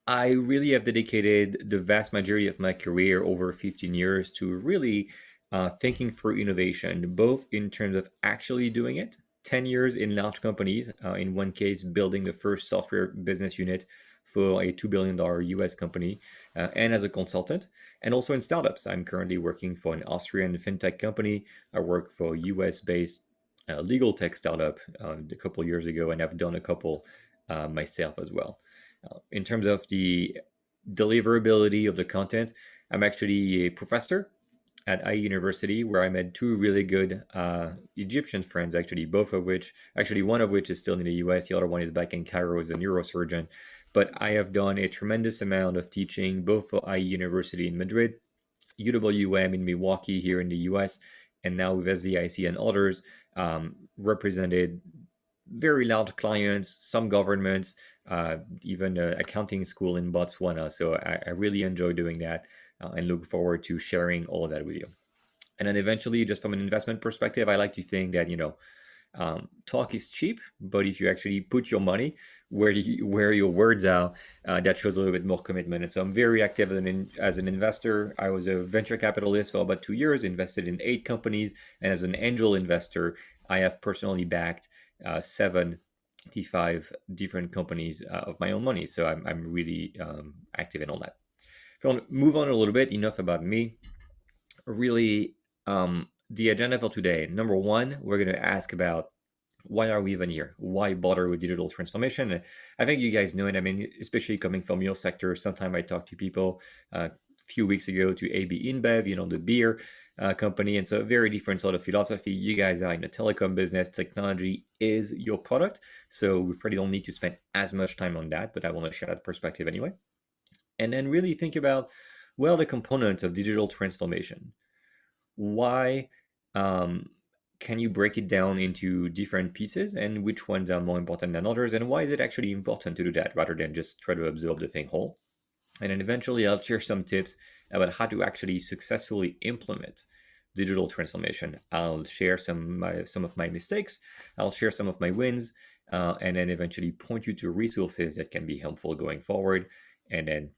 I really have dedicated the vast majority of my career, over 15 years, to really thinking through innovation, both in terms of actually doing it, 10 years in large companies, in one case, building the first software business unit for a $2 billion US company, and as a consultant, and also in startups. I'm currently working for an Austrian fintech company. I work for a US based legal tech startup a couple years ago, and I've done a couple myself as well. In terms of the deliverability of the content, I'm actually a professor at IE University, where I met two really good Egyptian friends, actually, both of which, actually, one of which is still in the US, the other one is back in Cairo as a neurosurgeon. But I have done a tremendous amount of teaching, both for IE University in Madrid, UWM in Milwaukee here in the US, and now with SVIC and others, represented very large clients, some governments, even an accounting school in Botswana. So I really enjoy doing that and look forward to sharing all of that with you. And then eventually, just from an investment perspective, I like to think that, talk is cheap, but if you actually put your money where your words are, that shows a little bit more commitment. And so I'm very active as an investor. I was a venture capitalist for about 2 years, invested in 8 companies, and as an angel investor, I have personally backed 75 different companies of my own money. So I'm really active in all that. If I want to move on a little bit, enough about me. Really, the agenda for today. Number one, we're going to ask about why are we even here? Why bother with digital transformation? I think you guys know it. I mean, especially coming from your sector, sometime I talked to people a few weeks ago to AB InBev, the beer company. And so a very different sort of philosophy. You guys are in the telecom business. Technology is your product. So we probably don't need to spend as much time on that, but I want to share that perspective anyway. And then really think about what are the components of digital transformation? Why um, can you break it down into different pieces, and which ones are more important than others, and why is it actually important to do that rather than just try to absorb the thing whole? And then eventually I'll share some tips about how to actually successfully implement digital transformation. I'll share some of my mistakes, I'll share some of my wins, and then eventually point you to resources that can be helpful going forward. And then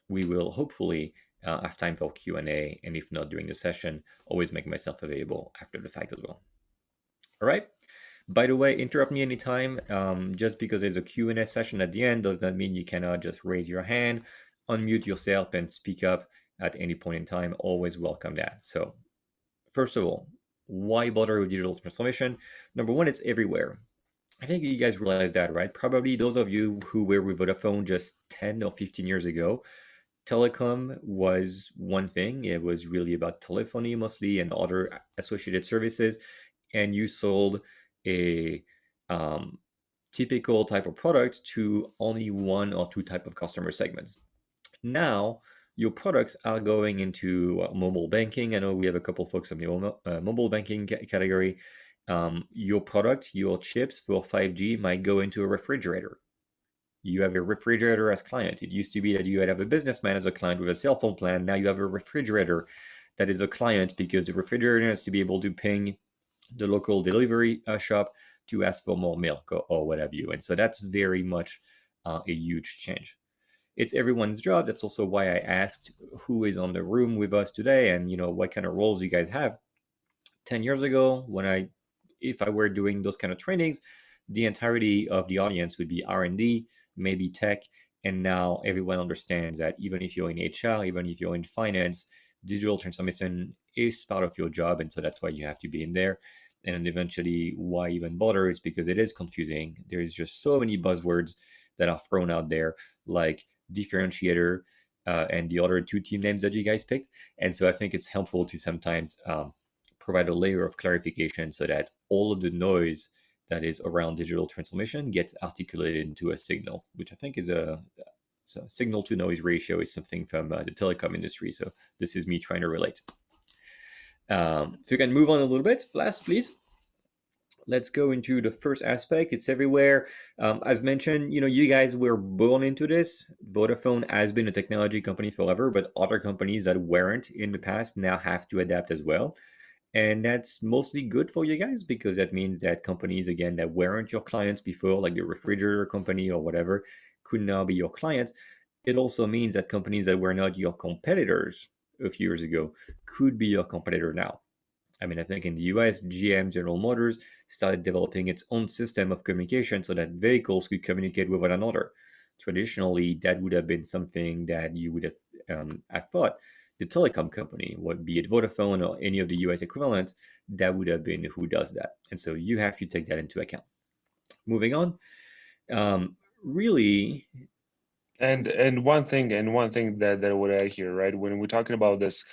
we will hopefully have time for Q&A, and if not during the session, always make myself available after the fact as well. All right. By the way, interrupt me anytime. Just because there's a Q&A session at the end does not mean you cannot just raise your hand, unmute yourself, and speak up at any point in time. Always welcome that. So first of all, why bother with digital transformation? Number one, it's everywhere. I think you guys realize that, right? Probably those of you who were with Vodafone just 10 or 15 years ago, telecom was one thing. It was really about telephony mostly and other associated services. And you sold a typical type of product to only one or two type of customer segments. Now, your products are going into mobile banking. I know we have a couple folks on the mobile banking category. Your product, your chips for 5G might go into a refrigerator. You have a refrigerator as client. It used to be that you would have a businessman as a client with a cell phone plan. Now you have a refrigerator that is a client, because the refrigerator has to be able to ping the local delivery shop to ask for more milk or what have you. And so that's very much a huge change. It's everyone's job. That's also why I asked who is on the room with us today, and what kind of roles you guys have. 10 years ago, if I were doing those kind of trainings, the entirety of the audience would be R&D, maybe tech, and now everyone understands that even if you're in HR, even if you're in finance, digital transformation is part of your job, and so that's why you have to be in there. And then eventually, why even bother? Is because it is confusing. There's just so many buzzwords that are thrown out there, like differentiator and the other two team names that you guys picked. And so I think it's helpful to sometimes provide a layer of clarification so that all of the noise that is around digital transformation gets articulated into a signal, which I think is so signal to noise ratio is something from the telecom industry. So this is me trying to relate. If you can move on a little bit, last, please. Let's go into the first aspect. It's everywhere. As mentioned, you guys were born into this. Vodafone has been a technology company forever, but other companies that weren't in the past now have to adapt as well. And that's mostly good for you guys, because that means that companies, again, that weren't your clients before, like the refrigerator company or whatever, could now be your clients. It also means that companies that were not your competitors a few years ago could be your competitor now. I mean, I think in the US, GM, General Motors, started developing its own system of communication so that vehicles could communicate with one another. Traditionally, that would have been something that you would have thought the telecom company, what be it Vodafone or any of the US equivalents, that would have been who does that. And so you have to take that into account. Moving on, really, And one thing that I would add here, right? When we're talking about this,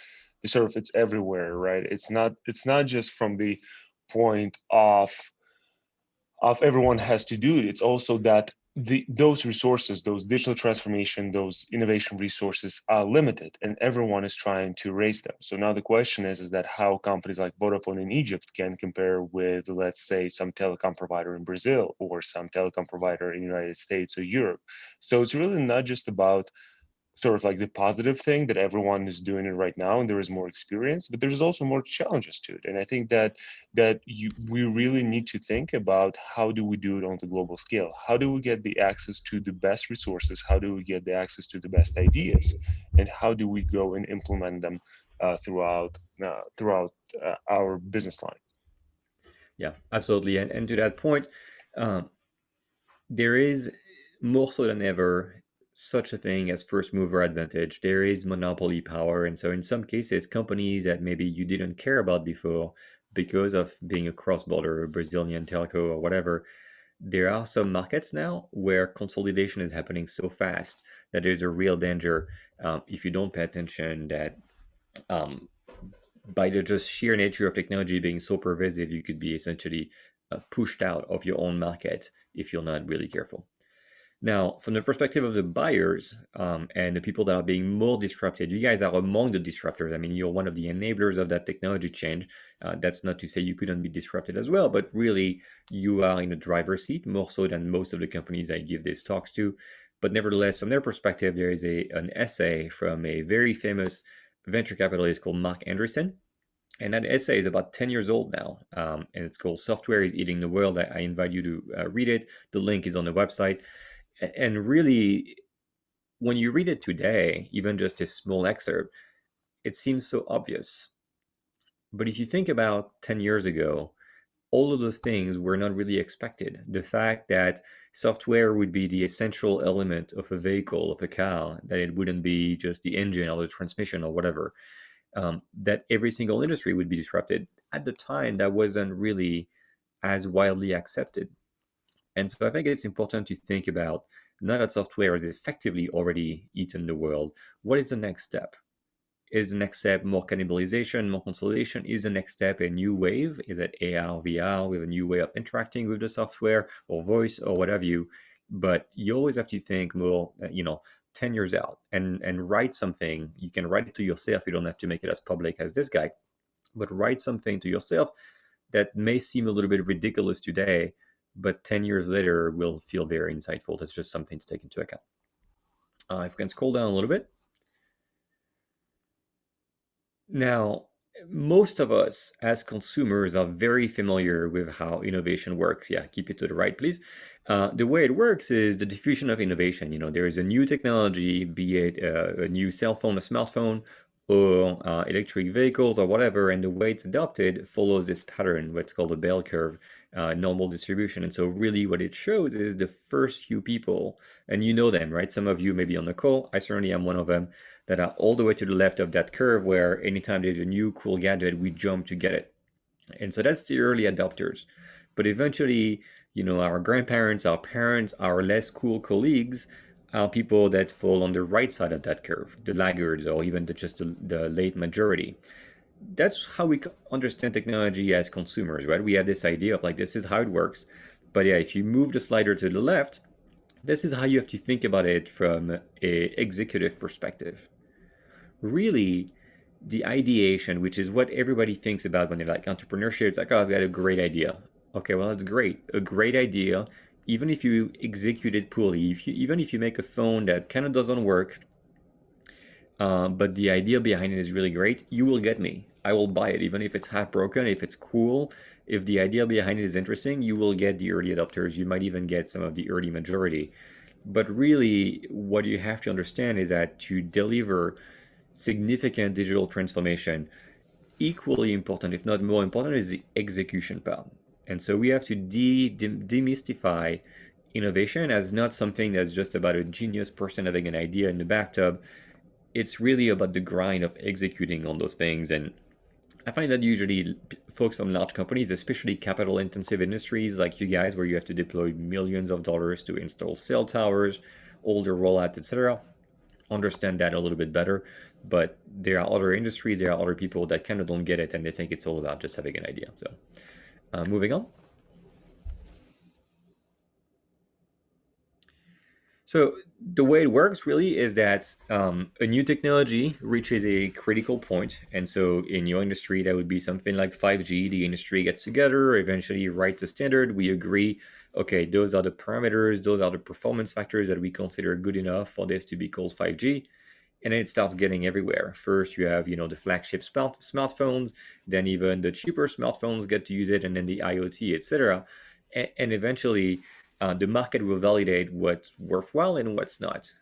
the sort of it's everywhere, right? It's not just from the point of everyone has to do it. It's also that those resources, those digital transformation, those innovation resources are limited, and everyone is trying to raise them. So now the question is that how companies like Vodafone in Egypt can compare with, let's say, some telecom provider in Brazil or some telecom provider in the United States or Europe. So it's really not just about sort of like the positive thing that everyone is doing it right now and there is more experience, but there's also more challenges to it. And I think that we really need to think about how do we do it on the global scale. How do we get the access to the best resources? How do we get the access to the best ideas? And how do we go and implement them throughout our business line? yeah, absolutely. And to that point, um, there is more so than ever such a thing as first mover advantage. There is monopoly power. And so, in some cases, companies that maybe you didn't care about before because of being a cross border Brazilian telco or whatever, there are some markets now where consolidation is happening so fast that there's a real danger if you don't pay attention that um, by the just sheer nature of technology being so pervasive, you could be essentially pushed out of your own market if you're not really careful. Now, from the perspective of the buyers and the people that are being more disrupted, you guys are among the disruptors. I mean, you're one of the enablers of that technology change. That's not to say you couldn't be disrupted as well, but really, you are in a driver's seat more so than most of the companies I give these talks to. But nevertheless, from their perspective, there is an essay from a very famous venture capitalist called Mark Andreessen. And that essay is about 10 years old now, and it's called Software is Eating the World. I invite you to read it. The link is on the website. And really, when you read it today, even just a small excerpt, it seems so obvious. But if you think about 10 years ago, all of those things were not really expected. The fact that software would be the essential element of a vehicle, of a car, that it wouldn't be just the engine or the transmission or whatever, that every single industry would be disrupted. At the time, that wasn't really as widely accepted. And so I think it's important to think about now that software has effectively already eaten the world, what is the next step? Is the next step more cannibalization, more consolidation? Is the next step a new wave? Is it AR, VR with a new way of interacting with the software or voice or whatever you? But you always have to think more, 10 years out and write something. You can write it to yourself. You don't have to make it as public as this guy, but write something to yourself that may seem a little bit ridiculous today, but 10 years later will feel very insightful. That's just something to take into account. If we can scroll down a little bit. Now, most of us as consumers are very familiar with how innovation works. Yeah, keep it to the right, please. The way it works is the diffusion of innovation. There is a new technology, be it a new cell phone, a smartphone, or electric vehicles or whatever, and the way it's adopted follows this pattern, what's called a bell curve, normal distribution. And so really what it shows is the first few people, and you know them, right? Some of you may be on the call. I certainly am one of them, that are all the way to the left of that curve where anytime there's a new cool gadget, we jump to get it. And so that's the early adopters. But eventually, our grandparents, our parents, our less cool colleagues are people that fall on the right side of that curve, the laggards, or even just the late majority. That's how we understand technology as consumers, right? We have this idea of like, this is how it works. But yeah, if you move the slider to the left, this is how you have to think about it from a executive perspective. Really, the ideation, which is what everybody thinks about when they like entrepreneurship, it's like, oh, I've got a great idea. Okay, well, that's great. A great idea, even if you execute it poorly, even if you make a phone that kind of doesn't work, but the idea behind it is really great, you will get me. I will buy it, even if it's half broken, if it's cool. If the idea behind it is interesting, you will get the early adopters. You might even get some of the early majority. But really, what you have to understand is that to deliver significant digital transformation, equally important, if not more important, is the execution part. And so we have to demystify innovation as not something that's just about a genius person having an idea in the bathtub. It's really about the grind of executing on those things. And I find that usually folks from large companies, especially capital intensive industries like you guys, where you have to deploy millions of dollars to install cell towers, older rollout, etc., understand that a little bit better. But there are other industries, there are other people that kind of don't get it and they think it's all about just having an idea. So moving on. So the way it works really is that a new technology reaches a critical point, and so in your industry that would be something like 5G. The industry gets together, eventually writes a standard. We agree, okay, those are the parameters, those are the performance factors that we consider good enough for this to be called 5G. And then it starts getting everywhere. First, you have the flagship smartphones, then even the cheaper smartphones get to use it, and then the IoT, etc. And eventually, the market will validate what's worthwhile and what's not.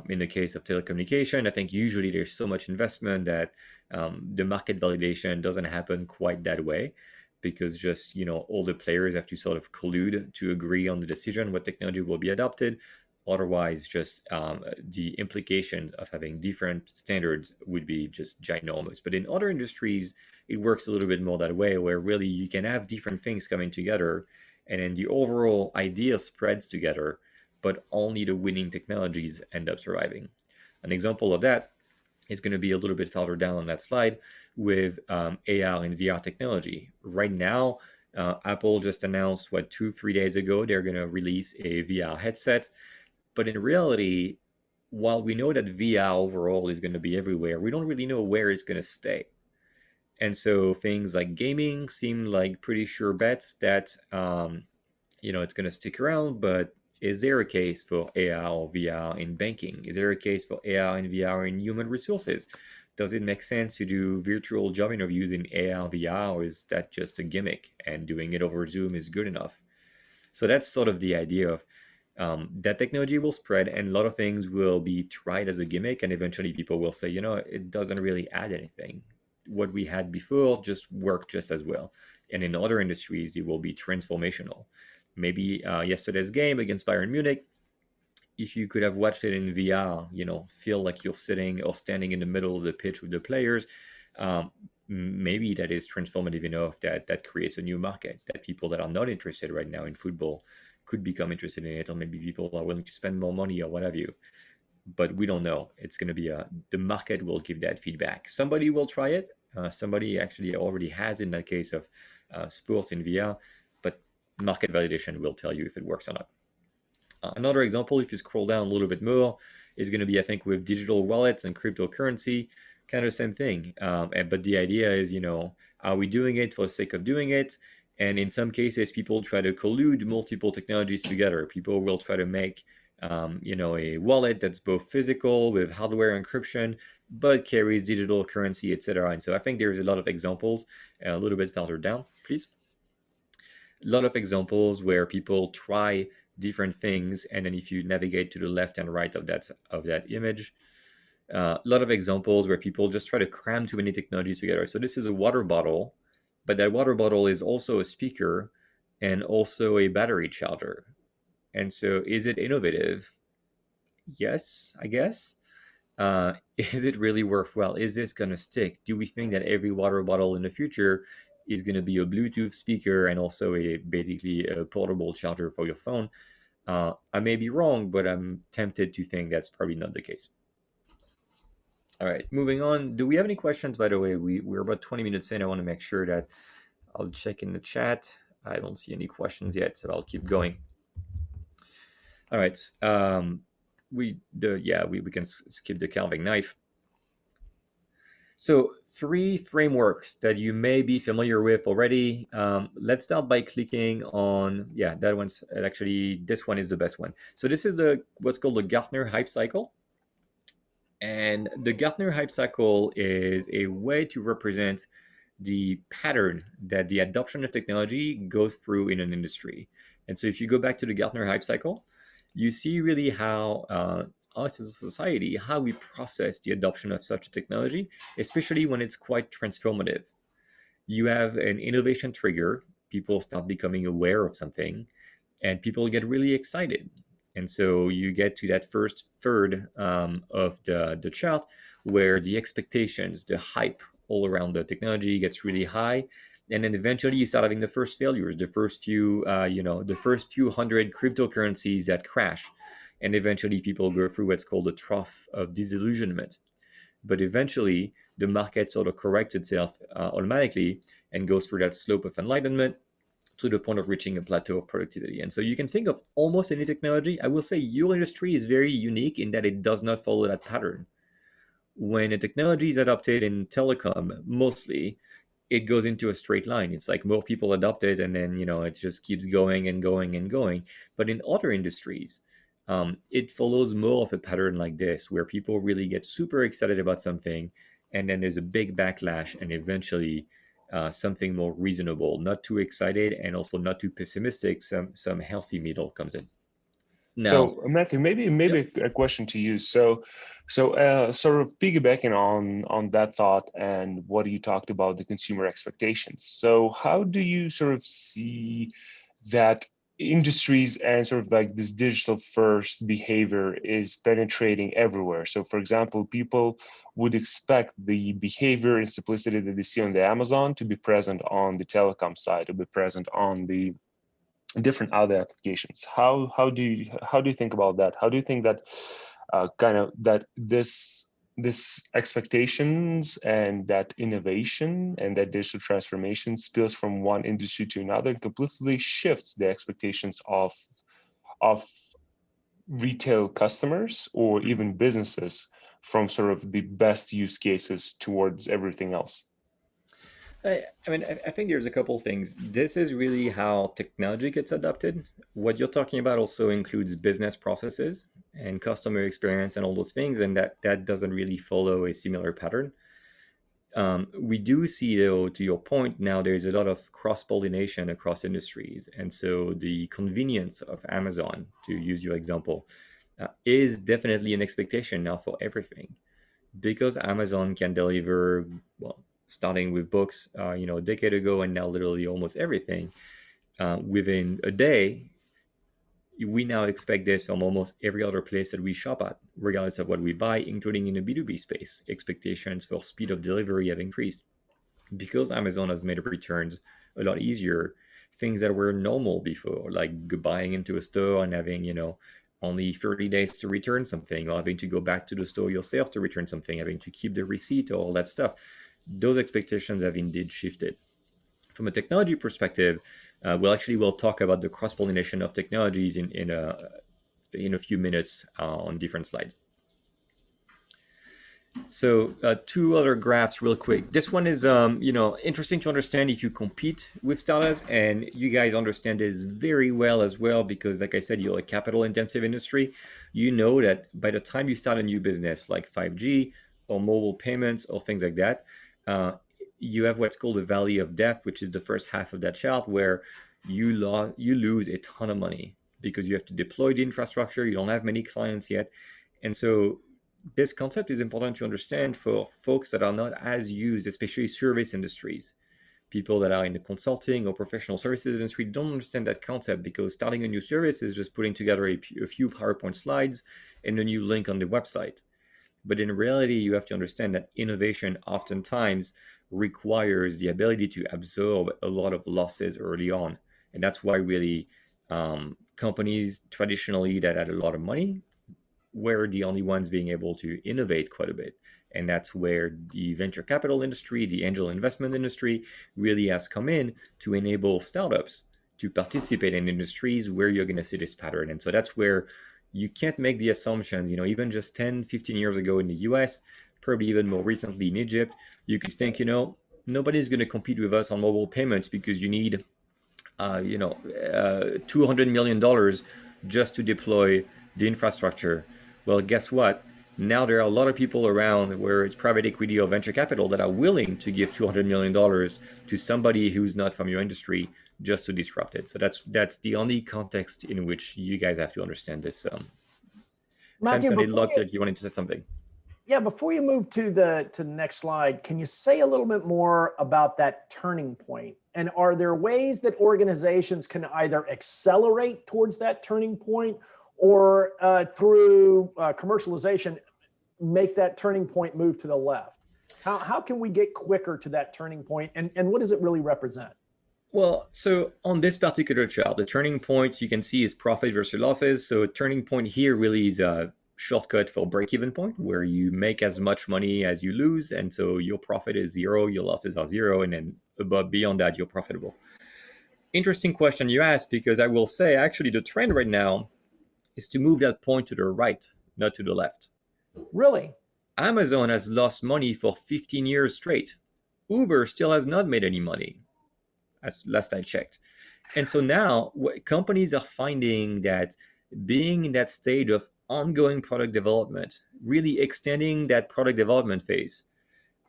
In the case of telecommunication, I think usually there's so much investment that the market validation doesn't happen quite that way, because just all the players have to sort of collude to agree on the decision what technology will be adopted. Otherwise, just the implications of having different standards would be just ginormous. But in other industries, it works a little bit more that way, where really you can have different things coming together, and then the overall idea spreads together, but only the winning technologies end up surviving. An example of that is going to be a little bit farther down on that slide with AR and VR technology. Right now, Apple just announced, 2-3 days ago, they're going to release a VR headset. But in reality, while we know that VR overall is going to be everywhere, we don't really know where it's going to stay. And so things like gaming seem like pretty sure bets that it's going to stick around. But is there a case for AR or VR in banking? Is there a case for AR and VR in human resources? Does it make sense to do virtual job interviews in AR, VR, or is that just a gimmick and doing it over Zoom is good enough? So that's sort of the idea of that technology will spread and a lot of things will be tried as a gimmick, and eventually people will say, it doesn't really add anything. What we had before just worked just as well. And in other industries, it will be transformational. Maybe yesterday's game against Bayern Munich, if you could have watched it in VR, feel like you're sitting or standing in the middle of the pitch with the players, maybe that is transformative enough that that creates a new market, that people that are not interested right now in football could become interested in it, or maybe people are willing to spend more money or what have you. But we don't know. It's going to be the market will give that feedback. Somebody will try it. Somebody actually already has in that case of sports in VR, but market validation will tell you if it works or not. Another example, if you scroll down a little bit more, is going to be, I think, with digital wallets and cryptocurrency, kind of the same thing. But the idea is, are we doing it for the sake of doing it? And in some cases, people try to collude multiple technologies together. People will try to make, a wallet that's both physical with hardware encryption, but carries digital currency, etc. And so I think there's a lot of examples a little bit further down, please. A lot of examples where people try different things, and then if you navigate to the left and right of that image, a lot of examples where people just try to cram too many technologies together. So this is a water bottle, but that water bottle is also a speaker and also a battery charger. And so is it innovative? Yes, I guess. Is it really worthwhile? Is this going to stick? Do we think that every water bottle in the future is going to be a Bluetooth speaker and also basically a portable charger for your phone? I may be wrong, but I'm tempted to think that's probably not the case. All right, moving on. Do we have any questions, by the way? We're about 20 minutes in. I want to make sure that I'll check in the chat. I don't see any questions yet, so I'll keep going. All right. We can skip the carving knife. So 3 frameworks that you may be familiar with already. Let's start by clicking on, that one's actually, this one is the best one. So this is what's called the Gartner Hype Cycle. And the Gartner Hype Cycle is a way to represent the pattern that the adoption of technology goes through in an industry. And so if you go back to the Gartner Hype Cycle, you see really how us as a society, how we process the adoption of such a technology, especially when it's quite transformative. You have an innovation trigger, people start becoming aware of something, and people get really excited. And so you get to that first third of the chart where the expectations, the hype all around the technology gets really high. And then eventually you start having the first failures, the first few, the first few hundred cryptocurrencies that crash. And eventually people go through what's called a trough of disillusionment. But eventually the market sort of corrects itself automatically and goes through that slope of enlightenment to the point of reaching a plateau of productivity. And so you can think of almost any technology. I will say your industry is very unique in that it does not follow that pattern. When a technology is adopted in telecom, mostly, it goes into a straight line. It's like more people adopt it, and then it just keeps going and going and going. But in other industries, it follows more of a pattern like this, where people really get super excited about something, and then there's a big backlash, and eventually something more reasonable, not too excited, and also not too pessimistic. Some healthy middle comes in. Now, So Matthew, maybe yep. a question to you. Sort of piggybacking on that thought and what you talked about the consumer expectations. So how do you sort of see that industries and sort of like this digital first behavior is penetrating everywhere? So for example, people would expect the behavior and simplicity that they see on the Amazon to be present on the telecom side, to be present on the different other applications. How do you think about that? How do you think that kind of that this expectations and that innovation and that digital transformation spills from one industry to another and completely shifts the expectations of retail customers or Mhm. even businesses from sort of the best use cases towards everything else? I think there's a couple things. This is really how technology gets adopted. What you're talking about also includes business processes and customer experience and all those things, and that doesn't really follow a similar pattern. We do see, though, to your point, now there's a lot of cross-pollination across industries, and so the convenience of Amazon, to use your example, is definitely an expectation now for everything because Amazon can deliver, well, starting with books, a decade ago, and now literally almost everything within a day. We now expect this from almost every other place that we shop at, regardless of what we buy, including in the B2B space. Expectations for speed of delivery have increased because Amazon has made returns a lot easier. Things that were normal before, like buying into a store and having, only 30 days to return something, or having to go back to the store yourself to return something, having to keep the receipt, or all that stuff. Those expectations have indeed shifted. From a technology perspective, we'll talk about the cross pollination of technologies in a few minutes on different slides. So two other graphs real quick. This one is interesting to understand if you compete with startups, and you guys understand this very well as well because, like I said, you're a capital intensive industry. You know that by the time you start a new business like 5G or mobile payments or things like that, uh, you have what's called the valley of death, which is the first half of that chart where you lose a ton of money because you have to deploy the infrastructure. You don't have many clients yet, and so this concept is important to understand for folks that are not as used, especially service industries. People that are in the consulting or professional services industry don't understand that concept because starting a new service is just putting together a few PowerPoint slides and a new link on the website. But in reality, you have to understand that innovation oftentimes requires the ability to absorb a lot of losses early on. And that's why really companies traditionally that had a lot of money we're the only ones being able to innovate quite a bit. And that's where the venture capital industry, the angel investment industry really has come in to enable startups to participate in industries where you're going to see this pattern. And so that's where you can't make the assumptions, even just 10, 15 years ago in the US, probably even more recently in Egypt, you could think, nobody's going to compete with us on mobile payments because you need $200 million just to deploy the infrastructure. Well, guess what? Now there are a lot of people around where it's private equity or venture capital that are willing to give $200 million to somebody who's not from your industry just to disrupt it. So that's the only context in which you guys have to understand this. Matthew, Shamson, it before looked you, like you wanted to say something. yeah, before you move to the next slide, can you say a little bit more about that turning point? And are there ways that organizations can either accelerate towards that turning point, or through commercialization, make that turning point move to the left? How can we get quicker to that turning point, and what does it really represent? Well, so on this particular chart, the turning point you can see is profit versus losses. So a turning point here really is a shortcut for break-even point, where you make as much money as you lose, and so your profit is zero, your losses are zero, and then above beyond that you're profitable. Interesting question you asked, because I will say actually the trend right now is to move that point to the right, not to the left. Really? Amazon has lost money for 15 years straight. Uber still has not made any money, as last I checked. And so now companies are finding that being in that stage of ongoing product development, really extending that product development phase,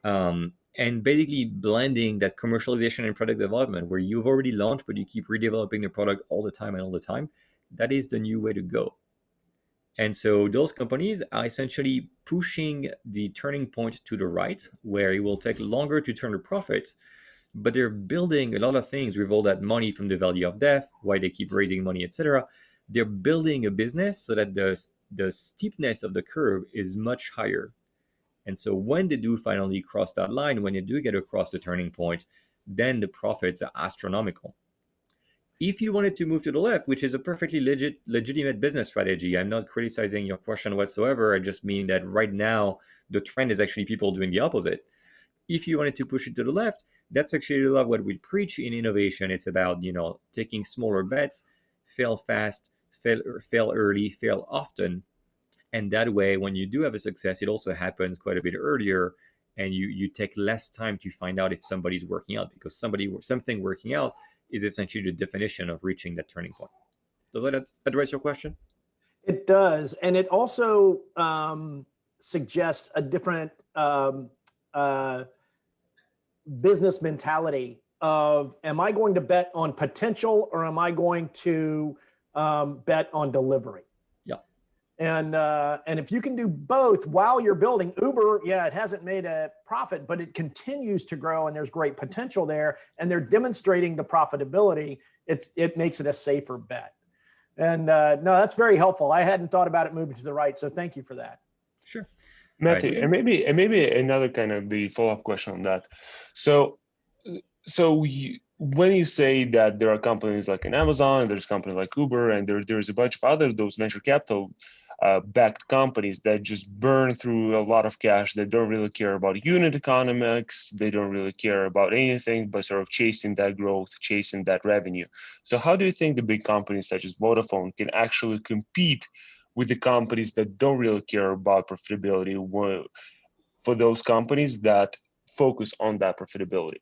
and basically blending that commercialization and product development, where you've already launched but you keep redeveloping the product all the time and all the time, that is the new way to go. And so those companies are essentially pushing the turning point to the right, where it will take longer to turn a profit, but they're building a lot of things with all that money from the value of death, why they keep raising money, etc. They're building a business so that the steepness of the curve is much higher. And so when they do finally cross that line, when they do get across the turning point, then the profits are astronomical. If you wanted to move to the left, which is a perfectly legitimate business strategy, I'm not criticizing your question whatsoever. I just mean that right now the trend is actually people doing the opposite. If you wanted to push it to the left, that's actually a lot of what we preach in innovation. It's about, taking smaller bets, fail fast, fail early, fail often. And that way, when you do have a success, it also happens quite a bit earlier, and you take less time to find out if somebody's working out, because something working out is essentially the definition of reaching that turning point. Does that address your question? It does, and it also suggests a different business mentality of, am I going to bet on potential, or am I going to bet on delivery? Yeah. And if you can do both while you're building, Uber, yeah, it hasn't made a profit, but it continues to grow, and there's great potential there, and they're demonstrating the profitability. It makes it a safer bet. And no, that's very helpful. I hadn't thought about it moving to the right, so thank you for that. Sure. Matthew, Right. and maybe another kind of the follow-up question on that. So when you say that there are companies like an Amazon, there's companies like Uber, and there's a bunch of other those venture capital backed companies that just burn through a lot of cash, that don't really care about unit economics, they don't really care about anything but sort of chasing that growth, chasing that revenue. So how do you think the big companies such as Vodafone can actually compete with the companies that don't really care about profitability, for those companies that focus on that profitability?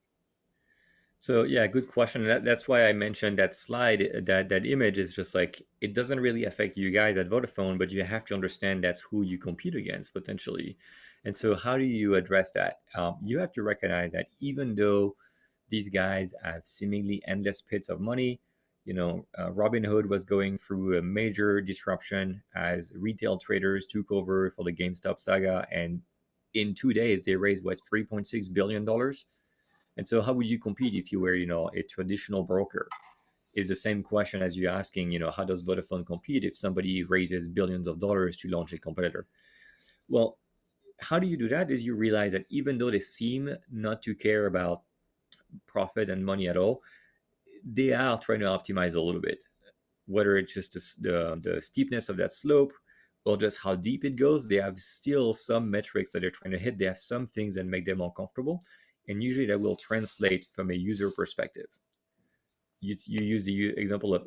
So yeah, good question. That's why I mentioned that slide. That image is just like, it doesn't really affect you guys at Vodafone, but you have to understand that's who you compete against potentially. And so how do you address that? You have to recognize that even though these guys have seemingly endless pits of money, Robinhood was going through a major disruption as retail traders took over for the GameStop saga, and in 2 days they raised what, $3.6 billion. And so how would you compete if you were, a traditional broker? Is the same question as you asking, how does Vodafone compete if somebody raises billions of dollars to launch a competitor? Well, how do you do that is you realize that even though they seem not to care about profit and money at all, they are trying to optimize a little bit, whether it's just the steepness of that slope or just how deep it goes. They have still some metrics that they're trying to hit. They have some things that make them uncomfortable, and usually that will translate from a user perspective. You use the example of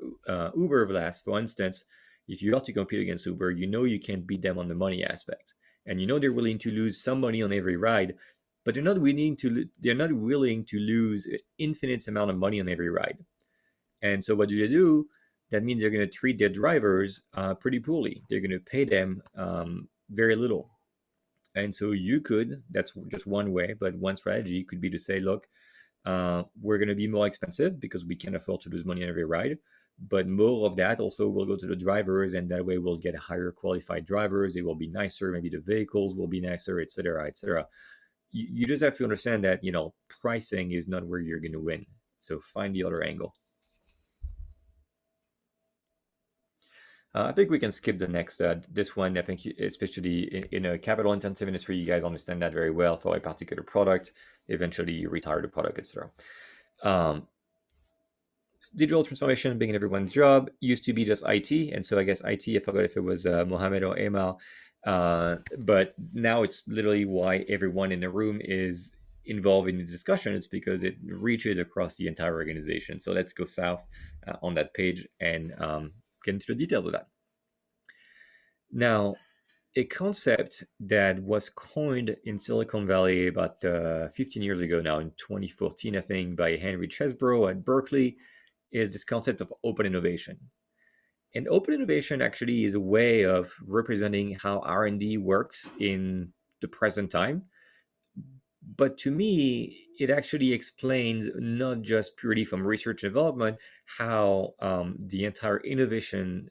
Uber last, for instance. If you have to compete against Uber, you can't beat them on the money aspect, and they're willing to lose some money on every ride, but they're not willing to lose an infinite amount of money on every ride. And so what do they do? That means they're going to treat their drivers pretty poorly. They're going to pay them very little. And so that's just one way, but one strategy could be to say, look, we're going to be more expensive because we can't afford to lose money on every ride. But more of that also will go to the drivers, and that way we'll get higher qualified drivers. They will be nicer. Maybe the vehicles will be nicer, et cetera, et cetera. You just have to understand that, pricing is not where you're going to win. So find the other angle. I think we can skip the next, this one. I think especially in a capital intensive industry, you guys understand that very well. For a particular product, eventually you retire the product, etc. Digital transformation being everyone's job used to be just IT. And so I guess IT, I forgot if it was Mohammed or Emma, but now it's literally why everyone in the room is involved in the discussion. It's because it reaches across the entire organization. So let's go south on that page and get into the details of that. Now, a concept that was coined in Silicon Valley about 15 years ago now, in 2014, I think, by Henry Chesbrough at Berkeley, is this concept of open innovation. And open innovation actually is a way of representing how R&D works in the present time. But to me, it actually explains not just purely from research and development how the entire innovation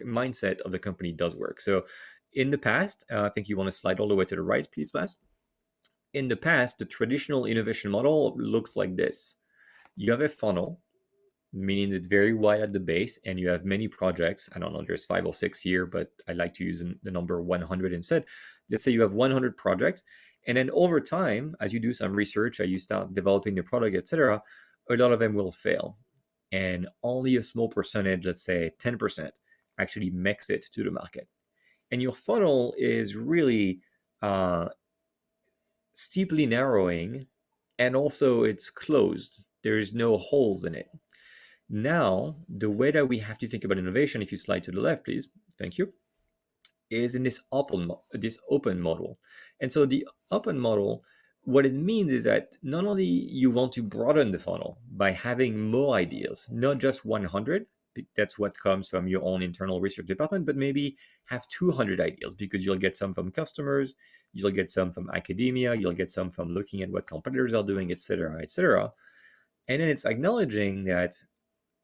mindset of the company does work. So in the past, I think you want to slide all the way to the right, please, Last. In the past, the traditional innovation model looks like this. You have a funnel, meaning it's very wide at the base, and you have many projects. I don't know, there's 5 or 6 here, but I like to use the number 100 instead. Let's say you have 100 projects, and then over time, as you do some research, as you start developing the product, etc., a lot of them will fail. And only a small percentage, let's say 10%, actually makes it to the market. And your funnel is really steeply narrowing, and also it's closed. There's no holes in it. Now, the way that we have to think about innovation, if you slide to the left, please, thank you, is in this open model. And so the open model, what it means is that not only you want to broaden the funnel by having more ideas, not just 100, that's what comes from your own internal research department, but maybe have 200 ideas, because you'll get some from customers, you'll get some from academia, you'll get some from looking at what competitors are doing, et cetera, et cetera. And then it's acknowledging that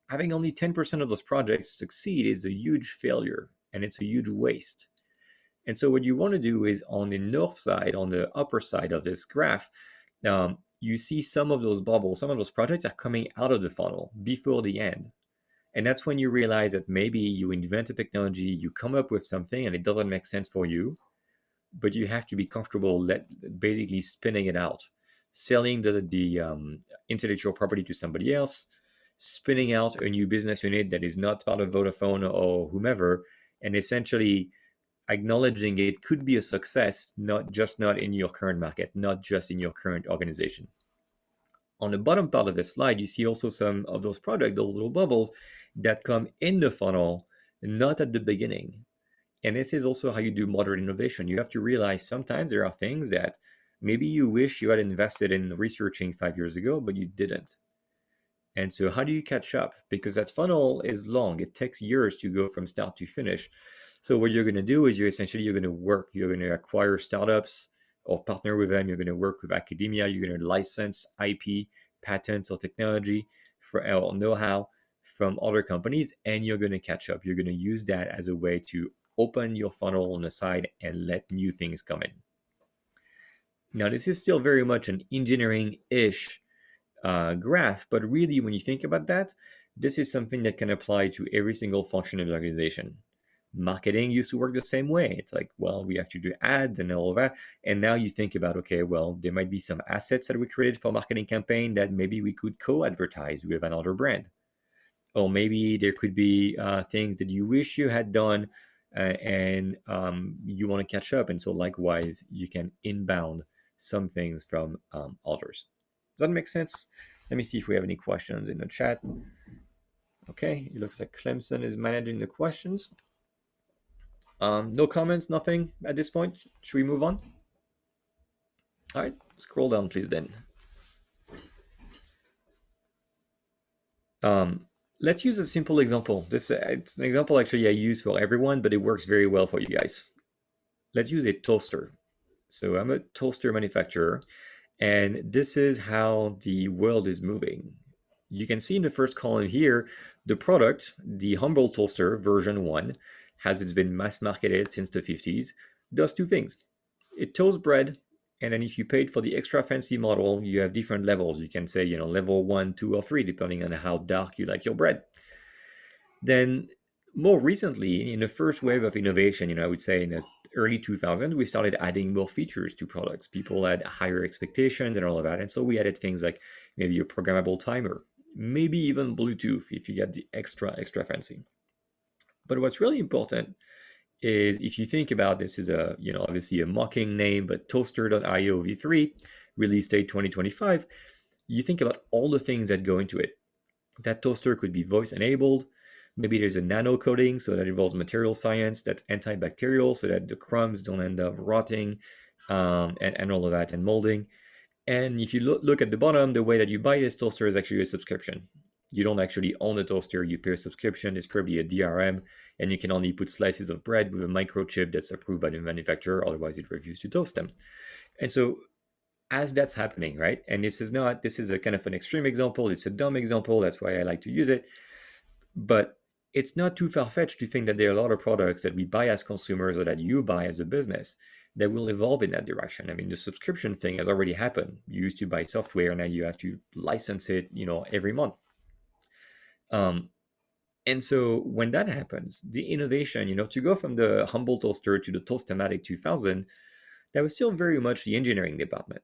having only 10% of those projects succeed is a huge failure, and it's a huge waste. And so what you want to do is on the north side, on the upper side of this graph, you see some of those bubbles, some of those projects are coming out of the funnel before the end. And that's when you realize that maybe you invent a technology, you come up with something and it doesn't make sense for you, but you have to be comfortable basically spinning it out, selling the intellectual property to somebody else, spinning out a new business unit that is not part of Vodafone or whomever, and essentially acknowledging it could be a success, not in your current market, not just in your current organization. On the bottom part of the slide, you see also some of those projects, those little bubbles that come in the funnel, not at the beginning. And this is also how you do modern innovation. You have to realize sometimes there are things that maybe you wish you had invested in researching 5 years ago, but you didn't. And so how do you catch up? Because that funnel is long. It takes years to go from start to finish. So what you're going to do is you're going to acquire startups or partner with them. You're going to work with academia. You're going to license IP, patents, or technology or know-how from other companies, and you're going to catch up. You're going to use that as a way to open your funnel on the side and let new things come in. Now, this is still very much an engineering-ish graph, but really, when you think about that, this is something that can apply to every single function of the organization. Marketing used to work the same way. It's like, well, we have to do ads and all of that. And now you think about, okay, well, there might be some assets that we created for a marketing campaign that maybe we could co-advertise with another brand. Or maybe there could be things that you wish you had done and you want to catch up. And so likewise, you can inbound some things from others. Does that make sense? Let me see if we have any questions in the chat. Okay, it looks like Clemson is managing the questions. No comments, nothing at this point. Should we move on? All right, scroll down, please, then. Let's use a simple example. It's an example actually I use for everyone, but it works very well for you guys. Let's use a toaster. So I'm a toaster manufacturer, And this is how the world is moving. You can see in the first column here, the product, the humble toaster version 1, has it's been mass marketed since the 50s, does two things. It toasts bread, and then if you paid for the extra fancy model, you have different levels. You can say, level 1, 2, or 3, depending on how dark you like your bread. Then more recently, in the first wave of innovation, I would say in the early 2000s, we started adding more features to products. People had higher expectations and all of that. And so we added things like maybe a programmable timer, maybe even Bluetooth if you get the extra fancy. But what's really important is if you think about this is obviously a mocking name, but Toaster.io v3, release date 2025, you think about all the things that go into it. That toaster could be voice enabled. Maybe there's a nano coating, so that involves material science that's antibacterial, so that the crumbs don't end up rotting, and all of that, and molding. And if you look at the bottom, the way that you buy this toaster is actually a subscription. You don't actually own a toaster, you pay a subscription. It's probably a DRM, and you can only put slices of bread with a microchip that's approved by the manufacturer, otherwise it refuses to toast them. And so as that's happening, right? And this is a kind of an extreme example, it's a dumb example, that's why I like to use it. But it's not too far-fetched to think that there are a lot of products that we buy as consumers or that you buy as a business that will evolve in that direction. I mean, the subscription thing has already happened. You used to buy software, now you have to license it, every month. And so when that happens, the innovation, to go from the humble toaster to the Toastamatic 2000, that was still very much the engineering department.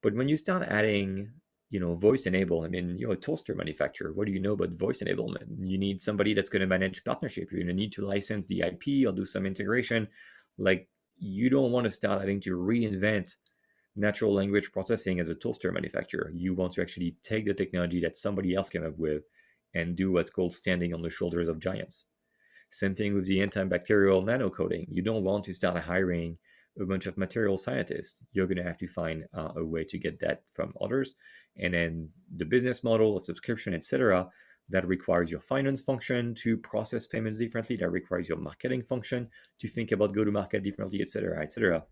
But when you start adding, voice enable, I mean, you're a toaster manufacturer. What do you know about voice enablement? You need somebody that's going to manage partnership. You're going to need to license the IP or do some integration. Like, you don't want to start having to reinvent natural language processing as a toaster manufacturer. You want to actually take the technology that somebody else came up with and do what's called standing on the shoulders of giants. Same thing with the antibacterial nano coating. You don't want to start hiring a bunch of material scientists. You're going to have to find a way to get that from others. And then the business model of subscription, etc., that requires your finance function to process payments differently. That requires your marketing function to think about go-to-market differently, etc., etc.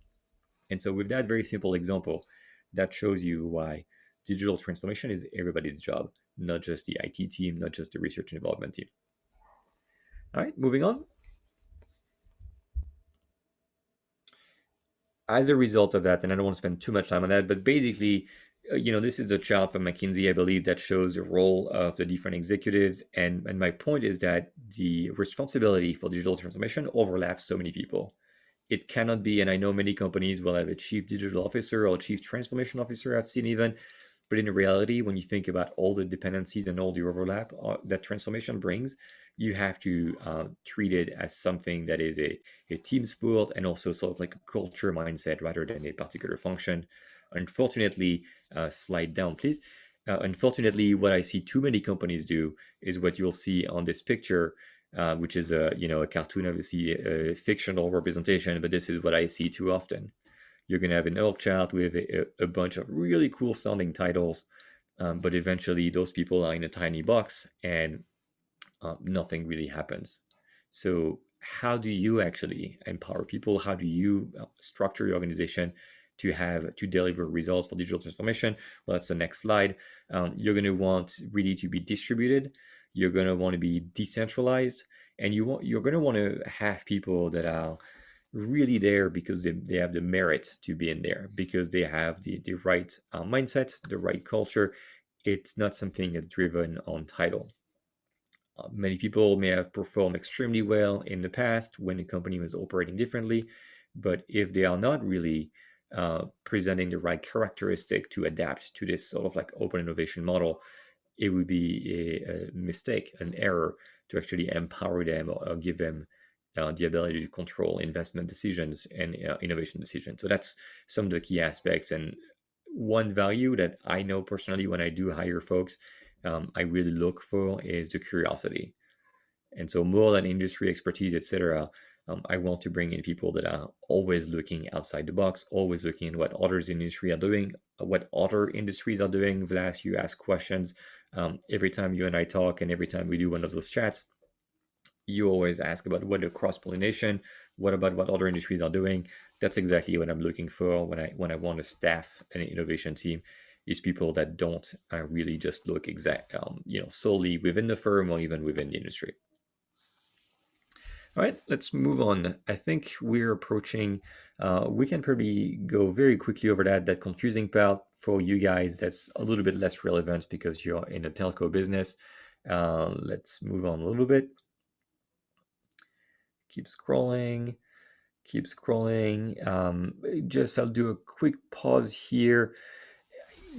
And so with that very simple example, that shows you why digital transformation is everybody's job, not just the IT team, not just the research and development team. All right, moving on. As a result of that, and I don't want to spend too much time on that, but basically, this is a chart from McKinsey, I believe, that shows the role of the different executives. And my point is that the responsibility for digital transformation overlaps so many people. It cannot be, and I know many companies will have a chief digital officer or chief transformation officer, I've seen even, but in reality, when you think about all the dependencies and all the overlap that transformation brings, you have to treat it as something that is a team sport and also sort of like a culture mindset rather than a particular function. Unfortunately, slide down, please. Unfortunately, what I see too many companies do is what you'll see on this picture, which is a cartoon, obviously a fictional representation, but this is what I see too often. You're going to have an org chart with a bunch of really cool sounding titles, but eventually those people are in a tiny box and nothing really happens. So how do you actually empower people? How do you structure your organization to deliver results for digital transformation? Well, that's the next slide. You're going to want really to be distributed. You're going to want to be decentralized, and you're going to want to have people that are really there because they have the merit to be in there, because they have the right mindset, the right culture. It's not something that's driven on title. Many people may have performed extremely well in the past when the company was operating differently, but if they are not really presenting the right characteristic to adapt to this sort of like open innovation model, it would be a mistake, an error to actually empower them or give them the ability to control investment decisions and innovation decisions. So that's some of the key aspects. And one value that I know personally when I do hire folks, I really look for is the curiosity. And so more than industry expertise, etc., I want to bring in people that are always looking outside the box, always looking at what others in the industry are doing, what other industries are doing. Vlas, you ask questions every time you and I talk, and every time we do one of those chats, you always ask about what the cross-pollination, What about what other industries are doing? That's exactly what I'm looking for when I want to staff an innovation team, is people that don't really just look solely within the firm or even within the industry. All right, let's move on. I think we're approaching, we can probably go very quickly over that confusing part for you guys. That's a little bit less relevant because you're in a telco business. Let's move on a little bit. Keep scrolling. I'll do a quick pause here.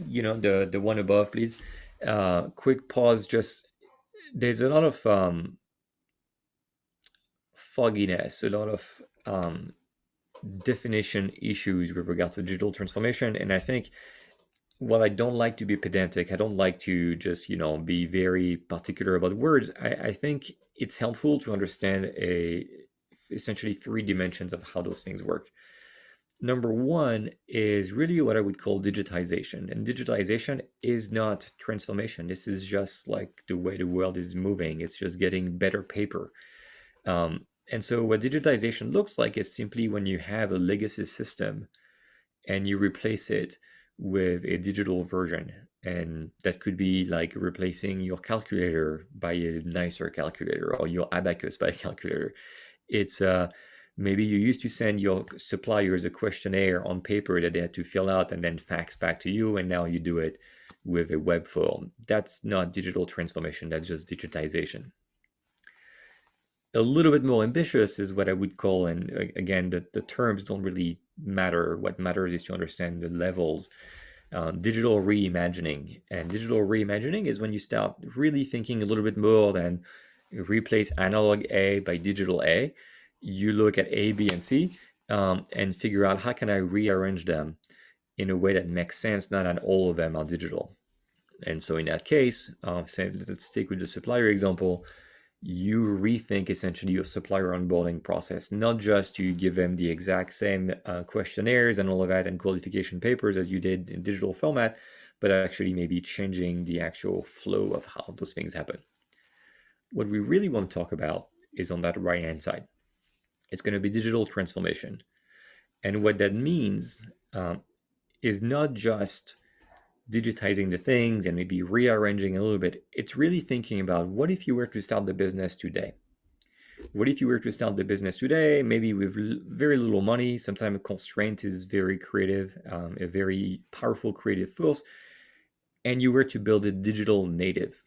The one above, please. Quick pause. There's a lot of fogginess, a lot of definition issues with regard to digital transformation. And I think, while I don't like to be pedantic, I don't like to just, be very particular about words. I think it's helpful to understand essentially 3 dimensions of how those things work. Number one is really what I would call digitization. And digitization is not transformation. This is just like the way the world is moving. It's just getting better paper. And so what digitization looks like is simply when you have a legacy system and you replace it with a digital version. And that could be like replacing your calculator by a nicer calculator, or your abacus by a calculator. It's maybe you used to send your suppliers a questionnaire on paper that they had to fill out and then fax back to you, and now you do it with a web form. That's not digital transformation, that's just digitization. A little bit more ambitious is what I would call, and again, the terms don't really matter. What matters is to understand the levels. Digital reimagining. And digital reimagining is when you start really thinking a little bit more than replace analog A by digital A. You look at A, B, and C and figure out, how can I rearrange them in a way that makes sense, not that all of them are digital. And so in that case, let's stick with the supplier example. You rethink essentially your supplier onboarding process, not just to give them the exact same questionnaires and all of that and qualification papers as you did in digital format, but actually maybe changing the actual flow of how those things happen. What we really want to talk about is on that right-hand side. It's going to be digital transformation. And what that means is not just digitizing the things and maybe rearranging a little bit. It's really thinking about, what if you were to start the business today? What if you were to start the business today, maybe with very little money? Sometimes a constraint is very creative, a very powerful creative force, and you were to build a digital native.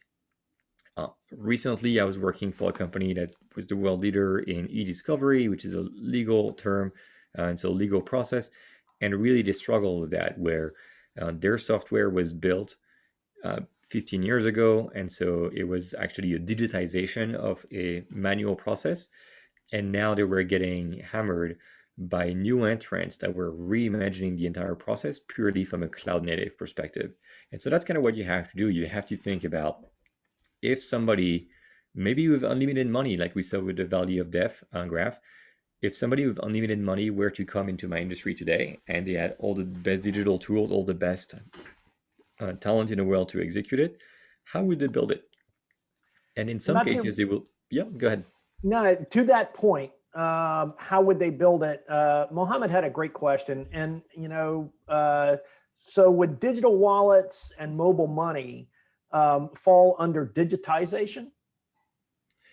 Recently, I was working for a company that was the world leader in e-discovery, which is a legal term, and so legal process, and really they struggle with that, where their software was built 15 years ago, and so it was actually a digitization of a manual process, and now they were getting hammered by new entrants that were reimagining the entire process purely from a cloud native perspective. And so that's kind of what you have to do. You have to think about, if somebody, maybe with unlimited money, like we saw with the value of death graph, if somebody with unlimited money were to come into my industry today and they had all the best digital tools, all the best talent in the world to execute it, how would they build it? And in some cases, they will. Yeah, go ahead. No, to that point, how would they build it? Mohammed had a great question, and so would digital wallets and mobile money fall under digitization?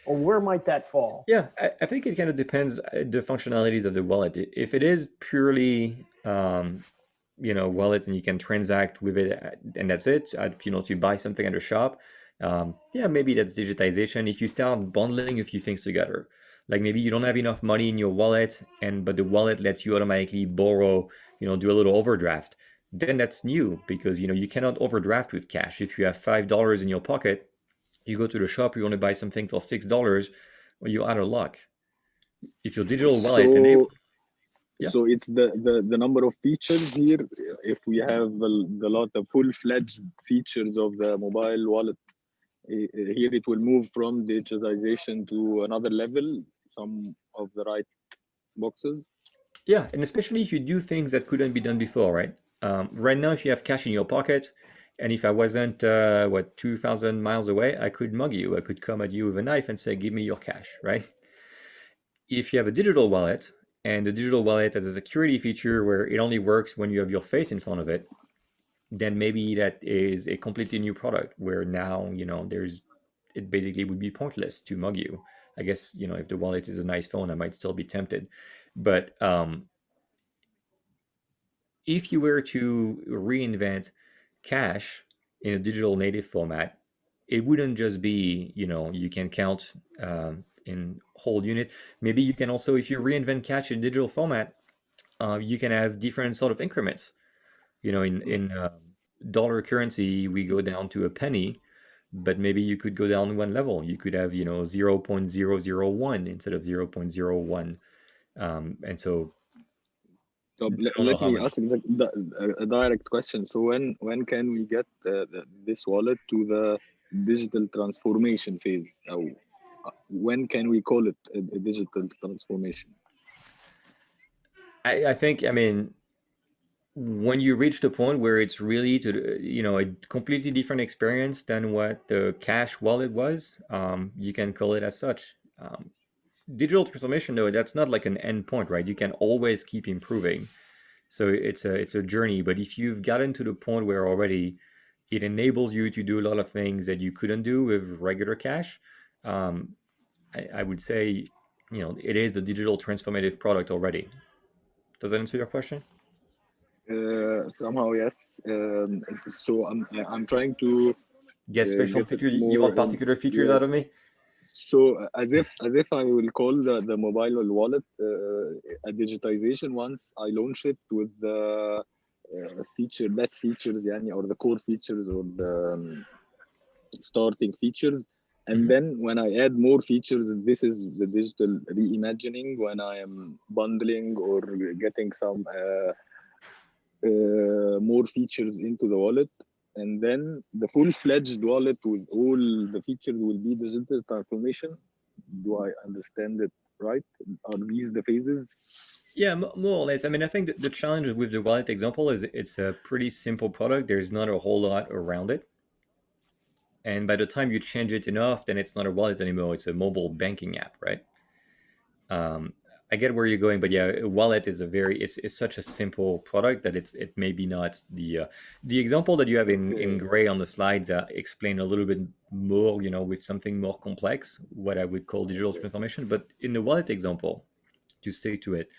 Or where might that fall? Yeah, I think it kind of depends the functionalities of the wallet. If it is purely, wallet and you can transact with it and that's it, to buy something at a shop, maybe that's digitization. If you start bundling a few things together, like maybe you don't have enough money in your wallet, but the wallet lets you automatically borrow, do a little overdraft, then that's new, because you cannot overdraft with cash. If you have $5 in your pocket, you go to the shop, you want to buy something for $6, well, you're out of luck. If your digital wallet So it's the number of features here. If we have the lot of full-fledged features of the mobile wallet, here it will move from digitization to another level, some of the right boxes. Yeah, and especially if you do things that couldn't be done before, right? Right now, if you have cash in your pocket, and if I wasn't, 2,000 miles away, I could mug you. I could come at you with a knife and say, give me your cash, right? if you have a digital wallet and the digital wallet has a security feature where it only works when you have your face in front of it, then maybe that is a completely new product where now, it basically would be pointless to mug you. I guess, if the wallet is a nice phone, I might still be tempted. But if you were to reinvent cash in a digital native format, it wouldn't just be, you can count in whole unit. Maybe you can also, if you reinvent cash in digital format, you can have different sort of increments. In dollar currency, we go down to a penny, but maybe you could go down one level. You could have, 0.001 instead of 0.01. And so So I don't know let how me much. ask a direct question. So when can we get this wallet to the digital transformation phase? When can we call it a digital transformation? I think, when you reach the point where it's really a completely different experience than what the cash wallet was, you can call it as such. Digital transformation, though, that's not like an end point, right? You can always keep improving. So it's a journey. But if you've gotten to the point where already it enables you to do a lot of things that you couldn't do with regular cash, I would say, it is a digital transformative product already. Does that answer your question? Somehow yes. So I'm trying to Get special get it features. You more want in. particular features out Yes. of me? So as if I will call the mobile wallet a digitization once I launch it with the best features, يعني, or the core features, or the starting features. And Mhm. then when I add more features, this is the digital reimagining, when I am bundling or getting some more features into the wallet. And then the full-fledged wallet with all the features will be digital transformation. Do I understand it right? Are these the phases? Yeah, more or less. I think the challenge with the wallet example is it's a pretty simple product. There's not a whole lot around it. And by the time you change it enough, then it's not a wallet anymore. It's a mobile banking app, right? Um, I get where you're going, but yeah, a wallet is it's such a simple product that it maybe not the example that you have in Okay. gray on the slides explain a little bit more, with something more complex, what I would call digital Okay. transformation. But in the wallet example, to stick to it,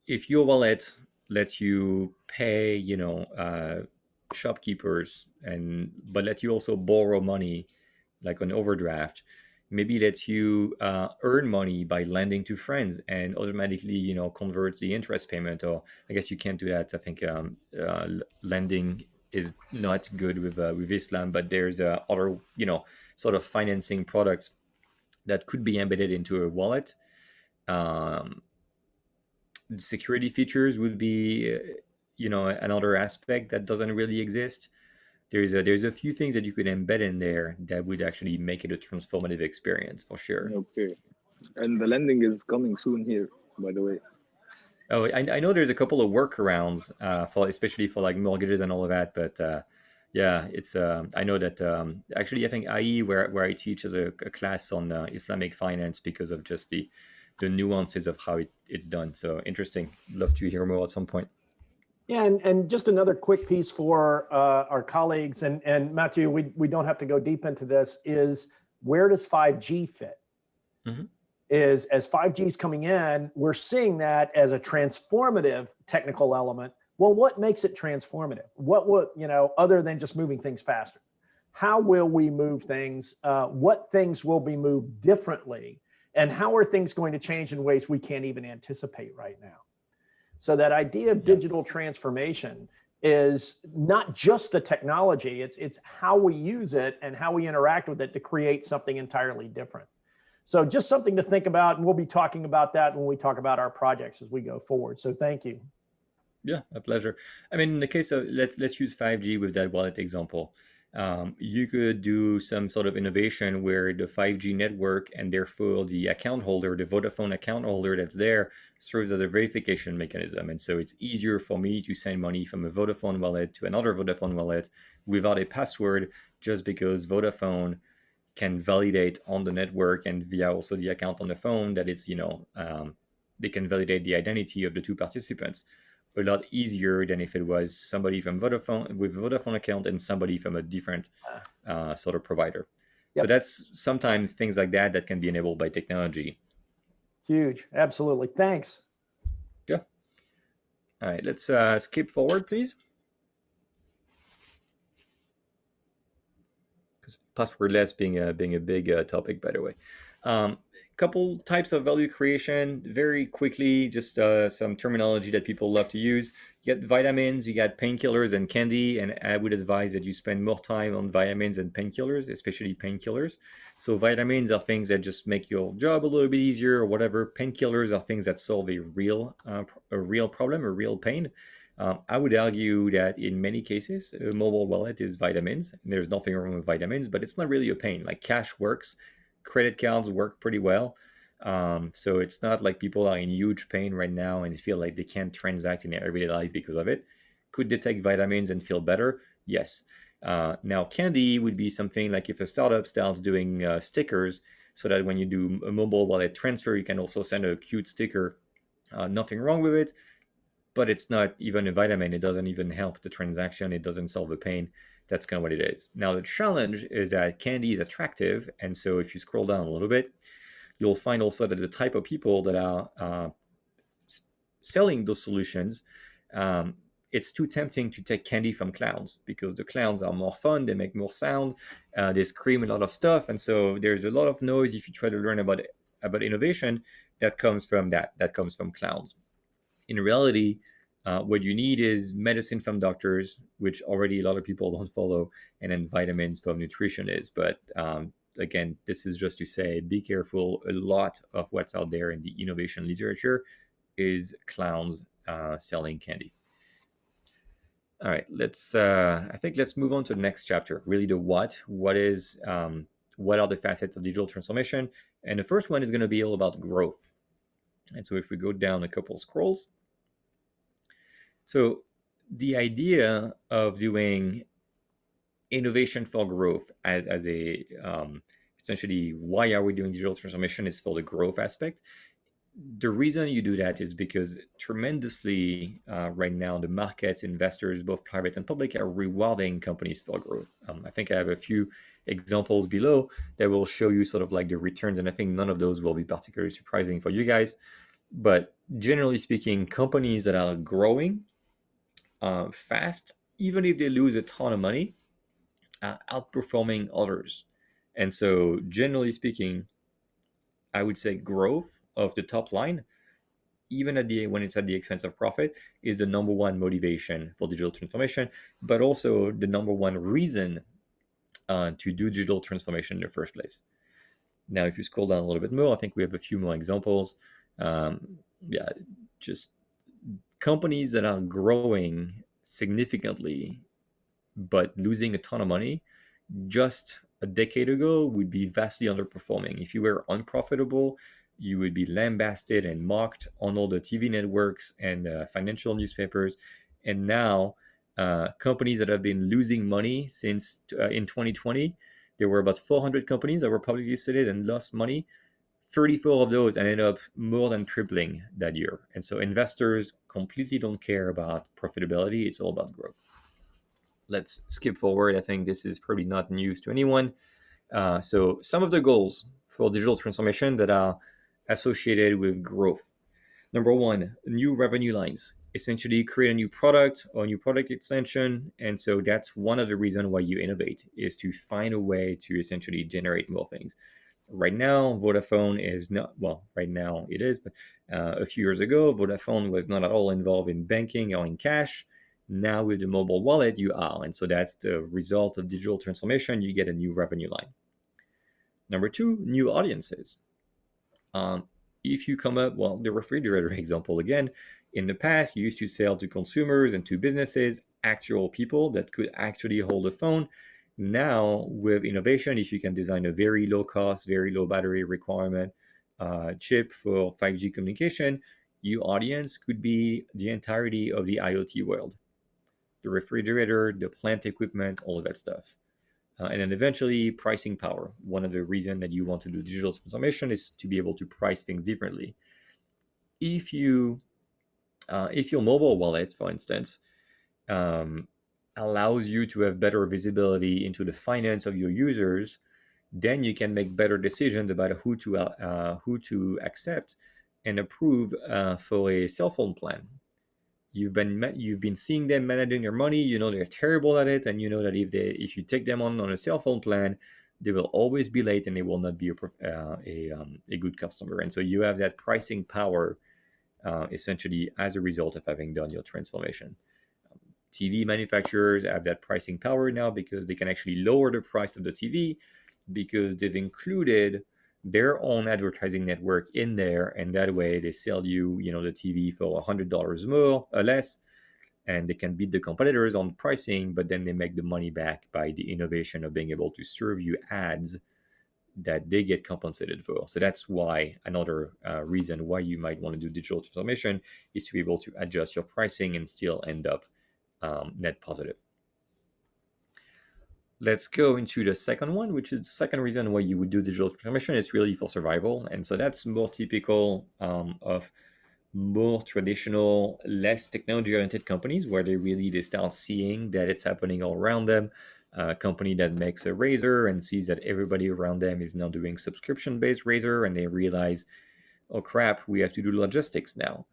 if your wallet lets you pay, shopkeepers but let you also borrow money, like an overdraft, maybe lets you earn money by lending to friends and automatically, converts the interest payment. Or I guess you can't do that. I think lending is not good with Islam, but there's other, sort of financing products that could be embedded into a wallet. Um, Security features would be another aspect that doesn't really exist. There's a few things that you could embed in there that would actually make it a transformative experience for sure. Okay. And the landing is coming soon here, by the way. Oh, I know there's a couple of workarounds for especially for like mortgages and all of that, but yeah, it's I know that actually I think IE where I teach is a class on Islamic finance because of just the nuances of how it's done. So interesting. Love to hear more at some point. Yeah, and just another quick piece for our colleagues, and Matthew, we don't have to go deep into this, is where does 5G fit? Mm-hmm. Is as 5G is coming in, we're seeing that as a transformative technical element. Well, what makes it transformative? What would, other than just moving things faster? How will we move things? What things will be moved differently? And how are things going to change in ways we can't even anticipate right now? So that idea of digital transformation is not just the technology, it's how we use it and how we interact with it to create something entirely different. So just something to think about, and we'll be talking about that when we talk about our projects as we go forward. So thank you. Yeah, a pleasure. In the case of let's use 5G with that wallet example. You could do some sort of innovation where the 5G network and therefore the account holder, the Vodafone account holder that's there, serves as a verification mechanism. And so it's easier for me to send money from a Vodafone wallet to another Vodafone wallet without a password, just because Vodafone can validate on the network and via also the account on the phone that it's, they can validate the identity of the two participants a lot easier than if it was somebody from Vodafone with a Vodafone account and somebody from a different sort of provider. So Yep. that's sometimes things like that that can be enabled by technology. Huge. Absolutely. Thanks. Yeah. All right, let's skip forward, please. Because passwordless being a big topic, by the way. Couple types of value creation very quickly, just some terminology that people love to use. You got vitamins, you got painkillers and candy, and I would advise that you spend more time on vitamins and painkillers, especially painkillers. So vitamins are things that just make your job a little bit easier or whatever. Painkillers are things that solve a real problem, a real pain. I would argue that in many cases, a mobile wallet is vitamins. There's nothing wrong with vitamins, but it's not really a pain. Like cash works, credit cards work pretty well. So it's not like people are in huge pain right now and feel like they can't transact in their everyday life because of it. Could they take vitamins and feel better? Yes. Now, candy would be something like if a startup starts doing stickers so that when you do a mobile wallet transfer, you can also send a cute sticker. Nothing wrong with it, but it's not even a vitamin. It doesn't even help the transaction. It doesn't solve the pain. That's kind of what it is. Now, the challenge is that candy is attractive. And so if you scroll down a little bit, you'll find also that the type of people that are selling those solutions, it's too tempting to take candy from clowns because the clowns are more fun, they make more sound, they scream a lot of stuff, and so there's a lot of noise if you try to learn about innovation that comes from clowns. In reality, what you need is medicine from doctors, which already a lot of people don't follow, and then vitamins from nutritionists. But again, this is just to say, be careful. A lot of what's out there in the innovation literature is clowns selling candy. All right, I think let's move on to the next chapter. Really, the what are the facets of digital transformation? And the first one is going to be all about growth. And so if we go down a couple scrolls, so the idea of doing innovation for growth as a essentially, why are we doing digital transformation is for the growth aspect. The reason you do that is because tremendously right now the markets, investors, both private and public, are rewarding companies for growth. I think I have a few examples below that will show you sort of like the returns, and I think none of those will be particularly surprising for you guys. But generally speaking, companies that are growing fast, even if they lose a ton of money, outperforming others. And so generally speaking, I would say growth of the top line, even when it's at the expense of profit, is the number one motivation for digital transformation, but also the number one reason to do digital transformation in the first place. Now, if you scroll down a little bit more, I think we have a few more examples. Just companies that are growing significantly but losing a ton of money just a decade ago would be vastly underperforming. If you were unprofitable, you would be lambasted and mocked on all the TV networks and financial newspapers. And now companies that have been losing money since in 2020, there were about 400 companies that were publicly listed and lost money. 34 of those ended up more than tripling that year. And so investors completely don't care about profitability. It's all about growth. Let's skip forward. I think this is probably not news to anyone. So some of the goals for digital transformation that are associated with growth. Number one, new revenue lines. Essentially create a new product or new product extension. And so that's one of the reasons why you innovate, is to find a way to essentially generate more things. Right now, Vodafone is not, well, right now it is, but a few years ago, Vodafone was not at all involved in banking or in cash. Now with the mobile wallet, you are. And so that's the result of digital transformation. You get a new revenue line. Number two, new audiences. If you come up, well, the refrigerator example again, in the past, you used to sell to consumers and to businesses, actual people that could actually hold a phone. Now, with innovation, if you can design a very low cost, very low battery requirement chip for 5G communication, your audience could be the entirety of the IoT world. The refrigerator, the plant equipment, all of that stuff. and then eventually pricing power. One of the reasons that you want to do digital transformation is to be able to price things differently. If your mobile wallet, for instance, allows you to have better visibility into the finance of your users, then you can make better decisions about who to accept and approve for a cell phone plan. You've been seeing them managing their money. You know they're terrible at it, and you know that if you take them on a cell phone plan, they will always be late and they will not be a good customer. And so you have that pricing power essentially as a result of having done your transformation. TV manufacturers have that pricing power now because they can actually lower the price of the TV because they've included their own advertising network in there, and that way they sell you, the TV for $100 more or less, and they can beat the competitors on pricing, but then they make the money back by the innovation of being able to serve you ads that they get compensated for. So that's why another reason why you might want to do digital transformation is to be able to adjust your pricing and still end up net positive. Let's go into the second one, which is the second reason why you would do digital transformation. Is really for survival. And so that's more typical of more traditional, less technology-oriented companies where they start seeing that it's happening all around them. A company that makes a razor and sees that everybody around them is now doing subscription-based razor, and they realize, oh crap, we have to do logistics now.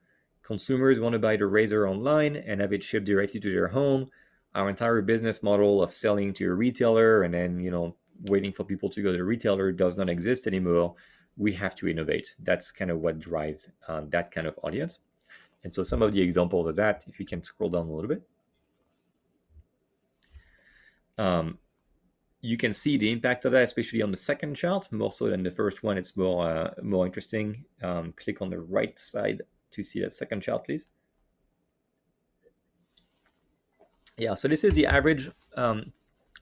Consumers want to buy the razor online and have it shipped directly to their home. Our entire business model of selling to a retailer and then, waiting for people to go to the retailer does not exist anymore. We have to innovate. That's kind of what drives that kind of audience. And so some of the examples of that, if you can scroll down a little bit, you can see the impact of that, especially on the second chart, more so than the first one. It's more interesting. Click on the right side to see that second chart, please. Yeah, so this is the average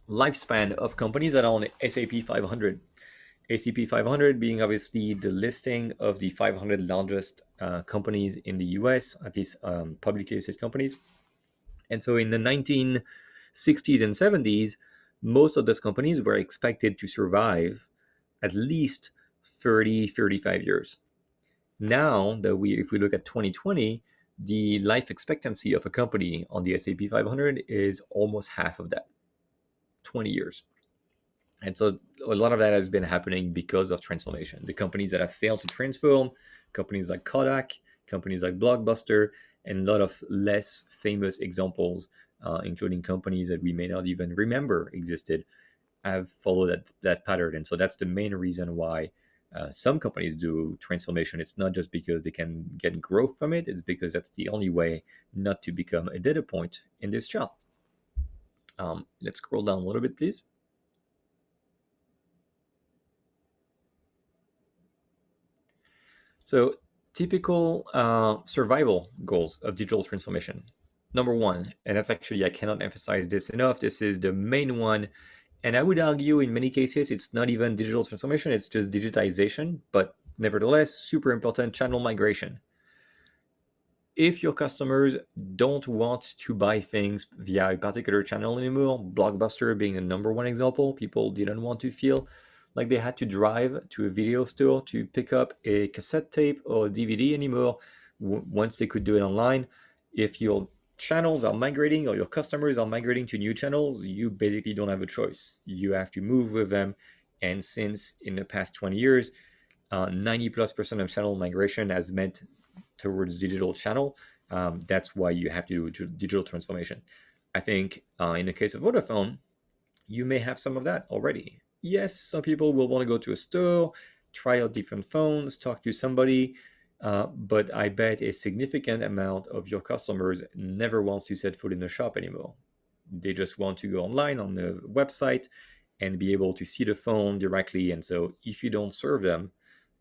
lifespan of companies that are on the S&P 500. S&P 500 being obviously the listing of the 500 largest companies in the US, at least publicly listed companies. And so in the 1960s and 70s, most of those companies were expected to survive at least 30, 35 years. Now that if we look at 2020, the life expectancy of a company on the S&P 500 is almost half of that, 20 years. And so a lot of that has been happening because of transformation. The companies that have failed to transform, companies like Kodak, companies like Blockbuster, and a lot of less famous examples, including companies that we may not even remember existed, have followed that pattern. And so that's the main reason why some companies do transformation. It's not just because they can get growth from it. It's because that's the only way not to become a data point in this chart. Let's scroll down a little bit, please. So typical survival goals of digital transformation. Number one, and that's actually, I cannot emphasize this enough, this is the main one. And I would argue in many cases, it's not even digital transformation, it's just digitization, but nevertheless, super important, channel migration. If your customers don't want to buy things via a particular channel anymore, Blockbuster being the number one example, people didn't want to feel like they had to drive to a video store to pick up a cassette tape or a DVD anymore once they could do it online. If your channels are migrating or your customers are migrating to new channels, you basically don't have a choice. You have to move with them. And since in the past 20 years, 90+% of channel migration has meant towards digital channel, that's why you have to do digital transformation. I think in the case of Vodafone, you may have some of that already. Yes, some people will want to go to a store, try out different phones, talk to somebody, but I bet a significant amount of your customers never wants to set foot in the shop anymore. They just want to go online on the website and be able to see the phone directly. And so if you don't serve them,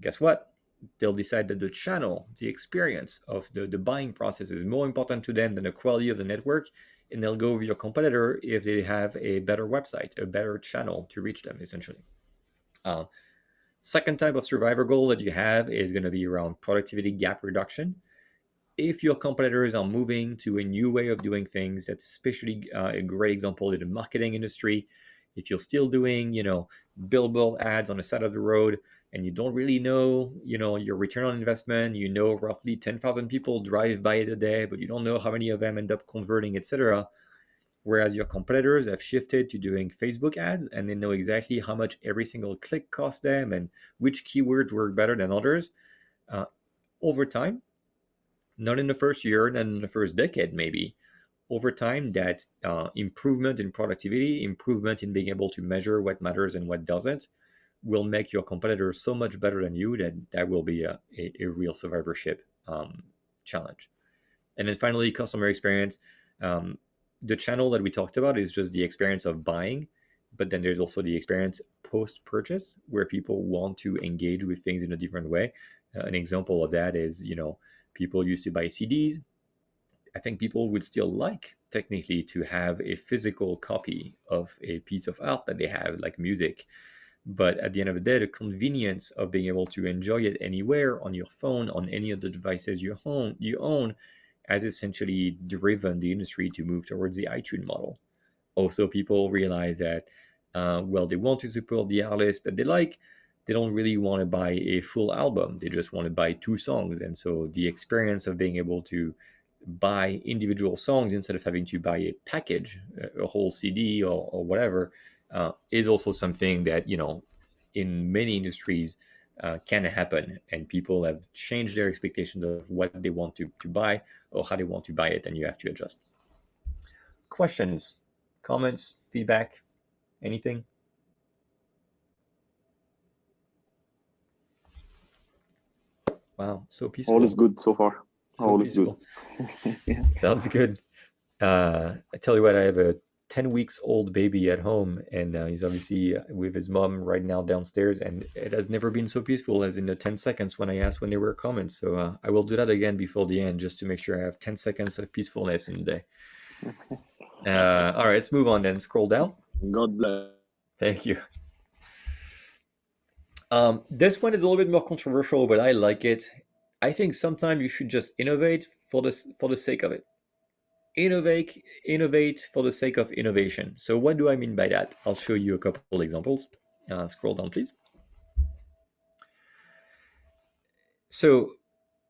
guess what? They'll decide that the channel, the experience of the buying process is more important to them than the quality of the network, and they'll go with your competitor if they have a better website, a better channel to reach them, essentially. Second type of survivor goal that you have is going to be around productivity gap reduction. If your competitors are moving to a new way of doing things, that's especially a great example in the marketing industry. if you're still doing, billboard ads on the side of the road, and you don't really know, your return on investment, roughly 10,000 people drive by it a day, but you don't know how many of them end up converting, etc. Whereas your competitors have shifted to doing Facebook ads, and they know exactly how much every single click costs them and which keywords work better than others. Over time, not in the first year, not in the first decade, maybe, over time, that improvement in productivity, improvement in being able to measure what matters and what doesn't, will make your competitors so much better than you that will be a real survivorship challenge. And then finally, customer experience. The channel that we talked about is just the experience of buying, but then there's also the experience post-purchase, where people want to engage with things in a different way. An example of that is, people used to buy CDs. I think people would still like, technically, to have a physical copy of a piece of art that they have, like music. But at the end of the day, the convenience of being able to enjoy it anywhere, on your phone, on any of the devices you own, has essentially driven the industry to move towards the iTunes model. Also, people realize that, they want to support the artists that they like. They don't really want to buy a full album. They just want to buy 2 songs. And so the experience of being able to buy individual songs instead of having to buy a package, a whole CD or whatever, is also something that, in many industries can happen. And people have changed their expectations of what they want to buy or how they want to buy it, and you have to adjust. Questions, comments, feedback, anything? Wow, so peaceful. All is good so far. So All peaceful. is good. Yeah. Sounds good. I tell you what, I have a 10 weeks old baby at home, and he's obviously with his mom right now downstairs, and it has never been so peaceful as in the 10 seconds when I asked when there were comments. So I will do that again before the end, just to make sure I have 10 seconds of peacefulness in the day. All right, let's move on then. Scroll down. God bless. Thank you. This one is a little bit more controversial, but I like it. I think sometimes you should just innovate for the sake of it. Innovate for the sake of innovation. So what do I mean by that? I'll show you a couple examples. Scroll down, please. So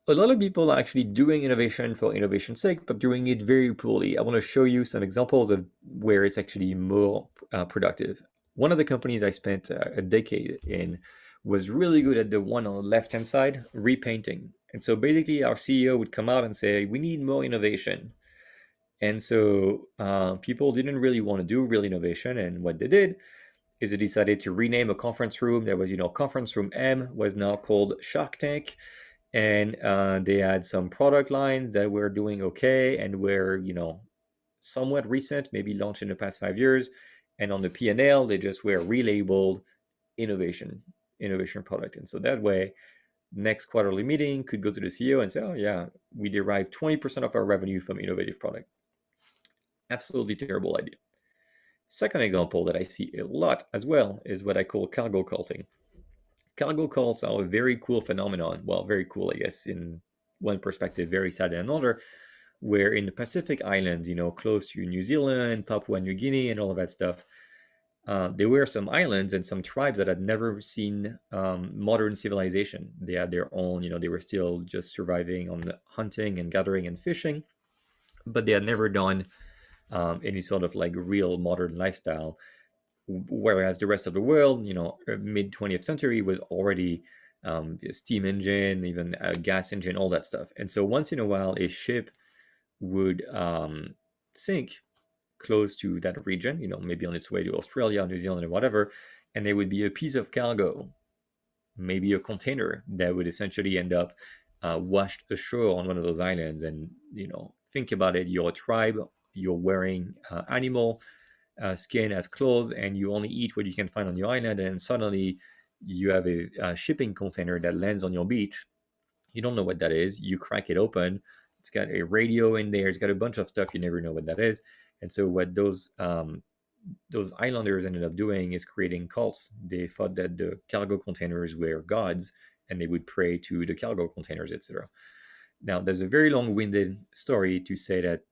a lot of people are actually doing innovation for innovation's sake, but doing it very poorly. I want to show you some examples of where it's actually more productive. One of the companies I spent a decade in was really good at the one on the left-hand side, repainting. And so basically our CEO would come out and say, we need more innovation. And so people didn't really want to do real innovation. And what they did is they decided to rename a conference room that was, conference room M was now called Shark Tank. And they had some product lines that were doing okay and were, somewhat recent, maybe launched in the past 5 years. And on the P&L, they just were relabeled innovation product. And so that way, next quarterly meeting could go to the CEO and say, oh yeah, we derive 20% of our revenue from innovative product. Absolutely terrible idea. Second example that I see a lot as well is what I call cargo culting. Cargo cults are a very cool phenomenon. Well, very cool, I guess, in one perspective, very sad in another, where in the Pacific Islands, close to New Zealand, Papua New Guinea, and all of that stuff, there were some islands and some tribes that had never seen modern civilization. They had their own, they were still just surviving on hunting and gathering and fishing, but they had never done any sort of like real modern lifestyle. Whereas the rest of the world, mid 20th century was already a steam engine, even a gas engine, all that stuff. And so once in a while, a ship would sink close to that region, maybe on its way to Australia, New Zealand, or whatever, and there would be a piece of cargo, maybe a container that would essentially end up washed ashore on one of those islands. And, think about it, you're a tribe, you're wearing animal skin as clothes, and you only eat what you can find on your island, and suddenly you have a shipping container that lands on your beach. You don't know what that is. You crack it open. It's got a radio in there. It's got a bunch of stuff. You never know what that is. And so what those islanders ended up doing is creating cults. They thought that the cargo containers were gods, and they would pray to the cargo containers, etc. Now, there's a very long-winded story to say that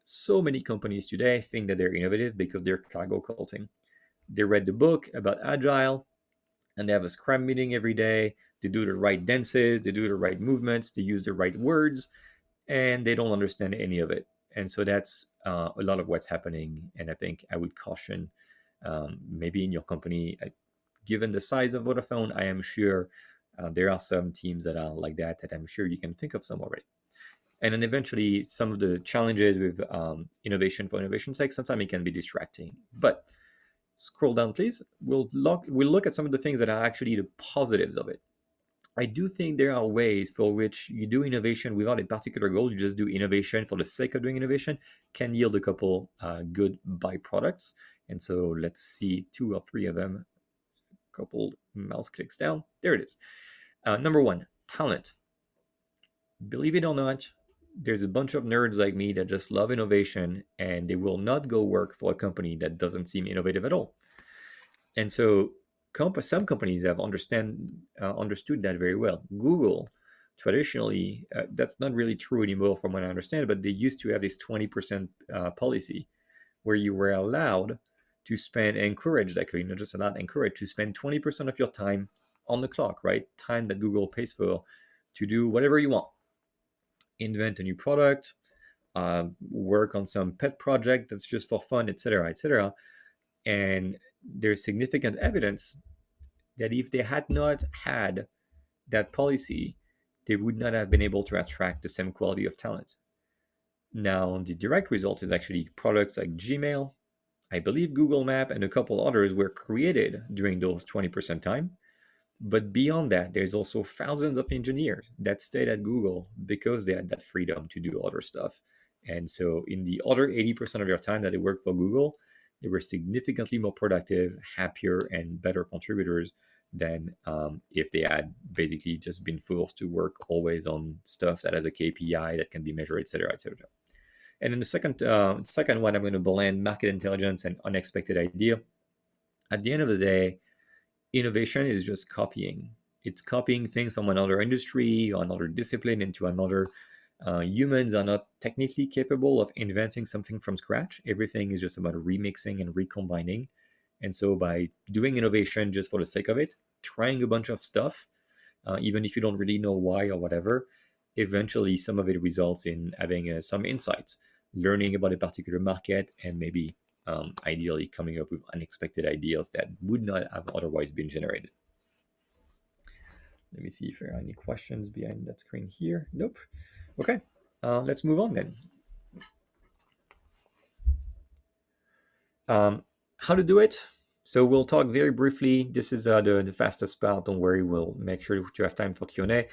so many companies today think that they're innovative because they're cargo culting. They read the book about Agile, and they have a Scrum meeting every day. They do the right dances, they do the right movements, they use the right words, and they don't understand any of it. And so that's a lot of what's happening. And I think I would caution maybe in your company, given the size of Vodafone, I am sure there are some teams that are like that I'm sure you can think of some already. And then eventually, some of the challenges with innovation for innovation's sake, sometimes it can be distracting. But scroll down, please. We'll look at some of the things that are actually the positives of it. I do think there are ways for which you do innovation without a particular goal. You just do innovation for the sake of doing innovation, can yield a couple good byproducts. And so let's see 2 or 3 of them. A couple mouse clicks down. There it is. Number 1, talent. Believe it or not, there's a bunch of nerds like me that just love innovation, and they will not go work for a company that doesn't seem innovative at all. And so some companies have understood that very well. Google, traditionally, that's not really true anymore from what I understand, but they used to have this 20% policy where you were allowed to spend, encouraged actually, not just allowed, encouraged to spend 20% of your time on the clock, right? Time that Google pays for to do whatever you want. Invent a new product, work on some pet project that's just for fun, etc., etc. And there's significant evidence that if they had not had that policy, they would not have been able to attract the same quality of talent. Now, the direct result is actually products like Gmail, I believe Google Map, and a couple others were created during those 20% time. But beyond that, there's also thousands of engineers that stayed at Google because they had that freedom to do other stuff. And so in the other 80% of their time that they worked for Google, they were significantly more productive, happier, and better contributors than if they had basically just been forced to work always on stuff that has a KPI that can be measured, etc., etc. And then the second one, I'm going to blend market intelligence and unexpected idea. At the end of the day, innovation is just copying. It's copying things from another industry or another discipline into another. Humans are not technically capable of inventing something from scratch. Everything is just about remixing and recombining. And so by doing innovation just for the sake of it, trying a bunch of stuff, even if you don't really know why or whatever, eventually some of it results in having some insights, learning about a particular market, and maybe ideally coming up with unexpected ideas that would not have otherwise been generated. Let me see if there are any questions behind that screen here. Nope. Okay, let's move on then. How to do it? So we'll talk very briefly. This is the fastest part. Don't worry, we'll make sure to have time for Q&A.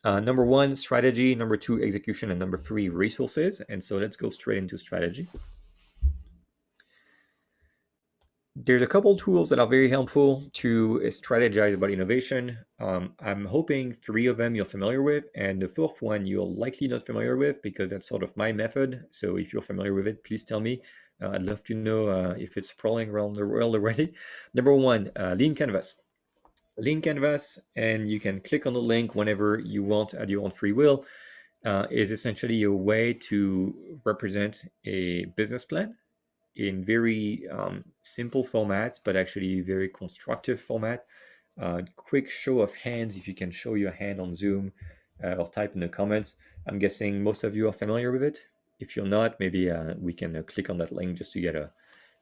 Number 1, strategy. Number 2, execution. And number 3, resources. And so let's go straight into strategy. There's a couple tools that are very helpful to strategize about innovation. I'm hoping 3 of them you're familiar with, and the 4th one you're likely not familiar with because that's sort of my method. So if you're familiar with it, please tell me. I'd love to know if it's sprawling around the world already. Number 1, Lean Canvas. Lean Canvas, and you can click on the link whenever you want at your own free will, is essentially a way to represent a business plan in very simple format, but actually very constructive format. Quick show of hands, if you can show your hand on Zoom or type in the comments. I'm guessing most of you are familiar with it. If you're not, maybe we can click on that link just to get a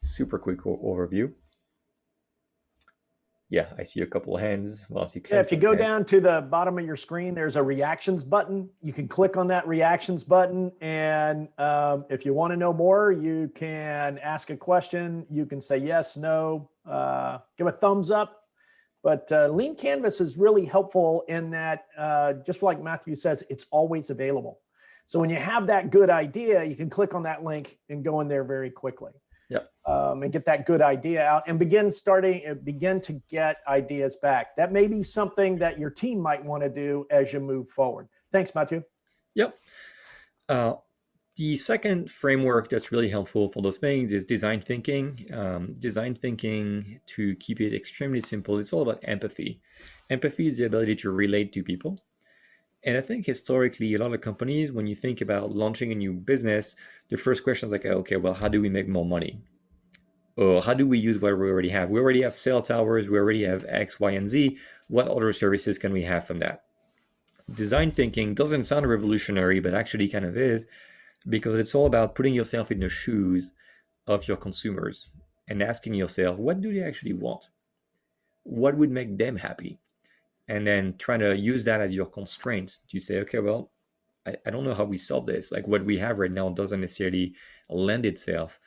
super quick overview. Yeah, I see a couple of hands. Well, I see if you go down to the bottom of your screen, there's a reactions button. You can click on that reactions button. And if you want to know more, you can ask a question. You can say yes, no, give a thumbs up. But Lean Canvas is really helpful in that, just like Matthew says, it's always available. So when you have that good idea, you can click on that link and go in there very quickly. Yep. And get that good idea out and begin to get ideas back. That may be something that your team might want to do as you move forward. Thanks, Matthew. Yep. The second framework that's really helpful for those things is design thinking. Design thinking, to keep it extremely simple, it's all about empathy. Empathy is the ability to relate to people. And I think historically, a lot of companies, when you think about launching a new business, the first question is like, okay, well, how do we make more money? Or how do we use what we already have? We already have cell towers, we already have X, Y, and Z. What other services can we have from that? Design thinking doesn't sound revolutionary, but actually kind of is, because it's all about putting yourself in the shoes of your consumers and asking yourself, what do they actually want? What would make them happy? And then trying to use that as your constraint to say, okay, well, I don't know how we solve this. Like what we have right now doesn't necessarily lend itself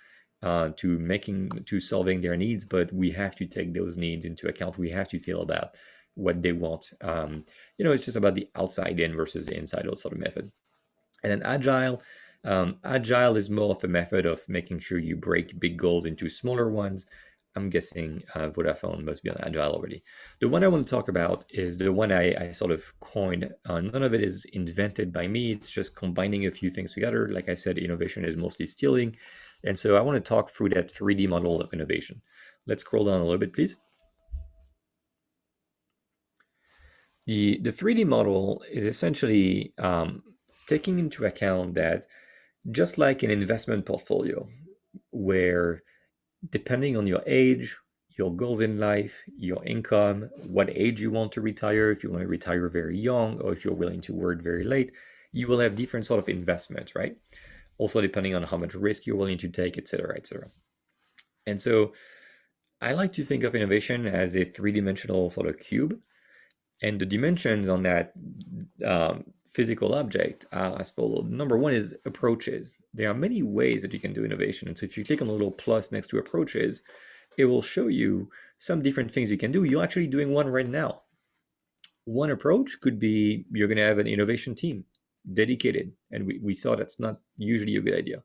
to solving their needs, but we have to take those needs into account. We have to feel about what they want. It's just about the outside in versus the inside out sort of method. And then agile is more of a method of making sure you break big goals into smaller ones. I'm guessing Vodafone must be on agile already. The one I want to talk about is the one I sort of coined. None of it is invented by me. It's just combining a few things together. Like I said, innovation is mostly stealing. And so I want to talk through that 3D model of innovation. Let's scroll down a little bit, please. The 3D model is essentially taking into account that just like an investment portfolio, where depending on your age, your goals in life, your income, what age you want to retire, if you want to retire very young or if you're willing to work very late, you will have different sort of investments, right? Also depending on how much risk you're willing to take, et cetera, et cetera. And so I like to think of innovation as a three-dimensional sort of cube. And the dimensions on that physical object are as follows. Number one is approaches. There are many ways that you can do innovation. And so if you click on the little plus next to approaches, it will show you some different things you can do. You're actually doing one right now. One approach could be you're going to have an innovation team dedicated. And we saw that's not usually a good idea.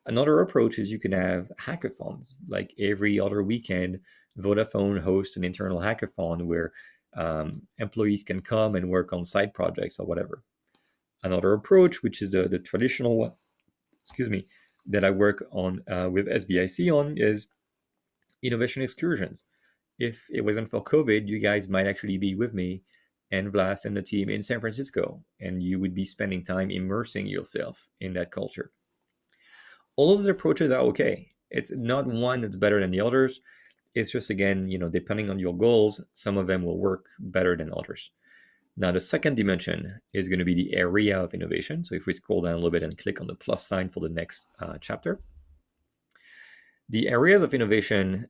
Another approach is you can have hackathons. Like every other weekend, Vodafone hosts an internal hackathon where employees can come and work on side projects or whatever. Another approach, which is the traditional one, that I work on with SVIC on, is innovation excursions. If it wasn't for COVID, you guys might actually be with me and Vlas and the team in San Francisco, and you would be spending time immersing yourself in that culture. All of those approaches are okay. It's not one that's better than the others. It's just, again, depending on your goals, some of them will work better than others. Now, the second dimension is going to be the area of innovation. So if we scroll down a little bit and click on the plus sign for the next chapter, the areas of innovation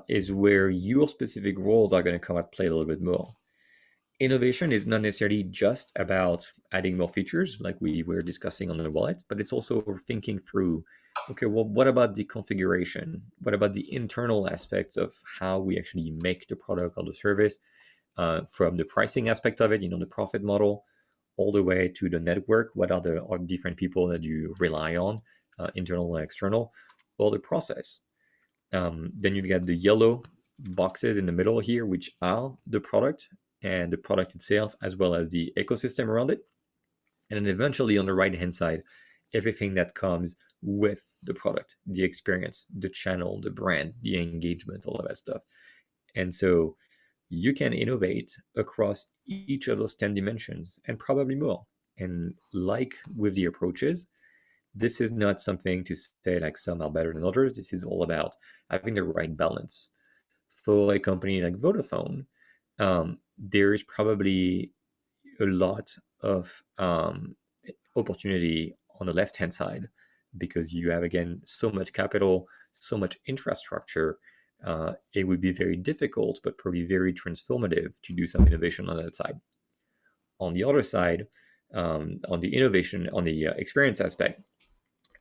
is where your specific roles are going to come at play a little bit more. Innovation is not necessarily just about adding more features like we were discussing on the wallet, but it's also thinking through, okay, well, what about the configuration? What about the internal aspects of how we actually make the product or the service, from the pricing aspect of it, the profit model, all the way to the network? What are the different people that you rely on, internal and external, or the process? Then you've got the yellow boxes in the middle here, which are the product and the product itself, as well as the ecosystem around it. And then eventually on the right-hand side, everything that comes with the product, the experience, the channel, the brand, the engagement, all of that stuff. And so you can innovate across each of those 10 dimensions and probably more. And like with the approaches, this is not something to say like some are better than others. This is all about having the right balance. For a company like Vodafone, there is probably a lot of opportunity on the left-hand side, because you have, again, so much capital, so much infrastructure. It would be very difficult, but probably very transformative to do some innovation on that side. On the other side, on the innovation, on the experience aspect,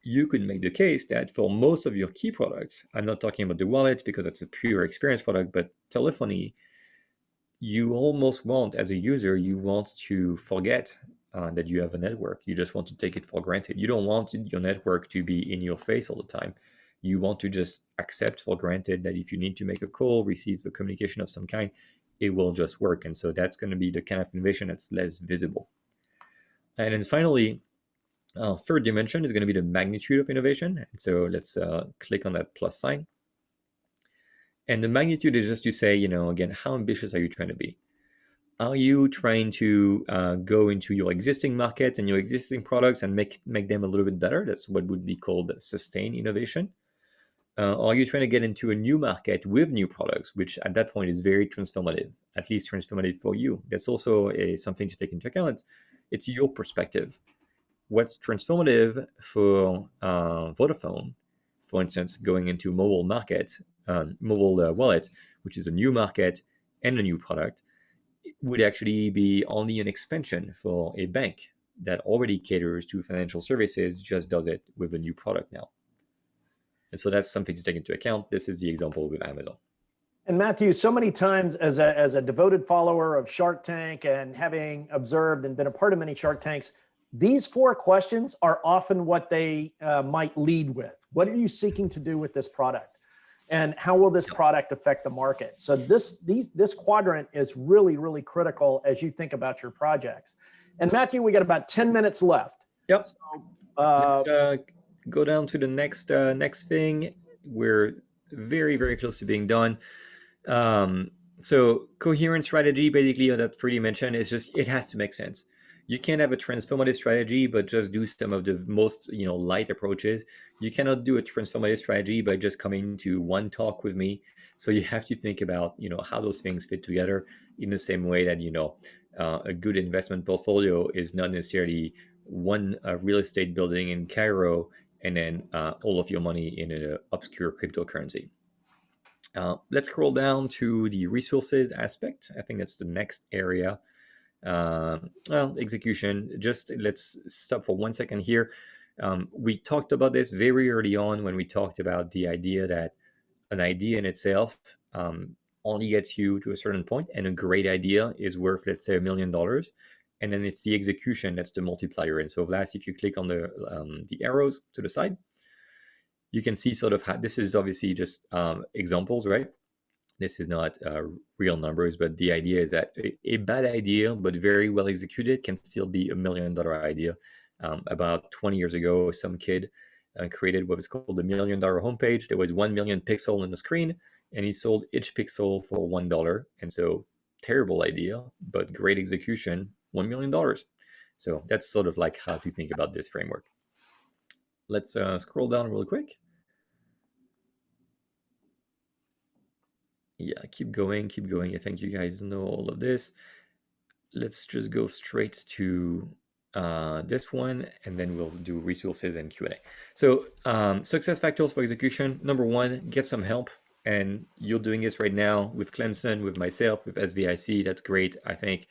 you could make the case that for most of your key products, I'm not talking about the wallet because that's a pure experience product, but telephony, you almost want, as a user, you want to forget that you have a network. You just want to take it for granted. You don't want your network to be in your face all the time. You want to just accept for granted that if you need to make a call, receive a communication of some kind, it will just work. And so that's going to be the kind of innovation that's less visible. And then finally, third dimension is going to be the magnitude of innovation. And so let's click on that plus sign. And the magnitude is just to say, again, how ambitious are you trying to be? Are you trying to go into your existing markets and your existing products and make them a little bit better? That's what would be called sustained innovation. are you trying to get into a new market with new products, which at that point is very transformative, at least transformative for you? That's also something to take into account. It's your perspective. What's transformative for Vodafone, for instance, going into mobile market, mobile wallet, which is a new market and a new product, would actually be only an expansion for a bank that already caters to financial services, just does it with a new product now. And so that's something to take into account. This is the example with Amazon. And Matthew, so many times as a devoted follower of Shark Tank and having observed and been a part of many Shark Tanks, these 4 questions are often what they might lead with. What are you seeking to do with this product? And how will this product affect the market? So this quadrant is really, really critical as you think about your projects. And Matthew, we got about 10 minutes left. Yep. So, let's go down to the next thing. We're very, very close to being done. So coherent strategy, basically, that Freddie mentioned, is just, it has to make sense. You can't have a transformative strategy, but just do some of the most, light approaches. You cannot do a transformative strategy by just coming to one talk with me. So you have to think about, how those things fit together in the same way that, a good investment portfolio is not necessarily one real estate building in Cairo and then all of your money in an obscure cryptocurrency. Let's scroll down to the resources aspect. I think that's the next area. Well, execution. Just let's stop for 1 second here. We talked about this very early on when we talked about the idea that an idea in itself only gets you to a certain point, and a great idea is worth, let's say, $1 million. And then it's the execution that's the multiplier. And so, Vlas, if you click on the arrows to the side, you can see sort of how this is obviously just examples, right? This is not real numbers, but the idea is that a bad idea, but very well executed, can still be $1 million idea. About 20 years ago, some kid created what was called the $1 million homepage. There was 1 million pixels on the screen, and he sold each pixel for $1. And so, terrible idea, but great execution, $1 million. So that's sort of like how to think about this framework. Let's scroll down real quick. Yeah, keep going. I think you guys know all of this. Let's just go straight to this one, and then we'll do resources and Q&A. So success factors for execution. Number 1, get some help. And you're doing this right now with Clemson, with myself, with SVIC. That's great. I think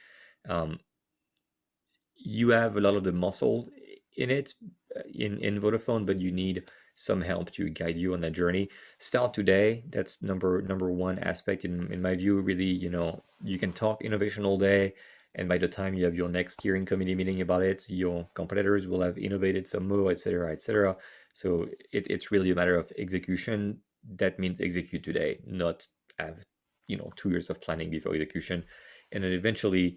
you have a lot of the muscle in it, in Vodafone, but you need some help to guide you on that journey. Start today. That's number 1 aspect in my view. Really, you can talk innovation all day, and by the time you have your next steering committee meeting about it, your competitors will have innovated some more, etc., etc. So it's really a matter of execution. That means execute today, not have 2 years of planning before execution, and then eventually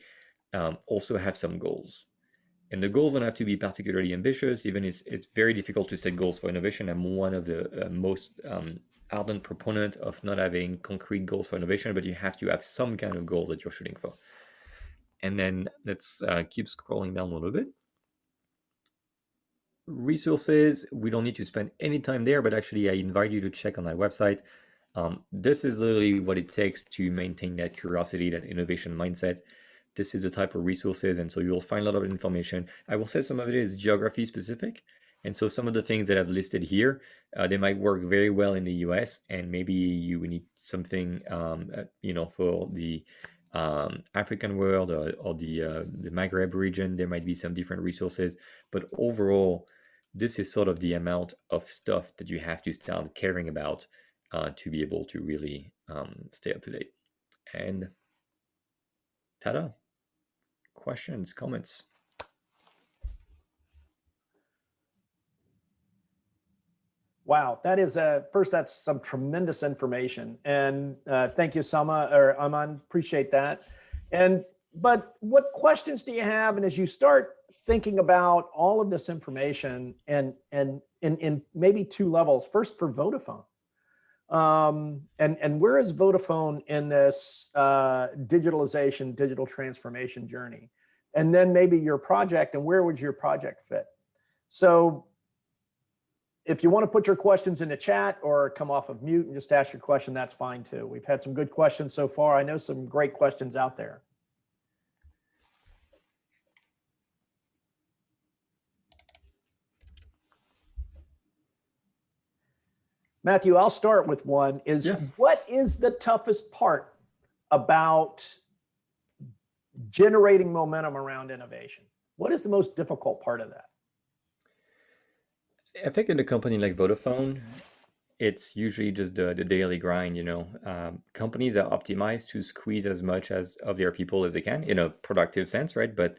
also have some goals. And the goals don't have to be particularly ambitious. Even it's very difficult to set goals for innovation. I'm one of the most ardent proponent of not having concrete goals for innovation, but you have to have some kind of goals that you're shooting for. And then let's keep scrolling down a little bit. Resources, we don't need to spend any time there, but actually I invite you to check on my website. This is literally what it takes to maintain that curiosity, that innovation mindset. This is the type of resources, and so you'll find a lot of information. I will say some of it is geography specific, and so some of the things that I've listed here, they might work very well in the US, and maybe you need something, for the African world or the Maghreb region. There might be some different resources, but overall, this is sort of the amount of stuff that you have to start caring about to be able to really stay up to date. And ta-da! Questions, comments? Wow, that is first, that's some tremendous information, and thank you, Sama or Aman. Appreciate that. But what questions do you have? And as you start thinking about all of this information, and in maybe 2 levels. First, for Vodafone, and where is Vodafone in this digitalization, digital transformation journey? And then maybe your project, and where would your project fit? So if you want to put your questions in the chat or come off of mute and just ask your question, that's fine too. We've had some good questions so far. I know some great questions out there. Matthew, I'll start with one. What is the toughest part about generating momentum around innovation? What is the most difficult part of that? I think in a company like Vodafone, it's usually just the daily grind, you know. Companies are optimized to squeeze as much of their people as they can in a productive sense, right? But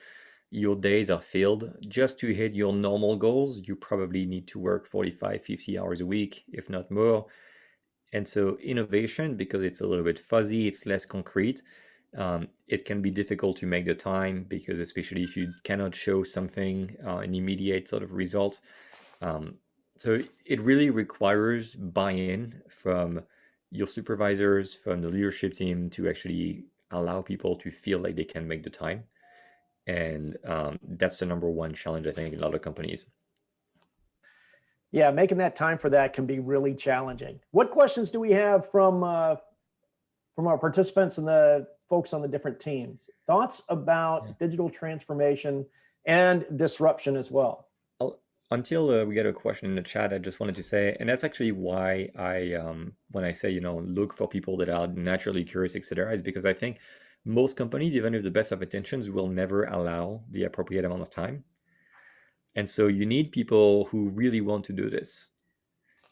your days are filled. Just to hit your normal goals, you probably need to work 45, 50 hours a week, if not more. And so innovation, because it's a little bit fuzzy, it's less concrete, it can be difficult to make the time, because especially if you cannot show something, an immediate sort of result. So it really requires buy-in from your supervisors, from the leadership team, to actually allow people to feel like they can make the time. And that's the number one challenge, I think, in a lot of companies. Yeah, making that time for that can be really challenging. What questions do we have from our participants and the folks on the different teams? Thoughts about digital transformation and disruption as well? Until we get a question in the chat, I just wanted to say, and that's actually why when I say, you know, look for people that are naturally curious, etc., is because I think most companies, even with the best of intentions, will never allow the appropriate amount of time. And so you need people who really want to do this.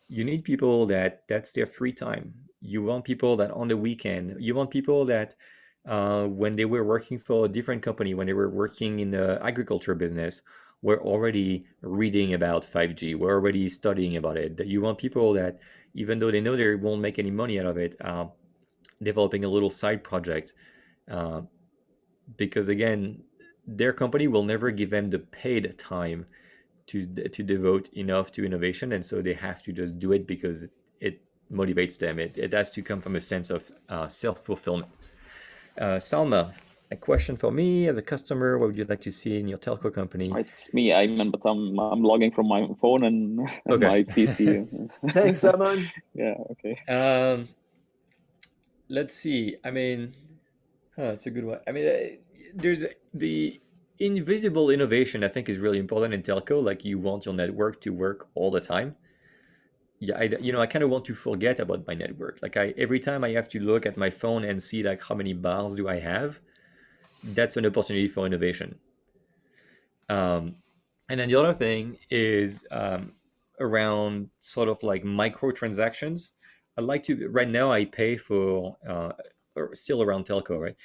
You need people that's their free time. You want people that on the weekend, you want people that when they were working for a different company, when they were working in the agriculture business, we're already reading about 5G. We're already studying about it. You want people that, even though they know they won't make any money out of it, developing a little side project. Because again, their company will never give them the paid time to devote enough to innovation. And so they have to just do it because it motivates them. It has to come from a sense of self-fulfillment. Salma, a question for me as a customer: what would you like to see in your telco company? It's me, Ayman, but I'm logging from my phone and Okay. my PC. Thanks, Ayman. Yeah, okay. Let's see. I mean, it's a good one. I mean, there's the invisible innovation, I think, is really important in telco. Like, you want your network to work all the time. Yeah, I kind of want to forget about my network. Like, every time I have to look at my phone and see like how many bars do I have, that's an opportunity for innovation. And then the other thing is around sort of like microtransactions. I'd like to, right now I pay for, or still around telco, right?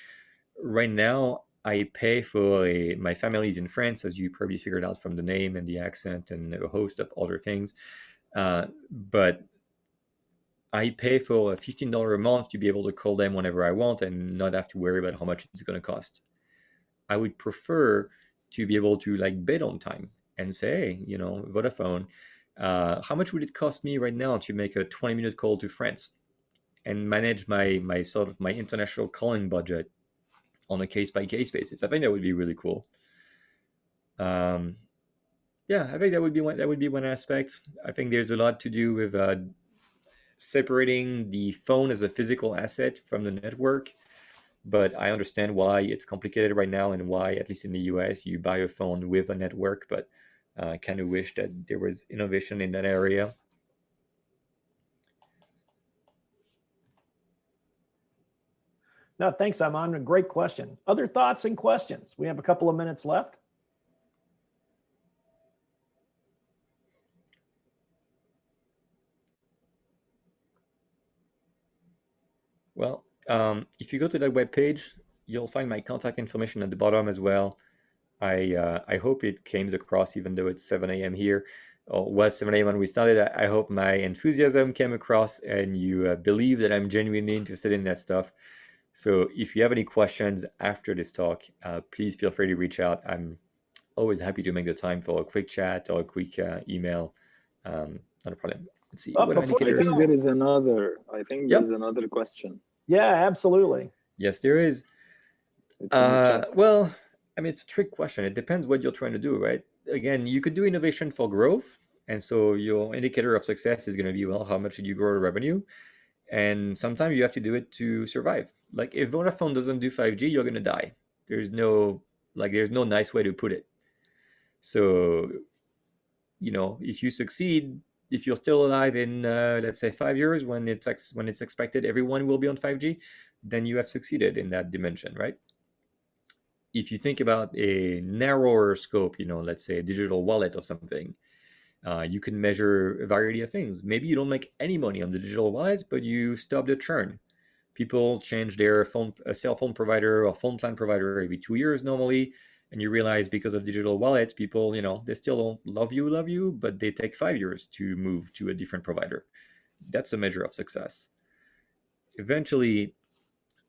Right now I pay for my family's in France, as you probably figured out from the name and the accent and a host of other things. But I pay for $15 a month to be able to call them whenever I want and not have to worry about how much it's going to cost. I would prefer to be able to like bid on time and say, hey, you know, Vodafone, how much would it cost me right now to make a 20-minute call to France, and manage my sort of my international calling budget on a case-by-case basis. I think that would be really cool. Yeah, I think that would be one aspect. I think there's a lot to do with separating the phone as a physical asset from the network. But I understand why it's complicated right now, and why, at least in the US, you buy a phone with a network. But I kind of wish that there was innovation in that area. No, thanks, Ayman. A great question. Other thoughts and questions? We have a couple of minutes left. Well, if you go to that webpage, you'll find my contact information at the bottom as well. I hope it came across, even though it's 7 a.m. here, or was 7 a.m. when we started. I hope my enthusiasm came across, and you believe that I'm genuinely interested in that stuff. So if you have any questions after this talk, please feel free to reach out. I'm always happy to make the time for a quick chat or a quick email. Not a problem. Let's see. I think there is another. I think there's another question. Yeah, absolutely. Yes, there is. Well, I mean, it's a trick question. It depends what you're trying to do, right? Again, you could do innovation for growth, And so your indicator of success is going to be, well, how much did you grow the revenue? And sometimes you have to do it to survive. Like if Vodafone doesn't do 5G, you're going to die. There's no nice way to put it. So, if you succeed, if you're still alive in, let's say 5 years, when it's expected everyone will be on 5G, then you have succeeded in that dimension, right? If you think about a narrower scope, let's say a digital wallet or something, you can measure a variety of things. Maybe you don't make any money on the digital wallet, but you stop the churn. People change their cell phone provider or phone plan provider every 2 years normally, and you realize because of digital wallet, people, they still don't love you, but they take 5 years to move to a different provider. That's a measure of success. Eventually,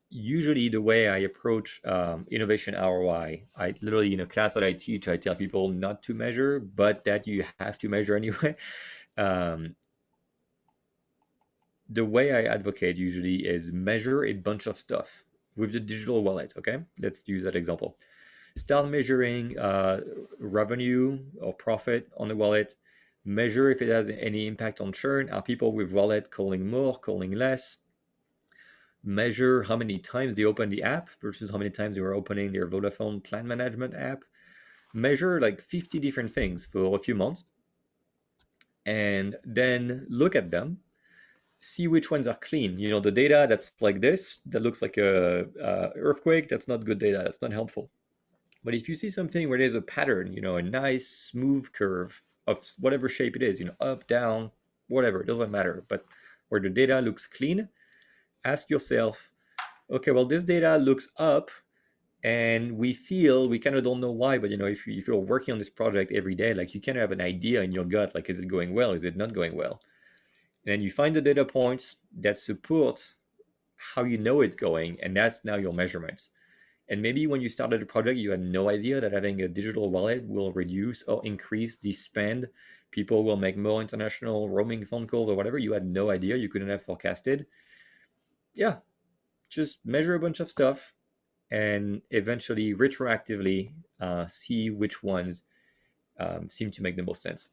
usually the way I approach innovation ROI, I literally in a class that I teach, I tell people not to measure, but that you have to measure anyway. The way I advocate usually is measure a bunch of stuff with the digital wallet. Okay, let's use that example. Start measuring revenue or profit on the wallet. Measure if it has any impact on churn. Are people with wallet calling more, calling less? Measure how many times they open the app versus how many times they were opening their Vodafone plan management app. Measure like 50 different things for a few months, and then look at them. See which ones are clean. The data that's like this, that looks like a earthquake, that's not good data. That's not helpful. But if you see something where there's a pattern, a nice smooth curve of whatever shape it is, up, down, whatever, it doesn't matter. But where the data looks clean, ask yourself, okay, well, this data looks up, and we kind of don't know why, but if you're working on this project every day, like you kind of have an idea in your gut, like, is it going well? Is it not going well? And you find the data points that support how you know it's going, and that's now your measurements. And maybe when you started a project, you had no idea that having a digital wallet will reduce or increase the spend. People will make more international roaming phone calls or whatever. You had no idea. You couldn't have forecasted. Yeah, just measure a bunch of stuff and eventually retroactively see which ones seem to make the most sense.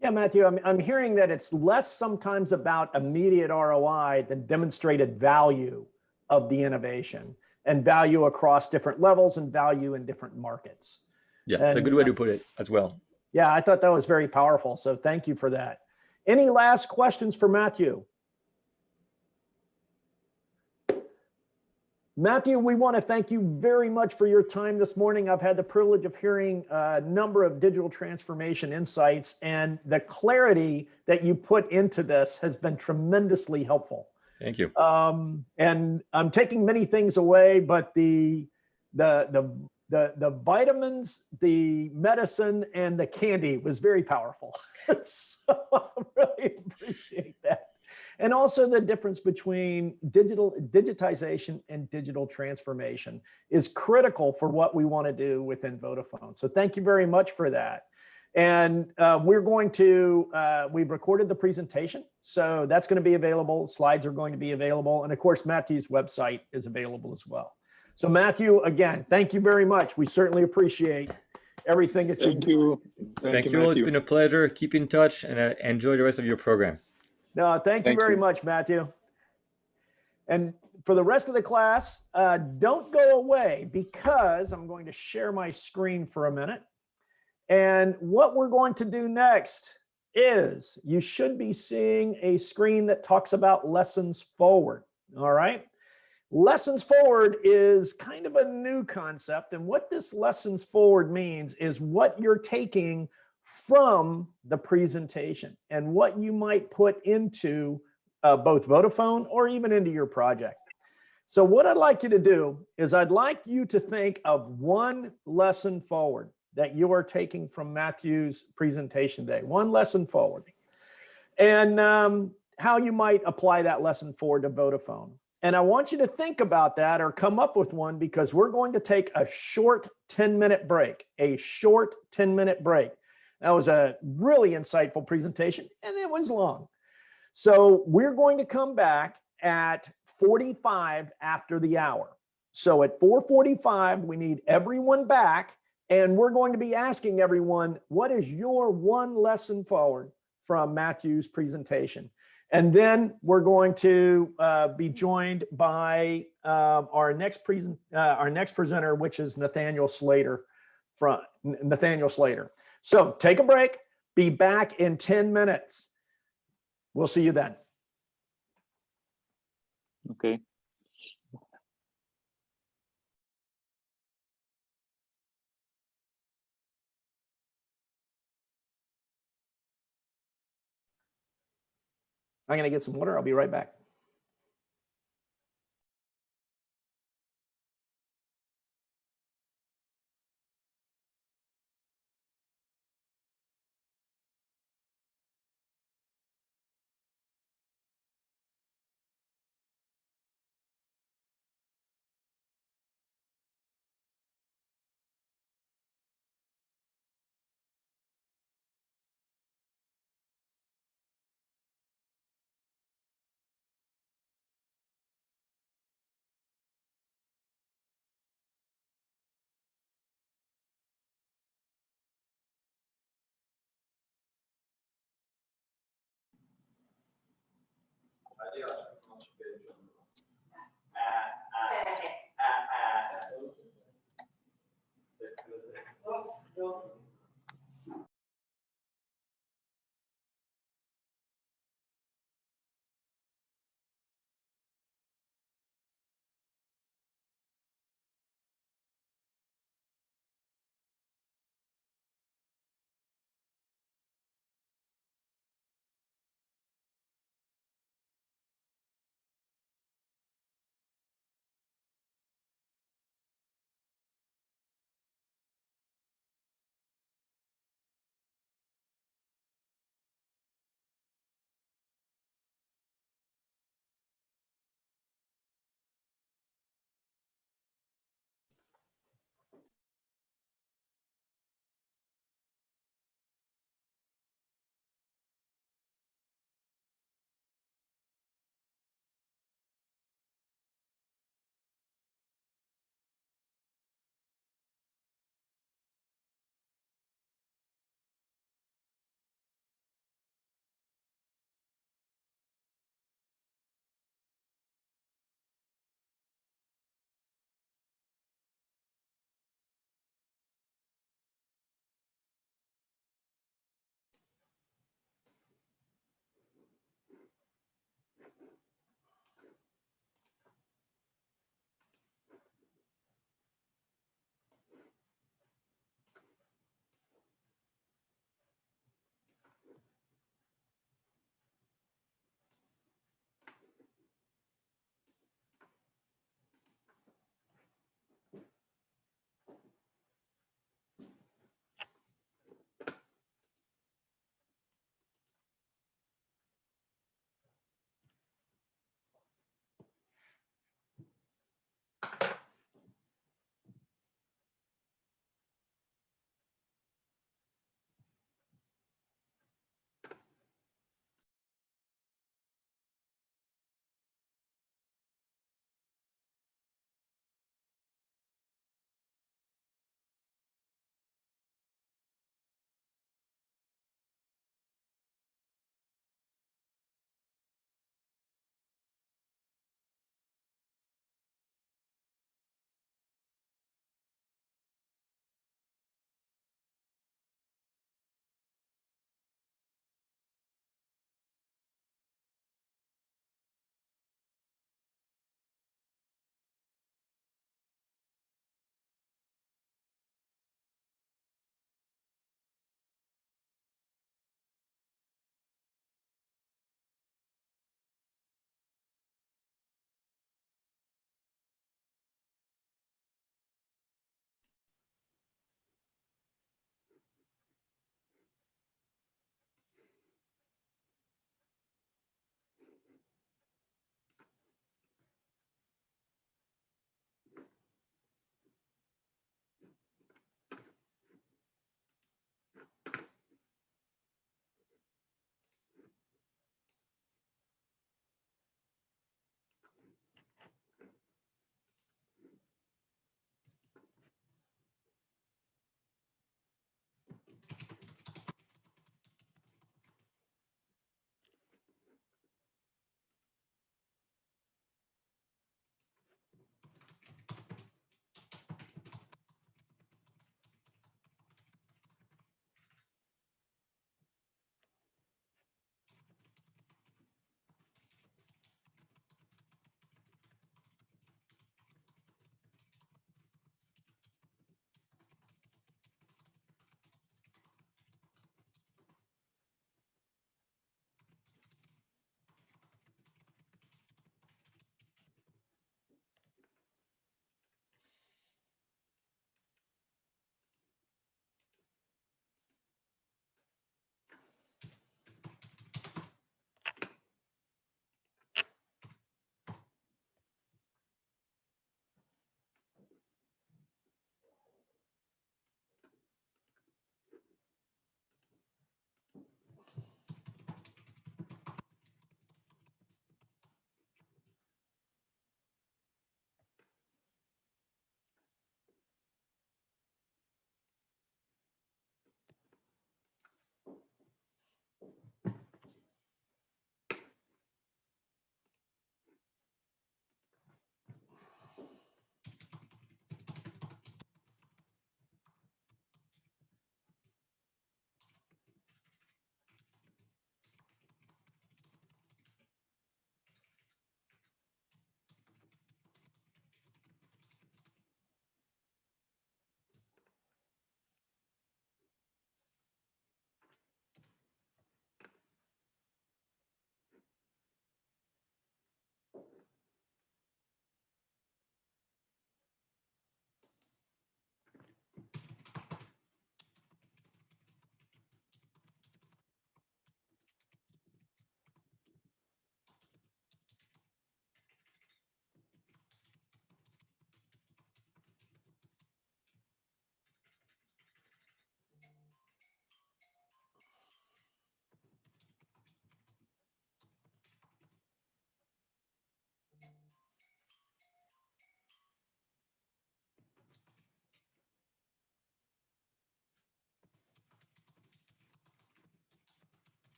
Yeah, Matthew, I'm hearing that it's less sometimes about immediate ROI than demonstrated value of the innovation, and value across different levels and value in different markets. Yeah, it's a good way to put it as well. Yeah, I thought that was very powerful. So thank you for that. Any last questions for Matthew? Matthew, we want to thank you very much for your time this morning. I've had the privilege of hearing a number of digital transformation insights, and the clarity that you put into this has been tremendously helpful. Thank you. And I'm taking many things away, but the vitamins, the medicine, and the candy was very powerful. So I really appreciate that. And also the difference between digitization and digital transformation is critical for what we want to do within Vodafone. So thank you very much for that. And we've recorded the presentation, so that's going to be available. Slides are going to be available. And of course, Matthew's website is available as well. So Matthew, again, thank you very much. We certainly appreciate everything that you do. Thank you. It's been a pleasure. Keep in touch and enjoy the rest of your program. No, thank you very much, Matthew. And for the rest of the class, don't go away, because I'm going to share my screen for a minute. And what we're going to do next is you should be seeing a screen that talks about lessons forward. All right. Lessons forward is kind of a new concept. And what this lessons forward means is what you're taking from the presentation and what you might put into both Vodafone or even into your project. So what I'd like you to do is I'd like you to think of one lesson forward that you are taking from Matthew's presentation today, one lesson forward, and how you might apply that lesson forward to Vodafone. And I want you to think about that or come up with one, because we're going to take a short 10-minute break, That was a really insightful presentation, and it was long. So we're going to come back at 45 after the hour. So at 4:45, we need everyone back, And we're going to be asking everyone, what is your one lesson forward from Matthew's presentation? And then we're going to be joined by our next presenter, which is Nathaniel Slater. So take a break, be back in 10 minutes. We'll see you then. Okay. I'm going to get some water. I'll be right back.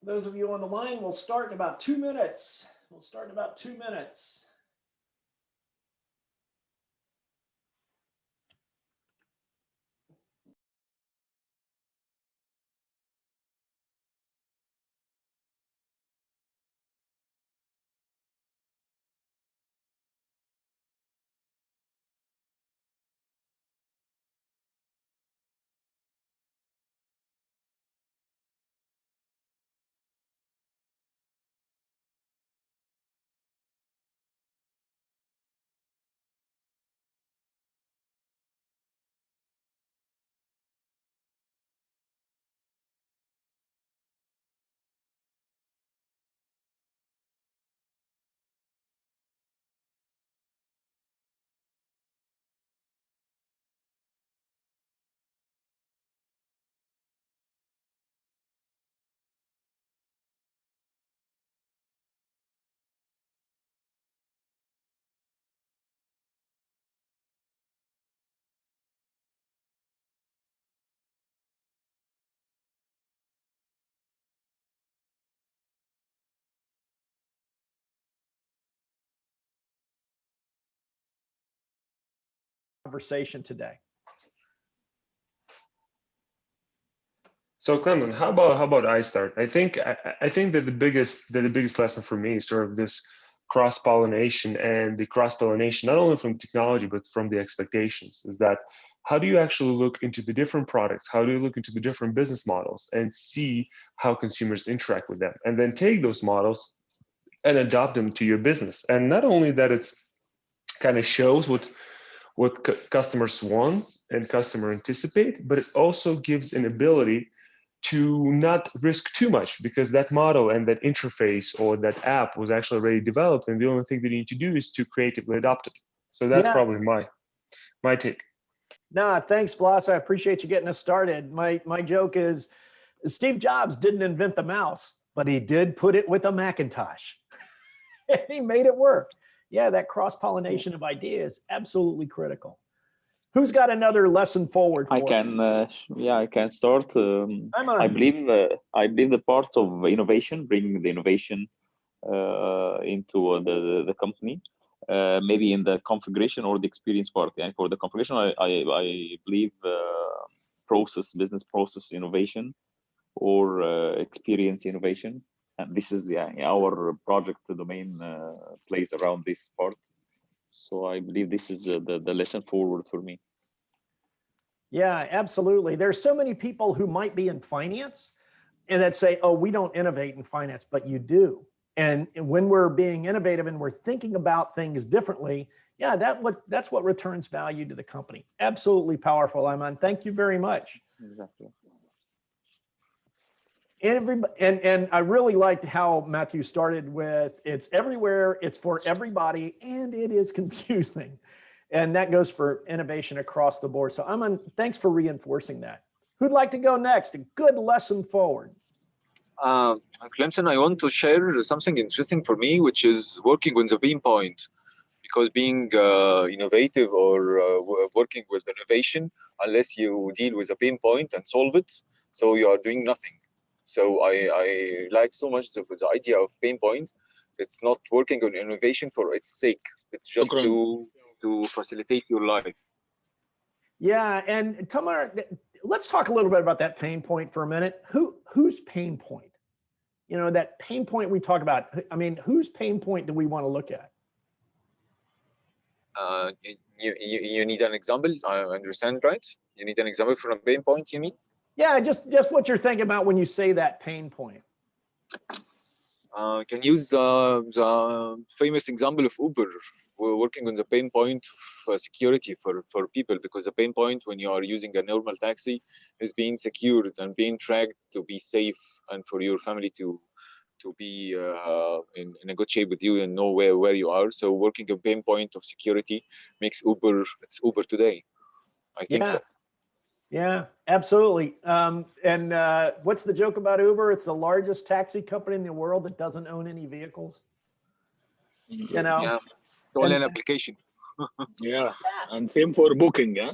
Those of you on the line, we'll start in about 2 minutes. We'll start in about 2 minutes. Conversation today. So Clemson, how about I start? I think that the biggest lesson for me is sort of this cross-pollination, and the cross-pollination not only from technology but from the expectations, is that how do you actually look into the different products, how do you look into the different business models and see how consumers interact with them, and then take those models and adopt them to your business. And not only that, it's kind of shows what customers want and customer anticipate, but it also gives an ability to not risk too much, because that model and that interface or that app was actually already developed, and the only thing that you need to do is to creatively adopt it. So that's probably my take. Nah, thanks, Blas. I appreciate you getting us started. My joke is Steve Jobs didn't invent the mouse, but he did put it with a Macintosh. And he made it work. Yeah, that cross-pollination of ideas, absolutely critical. Who's got another lesson forward? I can start. I believe the part of innovation, bringing the innovation into the company, maybe in the configuration or the experience part. And for the configuration, I believe business process innovation or experience innovation. And this is our project domain plays around this part. So I believe this is the lesson forward for me. Yeah, absolutely. There's so many people who might be in finance and that say, oh, we don't innovate in finance, but you do. And when we're being innovative and we're thinking about things differently, yeah, that's what returns value to the company. Absolutely powerful, Ayman. Thank you very much. Exactly. And I really liked how Matthew started with, it's everywhere, it's for everybody, and it is confusing. And that goes for innovation across the board. So Ayman, thanks for reinforcing that. Who'd like to go next? A good lesson forward. Clemson, I want to share something interesting for me, which is working on the pain point. Because being innovative or working with innovation, unless you deal with a pain point and solve it, so you are doing nothing. So I like so much the idea of pain point. It's not working on innovation for its sake. It's just to facilitate your life. Yeah, and Tamar, let's talk a little bit about that pain point for a minute. Whose pain point? You know, that pain point we talk about. I mean, whose pain point do we want to look at? You need an example. I understand, right? You need an example for a pain point, you mean? Yeah, just what you're thinking about when you say that pain point. Can use the famous example of Uber. We're working on the pain point for security for people, because the pain point when you are using a normal taxi is being secured and being tracked to be safe, and for your family to be in a good shape with you and know where you are. So working a pain point of security makes Uber, it's Uber today. I think so. Yeah, absolutely. And what's the joke about Uber? It's the largest taxi company in the world that doesn't own any vehicles. You know? Yeah, online application. Yeah, and same for booking, yeah?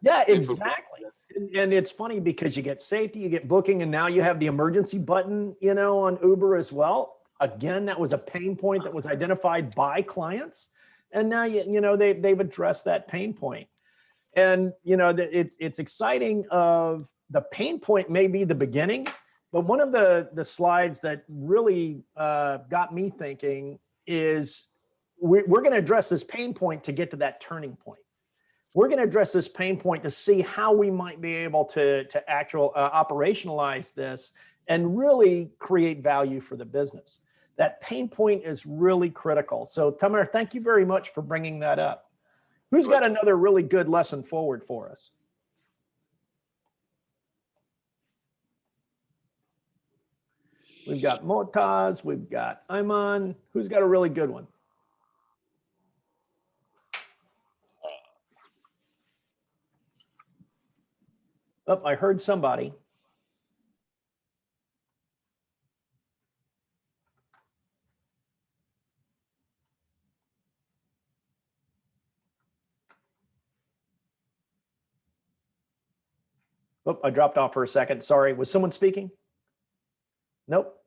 Yeah, exactly. And it's funny because you get safety, you get booking, and now you have the emergency button, you know, on Uber as well. Again, that was a pain point that was identified by clients. And now, you know, they've addressed that pain point. And, you know, it's exciting of the pain point may be the beginning, but one of the slides that really got me thinking is we're going to address this pain point to get to that turning point. We're going to address this pain point to see how we might be able to operationalize this and really create value for the business. That pain point is really critical. So Tamer, thank you very much for bringing that up. Who's got another really good lesson forward for us? We've got Motaz, we've got Ayman. Who's got a really good one? Oh, I heard somebody. Oh, I dropped off for a second. Sorry, was someone speaking? Nope.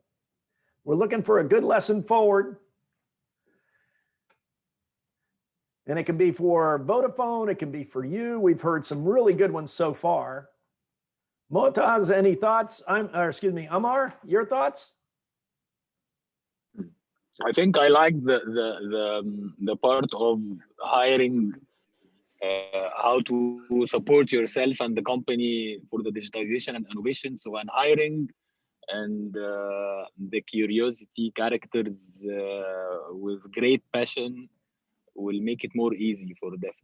We're looking for a good lesson forward. And it can be for Vodafone, it can be for you. We've heard some really good ones so far. Motaz, any thoughts? Amar, your thoughts? I think I like the part of hiring, how to support yourself and the company for the digitization and innovation. So when hiring and the curiosity characters with great passion will make it more easy for definite.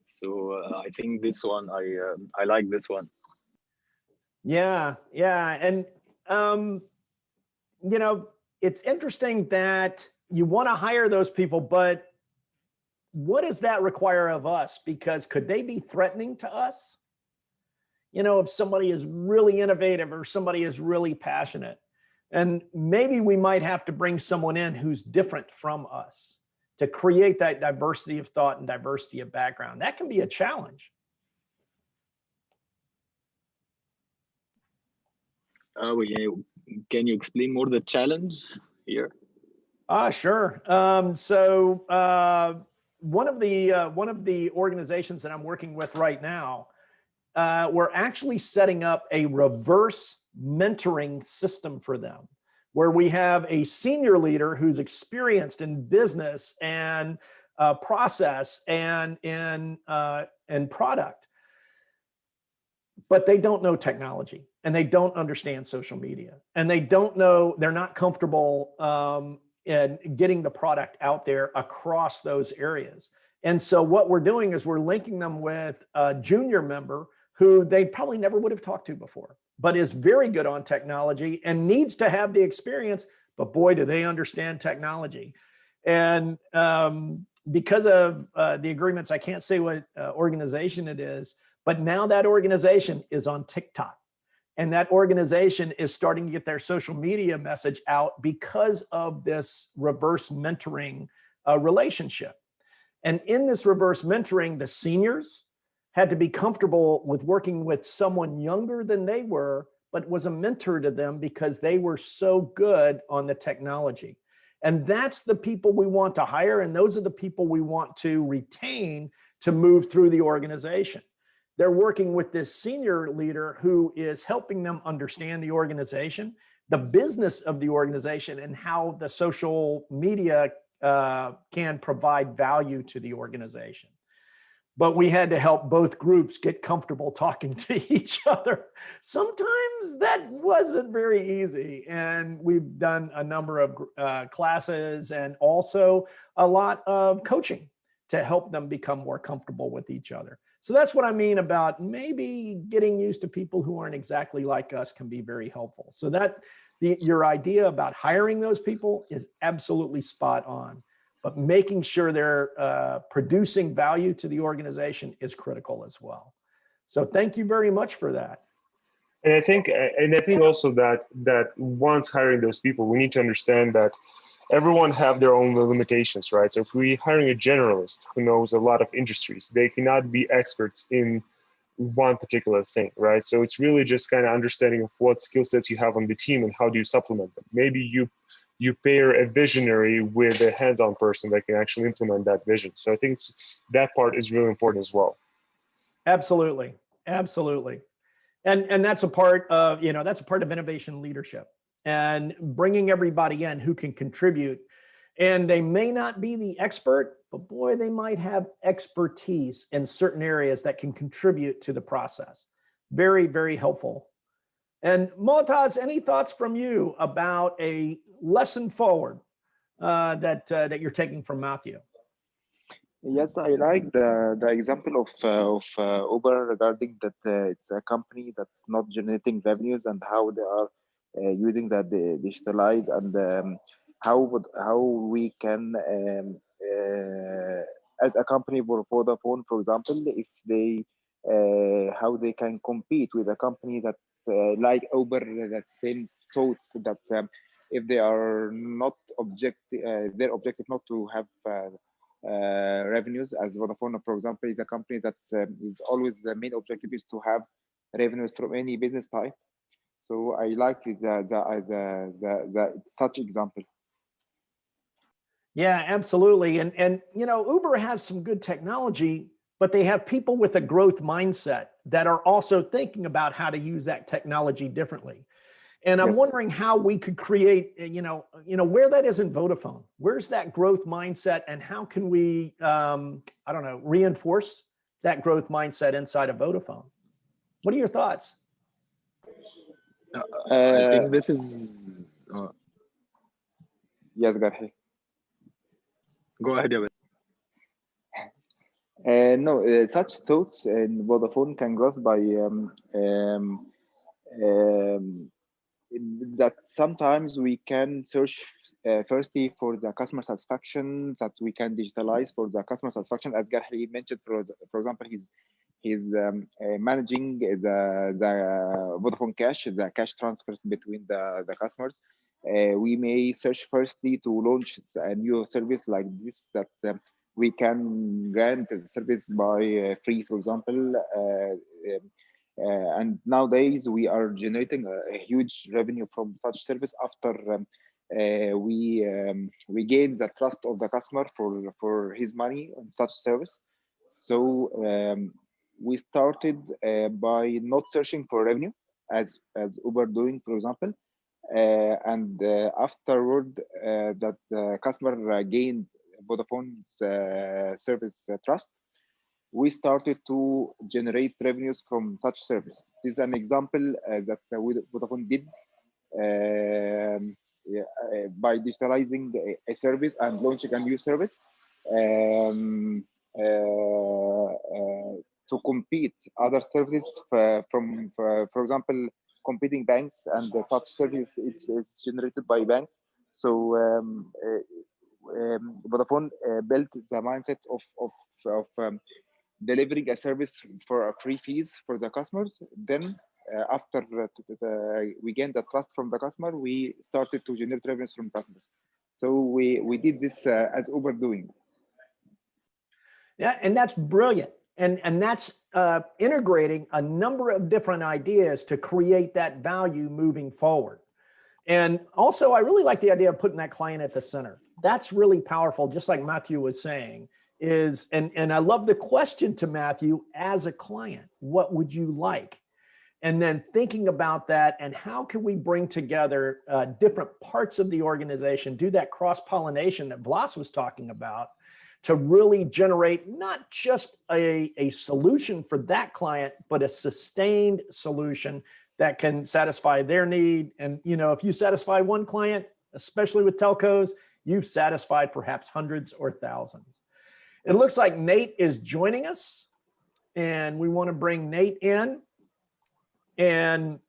So I think this one, I like this one. Yeah. And, you know, it's interesting that you want to hire those people, but what does that require of us? Because could they be threatening to us? You know, if somebody is really innovative or somebody is really passionate, and maybe we might have to bring someone in who's different from us to create that diversity of thought and diversity of background. That can be a challenge. Can you explain more the challenge here? Sure. So one of the organizations that I'm working with right now, we're actually setting up a reverse mentoring system for them, where we have a senior leader who's experienced in business and process and in product, but they don't know technology and they don't understand social media and they're not comfortable in getting the product out there across those areas. And so what we're doing is we're linking them with a junior member who they probably never would have talked to before, but is very good on technology and needs to have the experience, but boy, do they understand technology. And because of the agreements, I can't say what organization it is, but now that organization is on TikTok. And that organization is starting to get their social media message out because of this reverse mentoring relationship. And in this reverse mentoring, the seniors had to be comfortable with working with someone younger than they were, but was a mentor to them because they were so good on the technology. And that's the people we want to hire. And those are the people we want to retain to move through the organization. They're working with this senior leader who is helping them understand the organization, the business of the organization, and how the social media can provide value to the organization. But we had to help both groups get comfortable talking to each other. Sometimes that wasn't very easy. And we've done a number of classes and also a lot of coaching to help them become more comfortable with each other. So that's what I mean about maybe getting used to people who aren't exactly like us can be very helpful. So that your idea about hiring those people is absolutely spot on, but making sure they're producing value to the organization is critical as well. So thank you very much for that. And I think also that once hiring those people, we need to understand that everyone have their own limitations, right? So if we're hiring a generalist who knows a lot of industries, they cannot be experts in one particular thing, right? So it's really just kind of understanding of what skill sets you have on the team and how do you supplement them. Maybe you pair a visionary with a hands-on person that can actually implement that vision. So I think that part is really important as well. Absolutely, absolutely, and that's a part of, you know, that's a part of innovation leadership, and bringing everybody in who can contribute. And they may not be the expert, but boy, they might have expertise in certain areas that can contribute to the process. Very, very helpful. And Motaz, any thoughts from you about a lesson forward that you're taking from Matthew? Yes, I like the example of Uber regarding that it's a company that's not generating revenues and how they are using that digitalize and how we can as a company for Vodafone, for example, if they how they can compete with a company that's like Uber, that same thoughts that if they are not their objective not to have revenues, as Vodafone, for example, is a company that is always the main objective is to have revenues from any business type. So I like the such example. Yeah, absolutely. And you know, Uber has some good technology, but they have people with a growth mindset that are also thinking about how to use that technology differently. And I'm wondering how we could create, you know, where that is in Vodafone. Where's that growth mindset, and how can we, I don't know, reinforce that growth mindset inside of Vodafone? What are your thoughts? I think this is. Yes, go ahead. Go ahead, Yabel. No, such thoughts in Vodafone can grow by that sometimes we can search firstly for the customer satisfaction, that we can digitalize for the customer satisfaction. As Garhi mentioned, for example, he's managing the Vodafone Cash, the cash transfers between the customers. We may search firstly to launch a new service like this that we can grant the service by free, for example. And nowadays we are generating a huge revenue from such service after we gain the trust of the customer for his money on such service. So we started by not searching for revenue as Uber doing, for example, and afterward that the customer gained Vodafone's service trust, we started to generate revenues from such service. This is an example that Vodafone did by digitalizing a service and launching a new service to compete other services from, for example, competing banks, and such service is generated by banks. So Vodafone built the mindset of delivering a service for free fees for the customers. Then after we gained the trust from the customer, we started to generate revenues from customers. So we did this as Uber doing. Yeah, and that's brilliant. And that's integrating a number of different ideas to create that value moving forward. And also, I really like the idea of putting that client at the center. That's really powerful, just like Matthew was saying. And I love the question to Matthew as a client, what would you like? And then thinking about that and how can we bring together different parts of the organization, do that cross-pollination that Vlas was talking about to really generate not just a solution for that client, but a sustained solution that can satisfy their need. And you know, if you satisfy one client, especially with telcos, you've satisfied perhaps hundreds or thousands. It looks like Nate is joining us, and we want to bring Nate in. And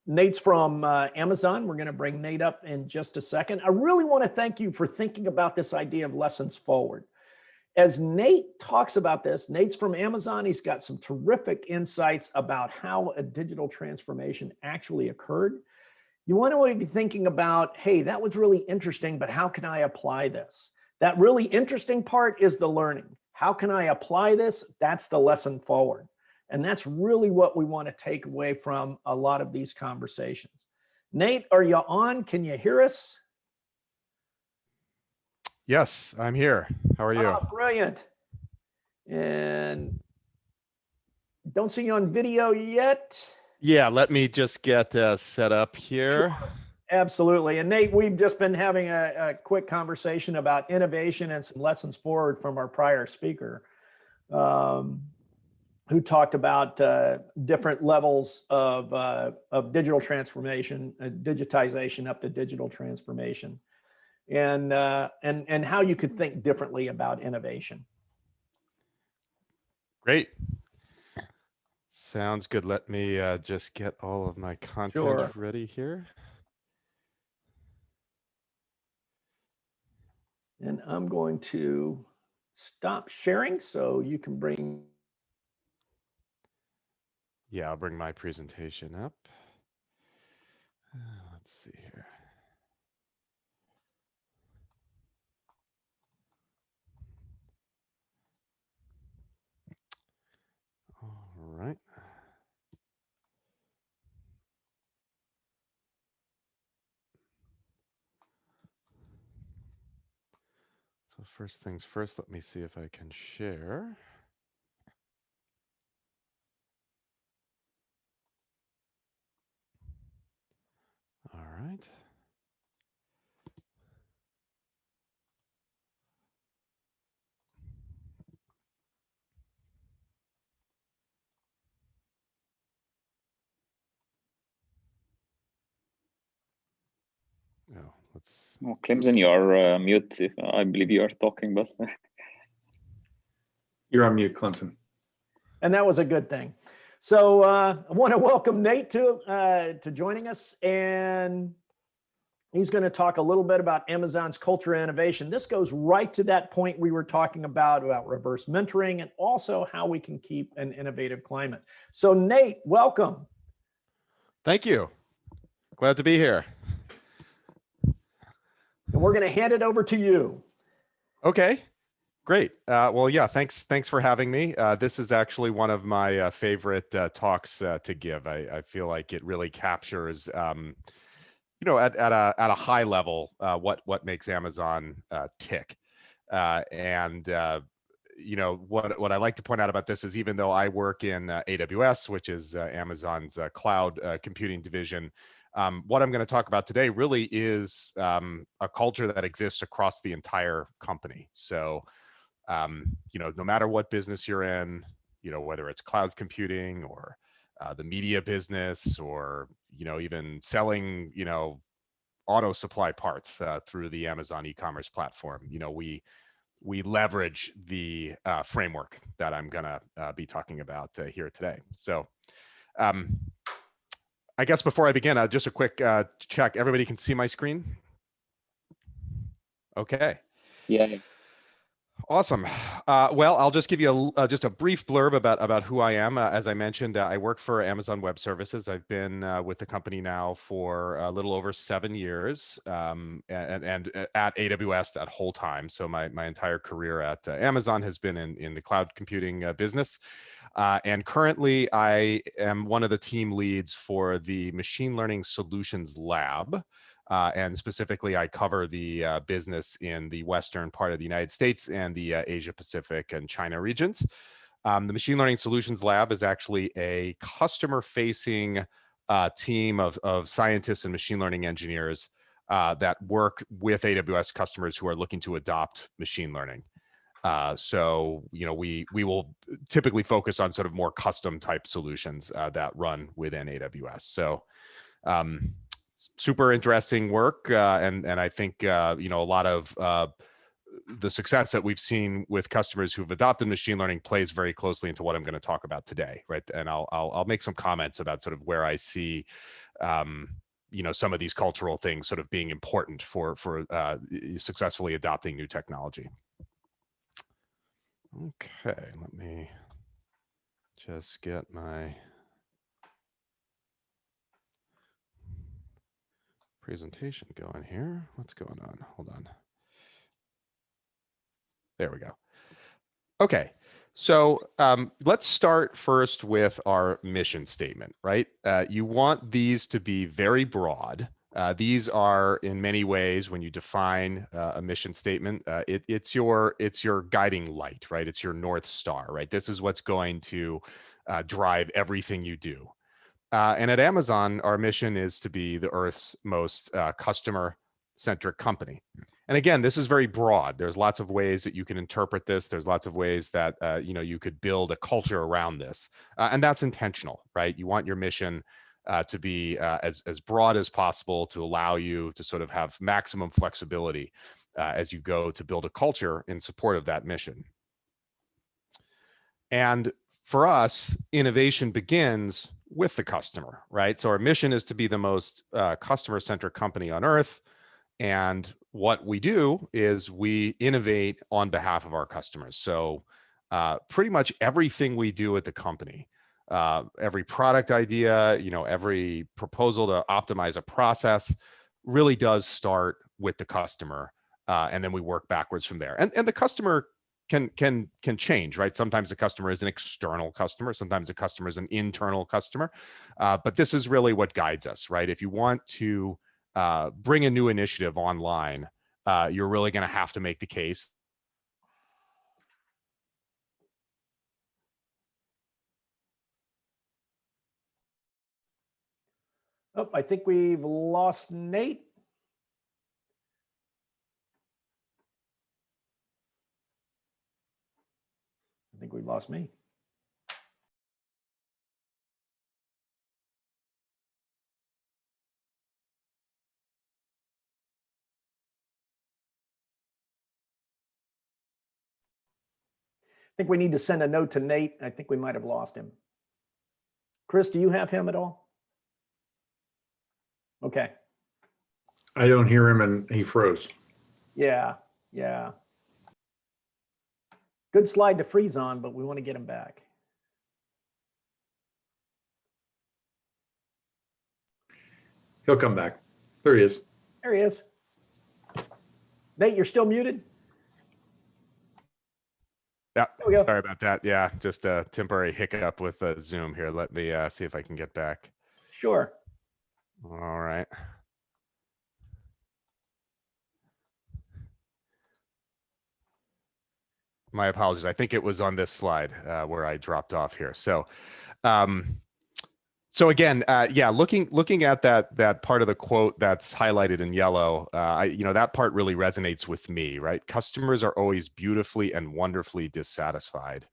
Nate's from Amazon. We're going to bring Nate up in just a second. I really want to thank you for thinking about this idea of lessons forward. As Nate talks about this, Nate's from Amazon. He's got some terrific insights about how a digital transformation actually occurred. You want to be thinking about, hey, that was really interesting, but how can I apply this? That really interesting part is the learning. How can I apply this? That's the lesson forward. And that's really what we want to take away from a lot of these conversations. Nate, are you on? Can you hear us? Yes, I'm here. How are you? Oh, brilliant. And don't see you on video yet. Yeah, let me just get set up here. Sure. Absolutely. And Nate, we've just been having a quick conversation about innovation and some lessons forward from our prior speaker, who talked about different levels of digital transformation, digitization up to digital transformation, and how you could think differently about innovation. Great. Sounds good. Let me just get all of my content ready here. And I'm going to stop sharing so you can bring. Yeah, I'll bring my presentation up. Let's see here. All right. So first things first, let me see if I can share. All right. Oh, let's. Oh, Clemson, you are mute. I believe you are talking, but You're on mute, Clemson. And that was a good thing. So I want to welcome Nate to joining us, and he's going to talk a little bit about Amazon's culture of innovation. This goes right to that point we were talking about reverse mentoring and also how we can keep an innovative climate. So Nate, welcome. Thank you. Glad to be here. And we're going to hand it over to you. Okay. Great. Well, yeah, thanks for having me. This is actually one of my favorite talks to give. I feel like it really captures, you know, at a high level, what makes Amazon tick. You know, what I like to point out about this is, even though I work in AWS, which is Amazon's cloud computing division, what I'm going to talk about today really is a culture that exists across the entire company. So, you know, no matter what business you're in, you know, whether it's cloud computing or the media business, or, you know, even selling, you know, auto supply parts through the Amazon e-commerce platform, you know, we leverage the framework that I'm going to be talking about here today. So I guess before I begin, just a quick check. Everybody can see my screen? Okay. yeah. Awesome. Well, I'll just give you just a brief blurb about who I am. As I mentioned, I work for Amazon Web Services. I've been with the company now for a little over 7 years, and at AWS that whole time. So my entire career at Amazon has been in the cloud computing business. And currently, I am one of the team leads for the Machine Learning Solutions Lab. And specifically, I cover the business in the western part of the United States and the Asia Pacific and China regions. The Machine Learning Solutions Lab is actually a customer-facing team of scientists and machine learning engineers that work with AWS customers who are looking to adopt machine learning. So, you know, we will typically focus on sort of more custom type solutions that run within AWS. So, super interesting work, and I think you know, a lot of the success that we've seen with customers who've adopted machine learning plays very closely into what I'm going to talk about today, right? And I'll make some comments about sort of where I see you know, some of these cultural things sort of being important for successfully adopting new technology. Okay, let me just get my presentation going here. What's going on? Hold on. There we go. Okay. So let's start first with our mission statement, right? You want these to be very broad. These are, in many ways, when you define a mission statement, it's your guiding light, right? It's your North Star, right? This is what's going to drive everything you do. And at Amazon, our mission is to be the Earth's most customer-centric company. And again, this is very broad. There's lots of ways that you can interpret this. There's lots of ways that you could build a culture around this, and that's intentional, right? You want your mission to be as broad as possible to allow you to sort of have maximum flexibility as you go to build a culture in support of that mission. And for us, innovation begins with the customer, right? So our mission is to be the most customer-centric company on Earth. And what we do is we innovate on behalf of our customers. So pretty much everything we do at the company, every product idea, every proposal to optimize a process really does start with the customer. And then we work backwards from there. And the customer can change, right? Sometimes the customer is an external customer. Sometimes the customer is an internal customer. But this is really what guides us, right? If you want to bring a new initiative online, you're really going to have to make the case. Oh, I think we've lost Nate. I think we've lost me. I think we need to send a note to Nate. I think we might have lost him. Chris, do you have him at all? Okay. I don't hear him and he froze. Yeah. Good slide to freeze on, but we want to get him back. He'll come back. There he is. There he is. Nate, you're still muted? Yeah, there we go. Sorry about that. Yeah, just a temporary hiccup with Zoom here. Let me see if I can get back. Sure. All right. My apologies. I think it was on this slide where I dropped off here. So, so again, yeah, looking at that part of the quote that's highlighted in yellow, that part really resonates with me, right? Customers are always beautifully and wonderfully dissatisfied.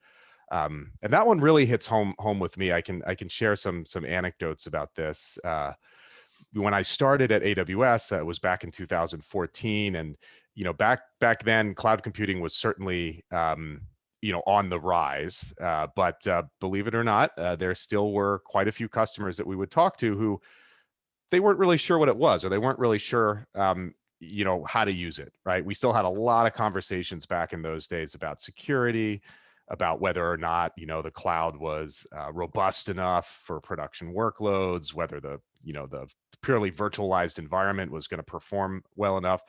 And that one really hits home with me. I can share some anecdotes about this. When I started at AWS, it was back in 2014, and back then, cloud computing was certainly on the rise. But believe it or not, there still were quite a few customers that we would talk to who they weren't really sure what it was, or they weren't really sure how to use it. Right? We still had a lot of conversations back in those days about security, about whether or not the cloud was robust enough for production workloads, whether the purely virtualized environment was going to perform well enough.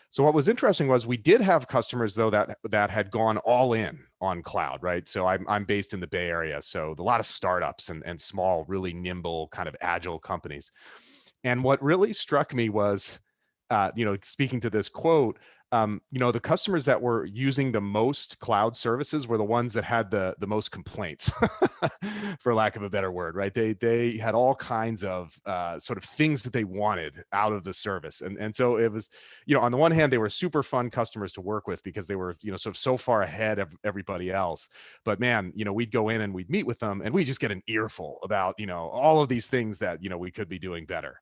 So what was interesting was we did have customers though that had gone all in on cloud, right? So I'm based in the Bay Area, so a lot of startups and small, really nimble, kind of agile companies. And what really struck me was, speaking to this quote, the customers that were using the most cloud services were the ones that had the most complaints, for lack of a better word, right? They had all kinds of sort of things that they wanted out of the service. And so it was, on the one hand, they were super fun customers to work with because they were, sort of so far ahead of everybody else. But man, we'd go in and we'd meet with them and we just get an earful about, all of these things that, we could be doing better.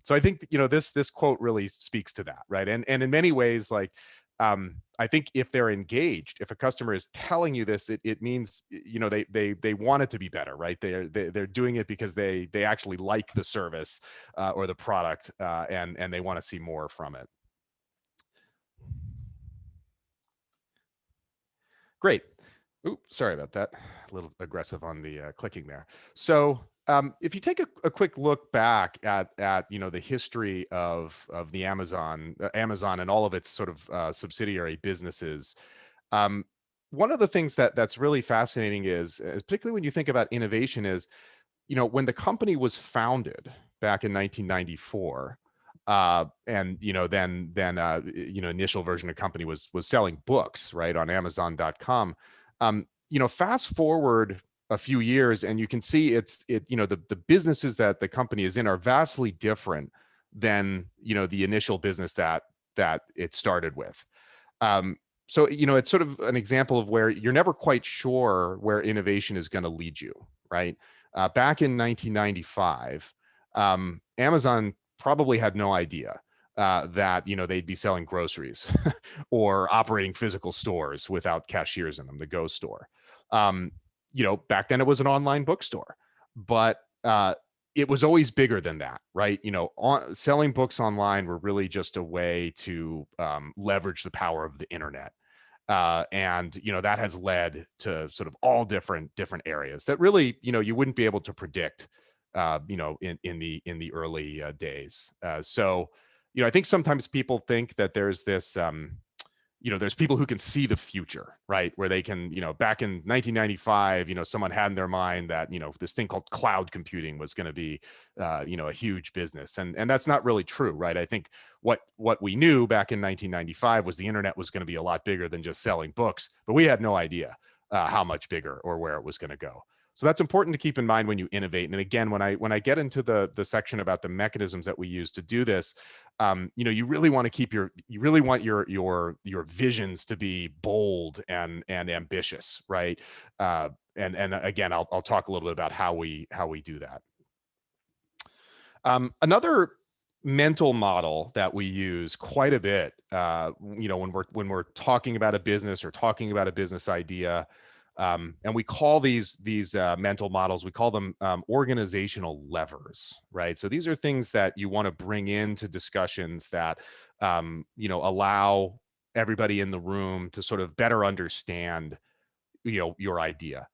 So I think, this quote really speaks to that, right? And in many ways, like, I think if they're engaged, if a customer is telling you this, it means, they want it to be better, right? They're doing it because they actually like the service or the product, and they want to see more from it. Great. Oops, sorry about that. A little aggressive on the clicking there. So if you take a quick look back at the history of the Amazon and all of its sort of subsidiary businesses, one of the things that's really fascinating is particularly when you think about innovation is, when the company was founded back in 1994, and initial version of the company was selling books, right, on Amazon.com. Fast forward a few years, and you can see the businesses that the company is in are vastly different than the initial business that it started with. So, it's sort of an example of where you're never quite sure where innovation is going to lead you, right? Back in 1995, Amazon probably had no idea that, they'd be selling groceries or operating physical stores without cashiers in them, the Go store. Back then it was an online bookstore, but it was always bigger than that, right? Selling books online were really just a way to leverage the power of the internet. And that has led to sort of all different areas that really you wouldn't be able to predict in the early days. So I think sometimes people think that there's this there's people who can see the future, right? Where they can, back in 1995, someone had in their mind that, this thing called cloud computing was going to be, a huge business. And that's not really true, right? I think what we knew back in 1995 was the internet was going to be a lot bigger than just selling books, but we had no idea how much bigger or where it was going to go. So that's important to keep in mind when you innovate. And again, when I get into the section about the mechanisms that we use to do this, you really want to keep you really want your visions to be bold and ambitious, right? And again, I'll talk a little bit about how we do that. Another mental model that we use quite a bit, when we're talking about a business or talking about a business idea. And we call these mental models, we call them organizational levers, right? So these are things that you want to bring into discussions that, allow everybody in the room to sort of better understand, your idea.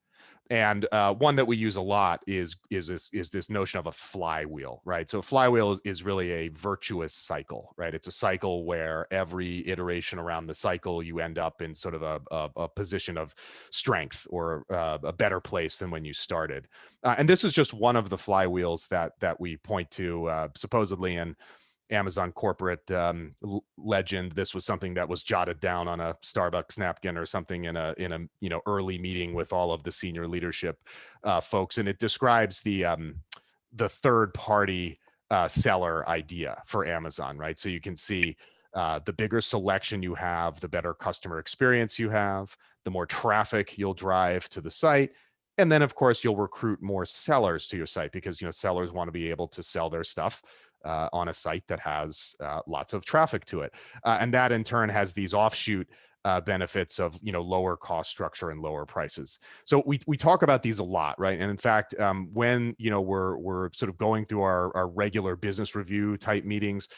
And one that we use a lot is this notion of a flywheel, right? So a flywheel is really a virtuous cycle, right? It's a cycle where every iteration around the cycle, you end up in sort of a position of strength or a better place than when you started. And this is just one of the flywheels that we point to supposedly in Amazon corporate legend. This was something that was jotted down on a Starbucks napkin or something in a early meeting with all of the senior leadership folks, and it describes the third party seller idea for Amazon, right? So you can see the bigger selection you have, the better customer experience you have, the more traffic you'll drive to the site. And then, of course, you'll recruit more sellers to your site because sellers want to be able to sell their stuff on a site that has lots of traffic to it. And that in turn has these offshoot benefits of lower cost structure and lower prices. So we talk about these a lot, right? And in fact, when we're sort of going through our regular business review type meetings,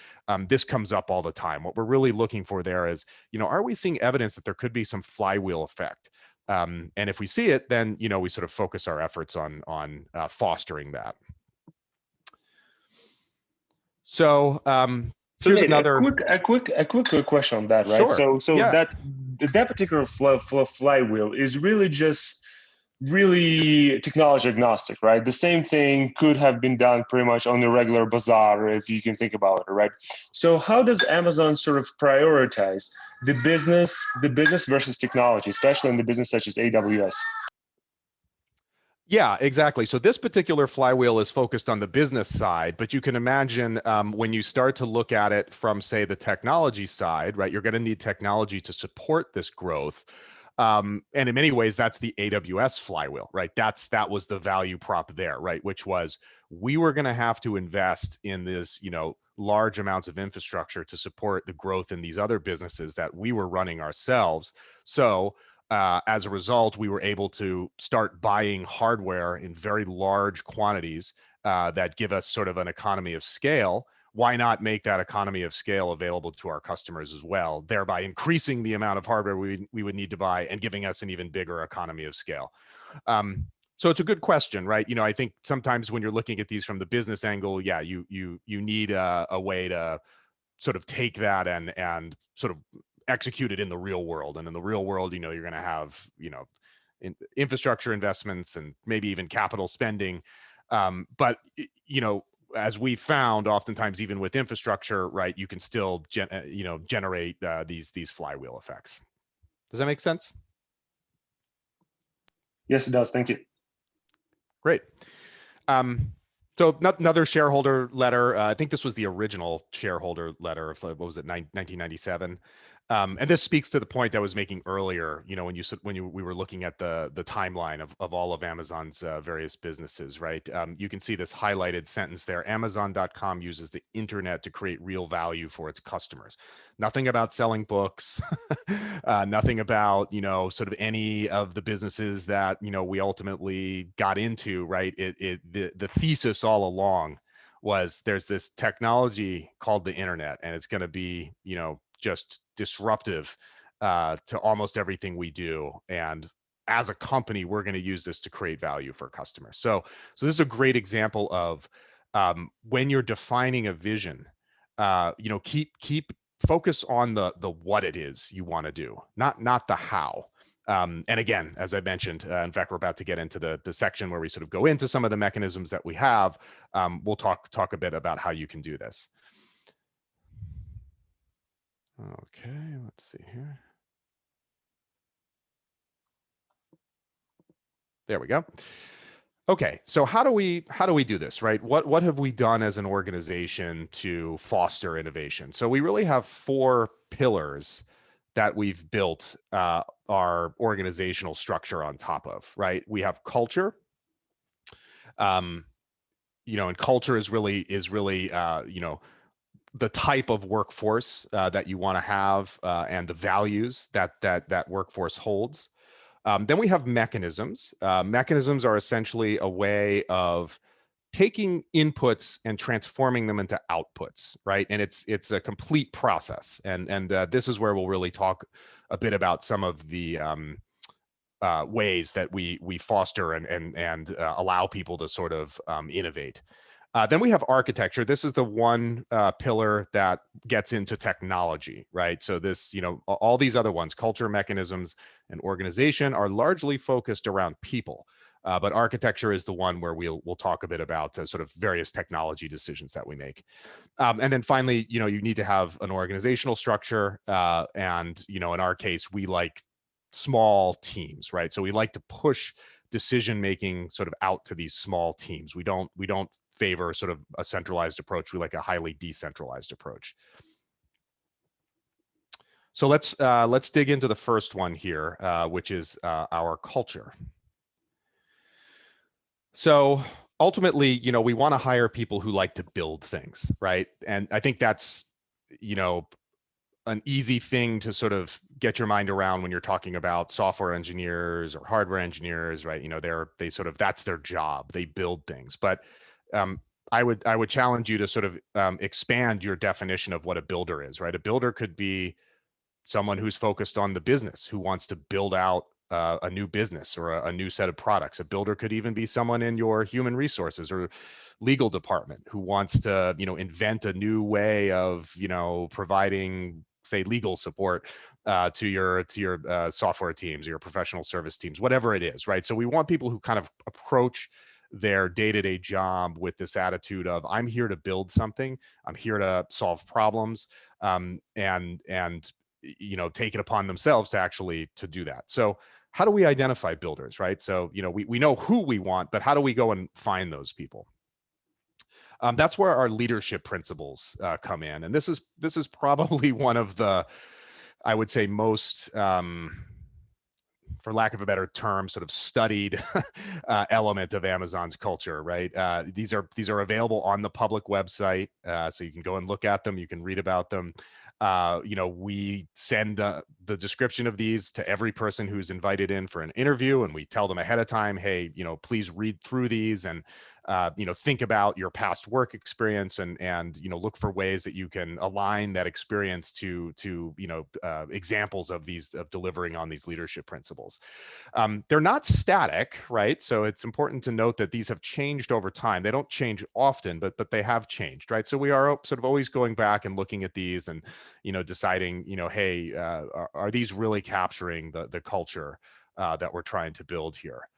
this comes up all the time. What we're really looking for there is, are we seeing evidence that there could be some flywheel effect? And if we see it, then we sort of focus our efforts on fostering that. So here's another a quick question on that, right? Sure. So Yeah. that particular flywheel is really just technology agnostic, right? The same thing could have been done pretty much on the regular bazaar, if you can think about it, right? So how does Amazon sort of prioritize the business versus technology, especially in the business such as AWS? Yeah, exactly. So this particular flywheel is focused on the business side, but you can imagine when you start to look at it from, say, the technology side, right? You're going to need technology to support this growth. And in many ways, that's the AWS flywheel, right? That was the value prop there, right? Which was we were going to have to invest in this, large amounts of infrastructure to support the growth in these other businesses that we were running ourselves. So as a result, we were able to start buying hardware in very large quantities that give us sort of an economy of scale. Why not make that economy of scale available to our customers as well, thereby increasing the amount of hardware we would need to buy and giving us an even bigger economy of scale? So it's a good question, right? I think sometimes when you're looking at these from the business angle, yeah, you need a way to sort of take that and sort of executed in the real world. And in the real world, you know, you're going to have, you know, infrastructure investments and maybe even capital spending. But, you know, as we found, oftentimes, even with infrastructure, right, you can still, generate these flywheel effects. Does that make sense? Yes, it does. Thank you. Great. So another shareholder letter. I think this was the original shareholder letter of, what was it, 1997. And this speaks to the point I was making earlier. You know, we were looking at the timeline of all of Amazon's various businesses, right? You can see this highlighted sentence there. Amazon.com uses the internet to create real value for its customers. Nothing about selling books. Nothing about, you know, sort of any of the businesses that, you know, we ultimately got into, right? The thesis all along was there's this technology called the internet, and it's going to be, you know, just disruptive to almost everything we do. And as a company, we're going to use this to create value for customers. So this is a great example of when you're defining a vision, you know, keep focus on the what it is you want to do, not the how. And again, as I mentioned, in fact, we're about to get into the section where we sort of go into some of the mechanisms that we have. We'll talk a bit about how you can do this. Okay, let's see here. There we go. Okay, so how do we do this, right? What have we done as an organization to foster innovation? So we really have 4 pillars that we've built our organizational structure on top of, right? We have culture. You know, and culture is really you know, the type of workforce that you want to have and the values that workforce holds. Then we have mechanisms. Mechanisms are essentially a way of taking inputs and transforming them into outputs, right? And it's a complete process. And this is where we'll really talk a bit about some of the ways that we foster and allow people to sort of innovate. Then we have architecture. This is the one pillar that gets into technology, right? So this, you know, all these other ones, culture, mechanisms, and organization, are largely focused around people. But architecture is the one where we'll talk a bit about sort of various technology decisions that we make. And then finally, you know, you need to have an organizational structure. And, you know, in our case, we like small teams, right? So we like to push decision making sort of out to these small teams. We don't favor sort of a centralized approach. We like a highly decentralized approach. So let's dig into the first one here, which is our culture. So ultimately, you know, we want to hire people who like to build things, right? And I think that's, you know, an easy thing to sort of get your mind around when you're talking about software engineers or hardware engineers, right? You know, they sort of, that's their job. They build things. But I would challenge you to sort of expand your definition of what a builder is, right? A builder could be someone who's focused on the business, who wants to build out a new business or a new set of products. A builder could even be someone in your human resources or legal department who wants to, you know, invent a new way of, you know, providing, say, legal support to your software teams or your professional service teams, whatever it is, right? So we want people who kind of approach their day-to-day job with this attitude of, I'm here to build something, I'm here to solve problems, and you know, take it upon themselves to actually to do that. So how do we identify builders, right? So, you know, we know who we want, but how do we go and find those people? That's where our leadership principles come in. And this is probably one of the, I would say, most, for lack of a better term, sort of studied element of Amazon's culture, right? These are available on the public website, so you can go and look at them. You can read about them. You know, we send the description of these to every person who's invited in for an interview, and we tell them ahead of time, hey, you know, please read through these and think about your past work experience and look for ways that you can align that experience to examples of delivering on these leadership principles. They're not static, right? So it's important to note that these have changed over time. They don't change often, but they have changed, right? So we are sort of always going back and looking at these and deciding, hey, are these really capturing the culture that we're trying to build here?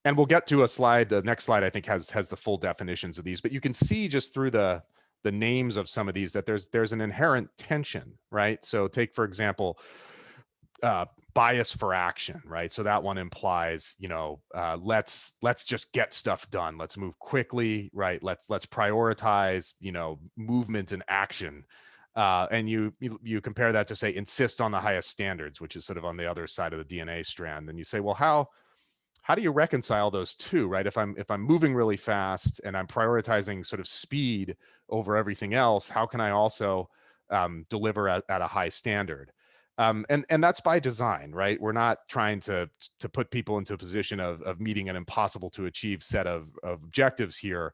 And we'll get to a slide. The next slide, I think, has the full definitions of these, but you can see just through the names of some of these that there's an inherent tension, right? So take, for example, bias for action, right? So that one implies, let's just get stuff done. Let's move quickly, right? Let's prioritize, movement and action. And you compare that to, say, insist on the highest standards, which is sort of on the other side of the DNA strand. And you say, well, how do you reconcile those two, right? If I'm moving really fast and I'm prioritizing sort of speed over everything else, how can I also deliver at a high standard? And that's by design, right? We're not trying to put people into a position of meeting an impossible to achieve set of objectives here.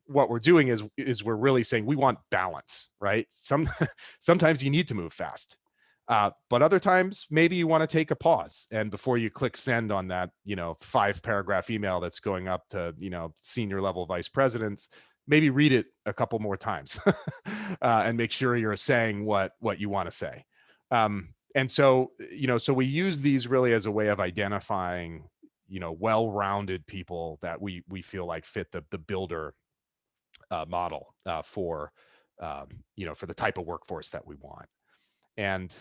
What we're doing is we're really saying we want balance, right? Sometimes you need to move fast. But other times, maybe you want to take a pause, and before you click send on that, 5-paragraph email that's going up to, senior level vice presidents, maybe read it a couple more times and make sure you're saying what you want to say. And so, so we use these really as a way of identifying, well-rounded people that we feel like fit the builder model for the type of workforce that we want. And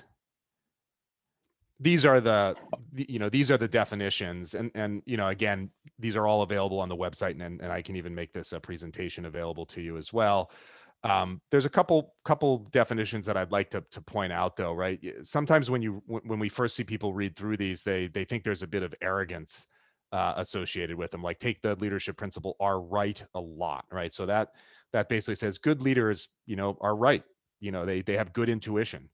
these are the definitions, and again, these are all available on the website, and I can even make this a presentation available to you as well. There's a couple definitions that I'd like to point out, though, right? Sometimes when we first see people read through these, they think there's a bit of arrogance associated with them, like take the leadership principle, are right a lot, right? So that basically says good leaders, are right. They have good intuition.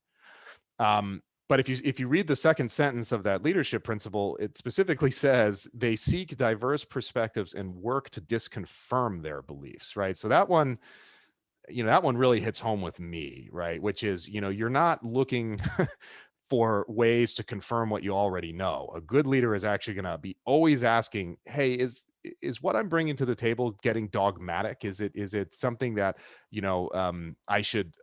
But if you read the second sentence of that leadership principle, it specifically says they seek diverse perspectives and work to disconfirm their beliefs, right? So that one really hits home with me, right? Which is, you're not looking for ways to confirm what you already know. A good leader is actually going to be always asking, hey, is what I'm bringing to the table getting dogmatic? Is it something that, I should,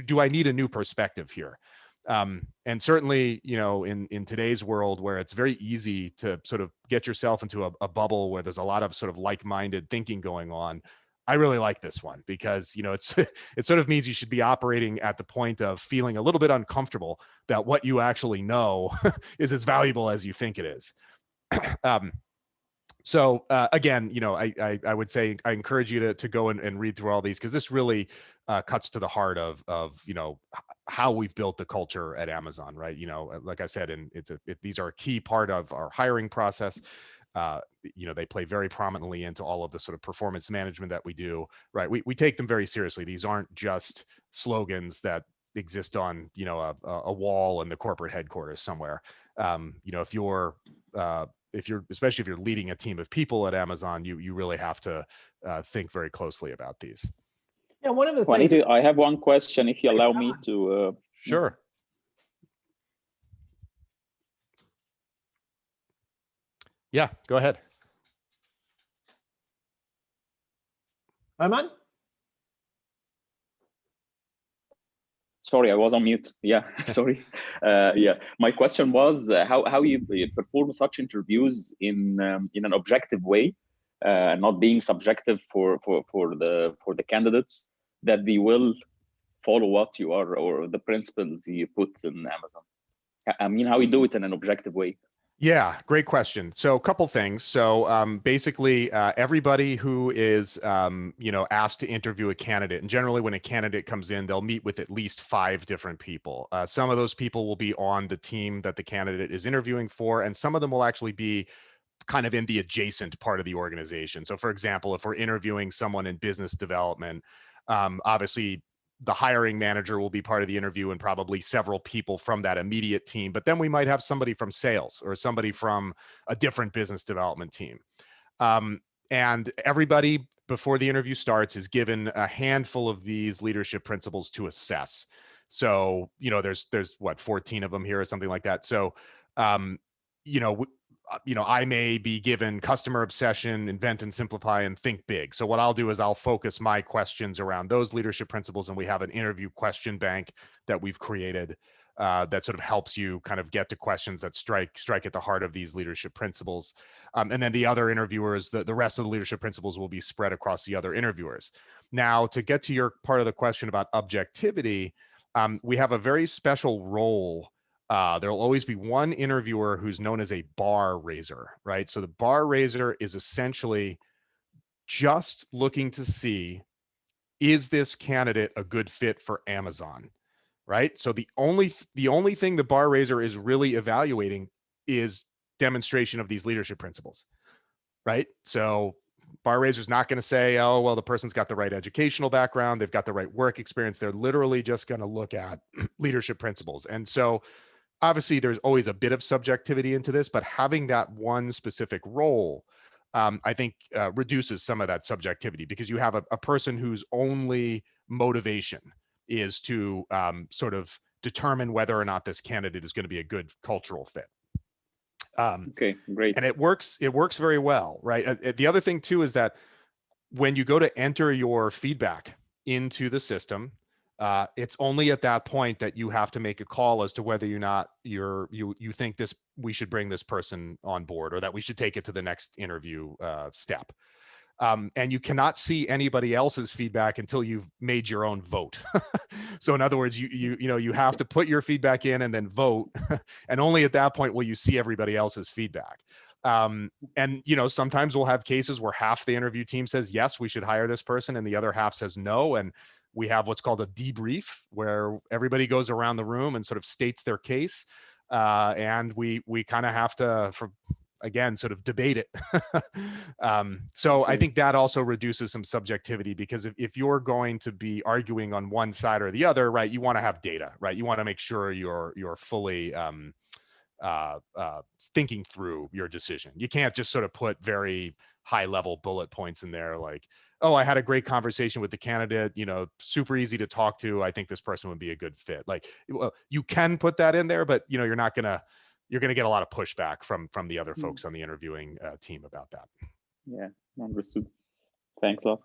do I need a new perspective here? And certainly, in today's world where it's very easy to sort of get yourself into a bubble where there's a lot of sort of like-minded thinking going on, I really like this one because, it sort of means you should be operating at the point of feeling a little bit uncomfortable that what you actually know is as valuable as you think it is. So again, I would say I encourage you to go and read through all these, because this really cuts to the heart of how we've built the culture at Amazon, right? Like I said, and these are a key part of our hiring process. They play very prominently into all of the sort of performance management that we do, right? We take them very seriously. These aren't just slogans that exist on, a wall in the corporate headquarters somewhere. Especially if you're leading a team of people at Amazon, you really have to think very closely about these. Yeah, one of the things. I have one question, if you allow me to. Sure. Yeah, go ahead. Ayman? Sorry, I was on mute. Yeah, sorry. Yeah, my question was how you perform such interviews in an objective way, not being subjective for the candidates, that they will follow what you are or the principles you put in Amazon. I mean, how you do it in an objective way. Yeah, great question. So a couple things. So basically, everybody who is, asked to interview a candidate, and generally when a candidate comes in, they'll meet with at least 5 different people. Some of those people will be on the team that the candidate is interviewing for, and some of them will actually be kind of in the adjacent part of the organization. So for example, if we're interviewing someone in business development, obviously the hiring manager will be part of the interview and probably several people from that immediate team. But then we might have somebody from sales or somebody from a different business development team. And everybody before the interview starts is given a handful of these leadership principles to assess. So, there's what, 14 of them here or something like that. So, I may be given customer obsession, invent and simplify, and think big. So what I'll do is I'll focus my questions around those leadership principles, and we have an interview question bank that we've created that sort of helps you kind of get to questions that strike at the heart of these leadership principles. And then the other interviewers, the rest of the leadership principles will be spread across the other interviewers. Now, to get to your part of the question about objectivity, we have a very special role. There'll always be one interviewer who's known as a bar raiser, right? So the bar raiser is essentially just looking to see, is this candidate a good fit for Amazon, right? So the only thing the bar raiser is really evaluating is demonstration of these leadership principles, right? So bar raiser's not going to say, oh, well, the person's got the right educational background, they've got the right work experience. They're literally just going to look at leadership principles. And so obviously there's always a bit of subjectivity into this, but having that one specific role, I think reduces some of that subjectivity, because you have a person whose only motivation is to sort of determine whether or not this candidate is going to be a good cultural fit. Okay, great. And it works very well, right? The other thing too is that when you go to enter your feedback into the system, it's only at that point that you have to make a call as to whether or not you think we should bring this person on board, or that we should take it to the next interview step. And you cannot see anybody else's feedback until you've made your own vote. So in other words, you have to put your feedback in and then vote, and only at that point will you see everybody else's feedback. And sometimes we'll have cases where half the interview team says yes, we should hire this person, and the other half says no, and we have what's called a debrief, where everybody goes around the room and sort of states their case, and we kind of have to, again, sort of debate it. So I think that also reduces some subjectivity, because if you're going to be arguing on one side or the other, right, you want to have data, right? You want to make sure you're fully thinking through your decision. You can't just sort of put very high level bullet points in there like, oh, I had a great conversation with the candidate, super easy to talk to, I think this person would be a good fit. Like, well, you can put that in there, but you're going to get a lot of pushback from the other folks on the interviewing team about that. Yeah, understood. Thanks a lot.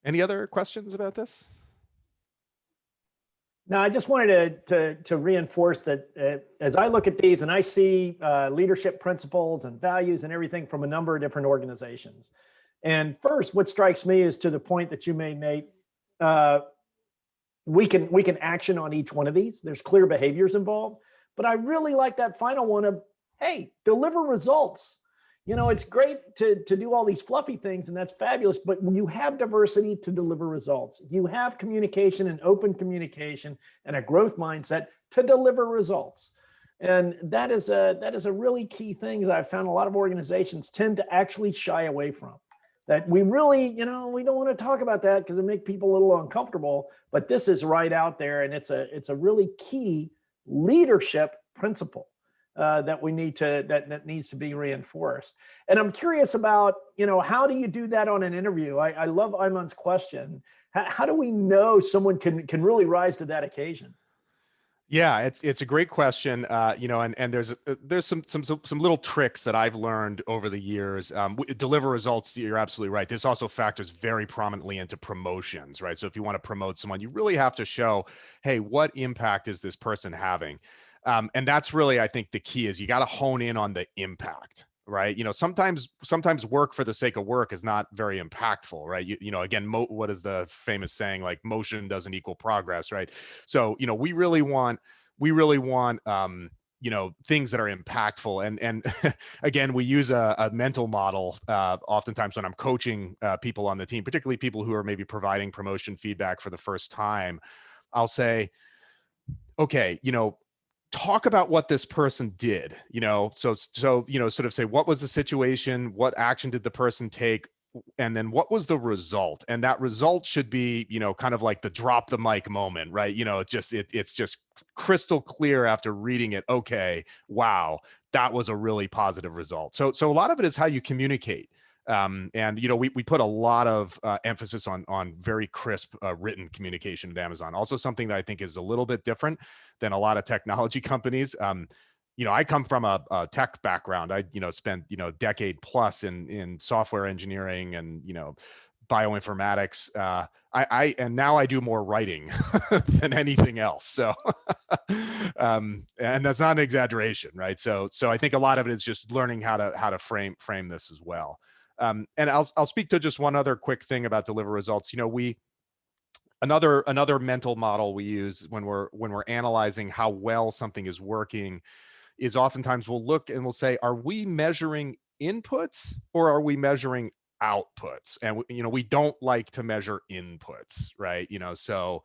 Any other questions about this? No, I just wanted to reinforce that as I look at these and I see leadership principles and values and everything from a number of different organizations. And first, what strikes me is, to the point that you made, Nate, we can action on each one of these. There's clear behaviors involved. But I really like that final one of, hey, deliver results. It's great to do all these fluffy things, and that's fabulous, but when you have diversity to deliver results, you have communication and open communication and a growth mindset to deliver results. And that is a really key thing that I've found a lot of organizations tend to actually shy away from. That we really, we don't want to talk about that because it makes people a little uncomfortable, but this is right out there, and it's a really key leadership principle that needs to be reinforced. And I'm curious about, how do you do that on an interview? I love Ayman's question. How do we know someone can really rise to that occasion? Yeah, it's a great question. And there's some little tricks that I've learned over the years. Deliver results, you're absolutely right. This also factors very prominently into promotions, right? So if you want to promote someone, you really have to show, hey, what impact is this person having? And that's really, I think, the key is you got to hone in on the impact, right? Sometimes work for the sake of work is not very impactful, right? Again, what is the famous saying? Like, motion doesn't equal progress, right? So, we really want things that are impactful. And again, we use a mental model oftentimes when I'm coaching people on the team, particularly people who are maybe providing promotion feedback for the first time. I'll say, okay, talk about what this person did, so sort of say, what was the situation? What action did the person take? And then what was the result? And that result should be, kind of like the drop the mic moment, right? It's just crystal clear after reading it. Okay, wow, that was a really positive result. So a lot of it is how you communicate. And we put a lot of emphasis on very crisp written communication at Amazon. Also something that I think is a little bit different than a lot of technology companies. I come from a tech background. I spent a decade plus in software engineering and bioinformatics. And now I do more writing than anything else. So, and that's not an exaggeration, right? So I think a lot of it is just learning how to frame this as well. And I'll speak to just one other quick thing about deliver results. Another mental model we use when we're analyzing how well something is working is oftentimes we'll look and we'll say, are we measuring inputs or are we measuring outputs? And we don't like to measure inputs, right? So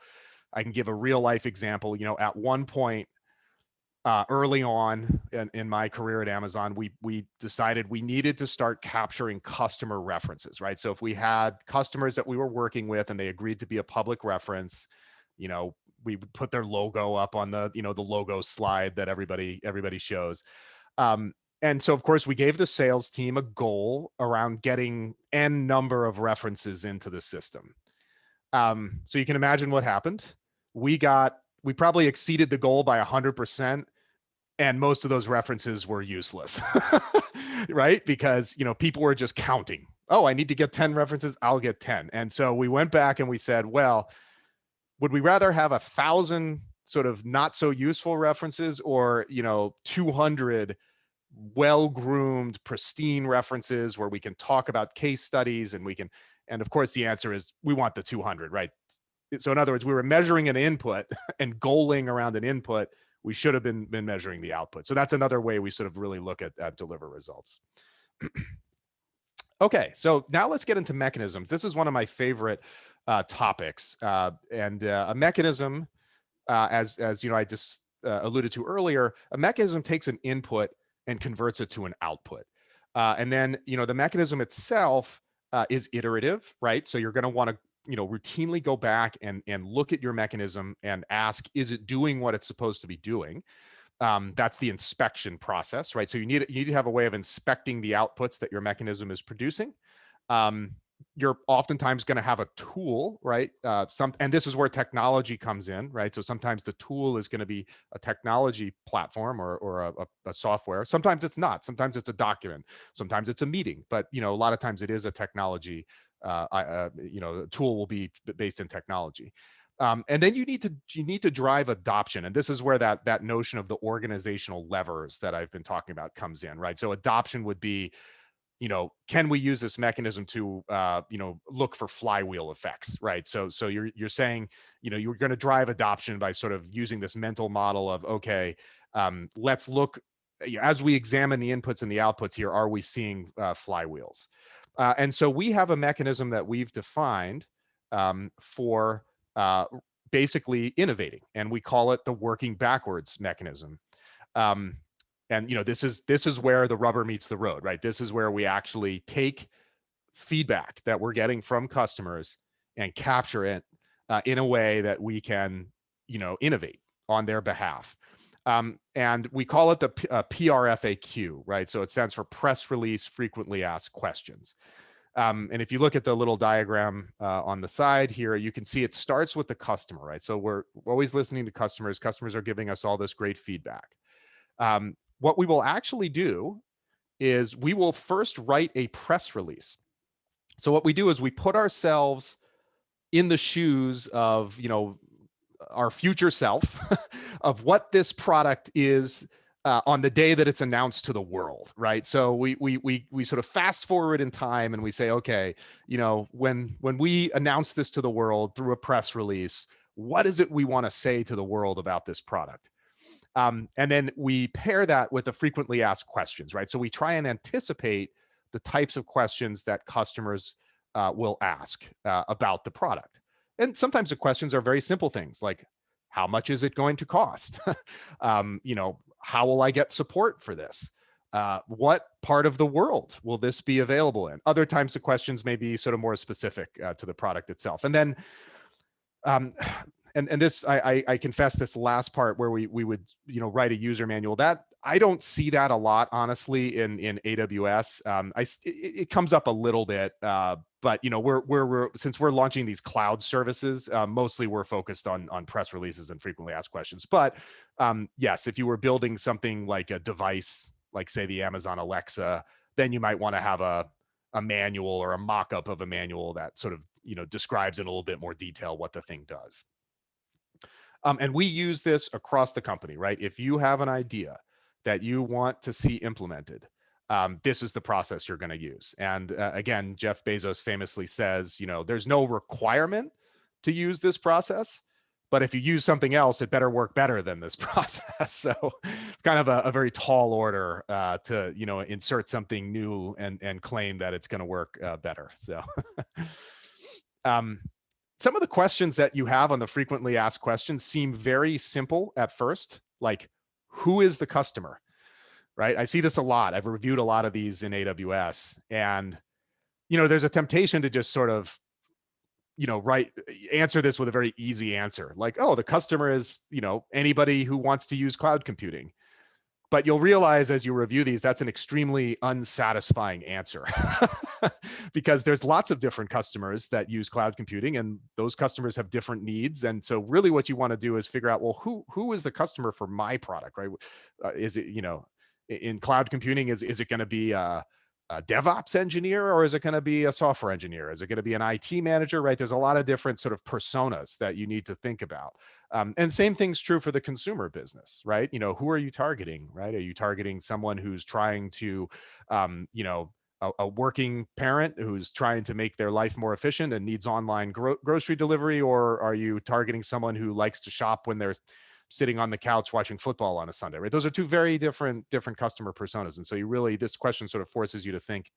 I can give a real life example. At one point early on in my career at Amazon, we decided we needed to start capturing customer references, right? So if we had customers that we were working with and they agreed to be a public reference, we would put their logo up on the logo slide that everybody shows. And so, of course, we gave the sales team a goal around getting N number of references into the system. So you can imagine what happened. We probably exceeded the goal by 100%, and most of those references were useless, right? Because, people were just counting. Oh, I need to get 10 references, I'll get 10. And so we went back and we said, well, would we rather have 1,000 sort of not so useful references or, 200 well-groomed, pristine references where we can talk about case studies and of course the answer is we want the 200, right? So in other words, we were measuring an input and goaling around an input. We should have been measuring the output. So that's another way we sort of really look at deliver results. Okay, so now let's get into mechanisms. This is one of my favorite topics, and a mechanism, as I just alluded to earlier, a mechanism takes an input and converts it to an output, and then the mechanism itself is iterative, right? So you're going to want to routinely go back and look at your mechanism and ask, is it doing what it's supposed to be doing? That's the inspection process, right? So you need to have a way of inspecting the outputs that your mechanism is producing. You're oftentimes going to have a tool, right? And this is where technology comes in, right? So sometimes the tool is going to be a technology platform or a software. Sometimes it's not. Sometimes it's a document. Sometimes it's a meeting. But a lot of times it is a technology. A tool will be based in technology. And then you need to drive adoption. And this is where that notion of the organizational levers that I've been talking about comes in, right? So adoption would be, can we use this mechanism to, look for flywheel effects, right? So you're saying, you're going to drive adoption by sort of using this mental model of, okay, let's look, as we examine the inputs and the outputs here, are we seeing flywheels? And so we have a mechanism that we've defined for basically innovating, and we call it the working backwards mechanism. And this is where the rubber meets the road, right? This is where we actually take feedback that we're getting from customers and capture it in a way that we can, innovate on their behalf. And we call it the PRFAQ, right? So it stands for Press Release Frequently Asked Questions. And if you look at the little diagram on the side here, you can see it starts with the customer, right? So we're always listening to customers. Customers are giving us all this great feedback. What we will actually do is we will first write a press release. So what we do is we put ourselves in the shoes of, our future self of what this product is on the day that it's announced to the world, right? So we sort of fast forward in time and we say, okay, when we announce this to the world through a press release, what is it we want to say to the world about this product? And then we pair that with the frequently asked questions, right? So we try and anticipate the types of questions that customers will ask about the product. And sometimes the questions are very simple things like, how much is it going to cost? How will I get support for this? What part of the world will this be available in? Other times the questions may be sort of more specific to the product itself. And then, and this, I confess this last part where we would, write a user manual, that I don't see that a lot, honestly, in AWS. It comes up a little bit, but we're since we're launching these cloud services, mostly we're focused on press releases and frequently asked questions. But yes, if you were building something like a device, like say the Amazon Alexa, then you might want to have a manual or a mock-up of a manual that sort of describes in a little bit more detail what the thing does. And we use this across the company, right? If you have an idea that you want to see implemented, this is the process you're going to use. And again, Jeff Bezos famously says, there's no requirement to use this process, but if you use something else, it better work better than this process. So it's kind of a very tall order to, insert something new and claim that it's going to work better. So some of the questions that you have on the frequently asked questions seem very simple at first, like who is the customer, right? I see this a lot. I've reviewed a lot of these in AWS, and there's a temptation to just sort of answer this with a very easy answer, like, oh, the customer is anybody who wants to use cloud computing. But you'll realize as you review these, that's an extremely unsatisfying answer because there's lots of different customers that use cloud computing, and those customers have different needs. And so really what you want to do is figure out, well, who is the customer for my product, right? Is it, in cloud computing, is it going to be a DevOps engineer, or is it going to be a software engineer? Is it going to be an IT manager, right? There's a lot of different sort of personas that you need to think about. And same thing's true for the consumer business, right? Who are you targeting, right? Are you targeting someone who's trying to, a working parent who's trying to make their life more efficient and needs online grocery delivery? Or are you targeting someone who likes to shop when they're sitting on the couch watching football on a Sunday, right? Those are two very different customer personas. And so this question sort of forces you to think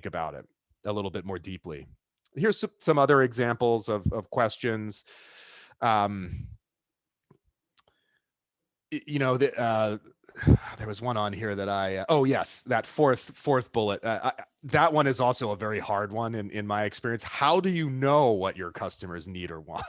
about it a little bit more deeply. Here's some other examples of questions. There was one on here that oh yes, that fourth bullet. That one is also a very hard one in my experience. How do you know what your customers need or want?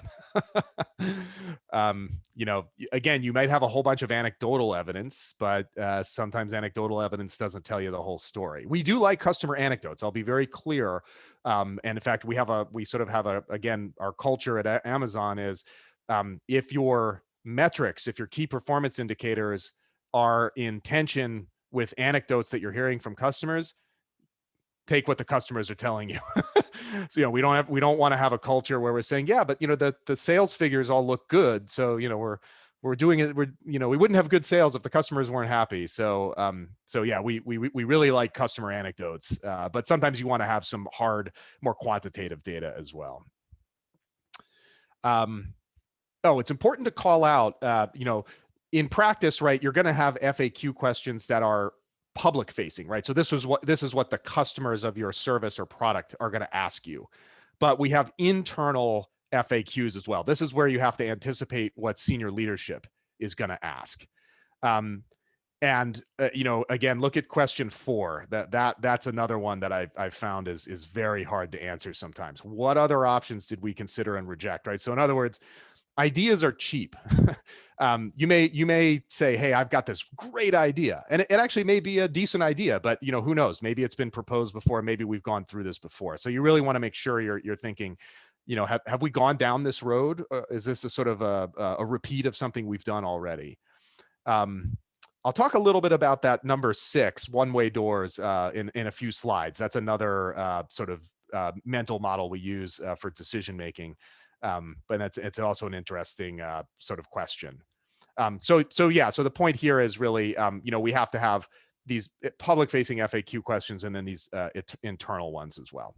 Again, you might have a whole bunch of anecdotal evidence, but sometimes anecdotal evidence doesn't tell you the whole story. We do like customer anecdotes. I'll be very clear. And in fact, we sort of have again, our culture at Amazon is if your metrics, if your key performance indicators are in tension with anecdotes that you're hearing from customers, take what the customers are telling you. So, we don't want to have a culture where we're saying, yeah, but the sales figures all look good. So, we're doing it. We wouldn't have good sales if the customers weren't happy. So yeah, we really like customer anecdotes, but sometimes you want to have some hard, more quantitative data as well. Oh, it's important to call out, in practice, right, you're going to have FAQ questions that are public facing, right? So this is what the customers of your service or product are going to ask you. But we have internal FAQs as well. This is where you have to anticipate what senior leadership is going to ask. Again, look at question 4. That's another one that I've found is very hard to answer sometimes. What other options did we consider and reject, right? So in other words, ideas are cheap. You may say, hey, I've got this great idea, and it actually may be a decent idea, but who knows? Maybe it's been proposed before. Maybe we've gone through this before. So you really want to make sure you're thinking, have we gone down this road? Is this a sort of a repeat of something we've done already? I'll talk a little bit about that number 6, one-way doors, in a few slides. That's another sort of mental model we use for decision making. But it's also an interesting sort of question. So the point here is really, we have to have these public-facing FAQ questions and then these internal ones as well.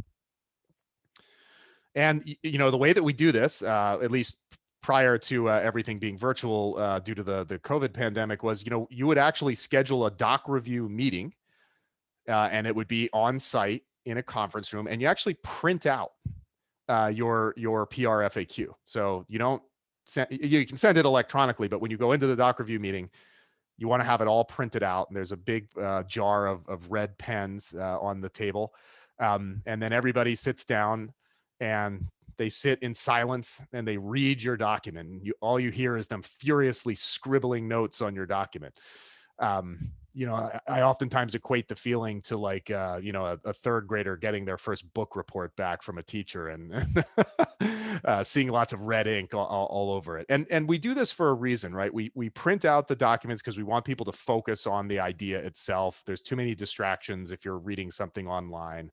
And the way that we do this, at least prior to everything being virtual due to the COVID pandemic, was you would actually schedule a doc review meeting, and it would be on site in a conference room, and you actually print out your PR FAQ. So you can send it electronically, but when you go into the doc review meeting, you want to have it all printed out. And there's a big jar of red pens on the table. And then everybody sits down and they sit in silence and they read your document. And all you hear is them furiously scribbling notes on your document. You know, I oftentimes equate the feeling to like, you know, a third grader getting their first book report back from a teacher and seeing lots of red ink all over it. And we do this for a reason, right? We print out the documents because we want people to focus on the idea itself. There's too many distractions if you're reading something online.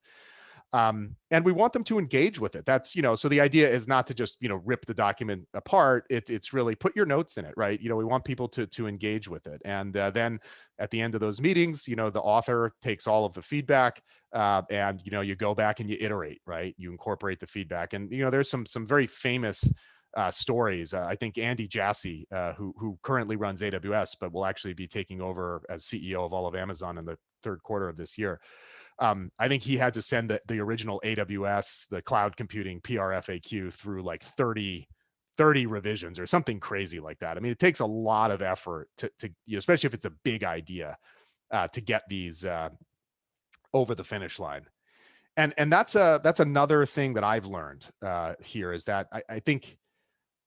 And we want them to engage with it. That's, you know, so the idea is not to just, you know, rip the document apart. It's really put your notes in it, right? You know, we want people to engage with it. And then at the end of those meetings, you know, the author takes all of the feedback and, you know, you go back and you iterate, right? You incorporate the feedback. And, you know, there's some very famous stories. I think Andy Jassy, who currently runs AWS, but will actually be taking over as CEO of all of Amazon in the third quarter of this year. I think he had to send the original AWS, the cloud computing PRFAQ through like 30 revisions or something crazy like that. I mean, it takes a lot of effort to you know, especially if it's a big idea, to get these over the finish line. And that's another thing that I've learned here is that I think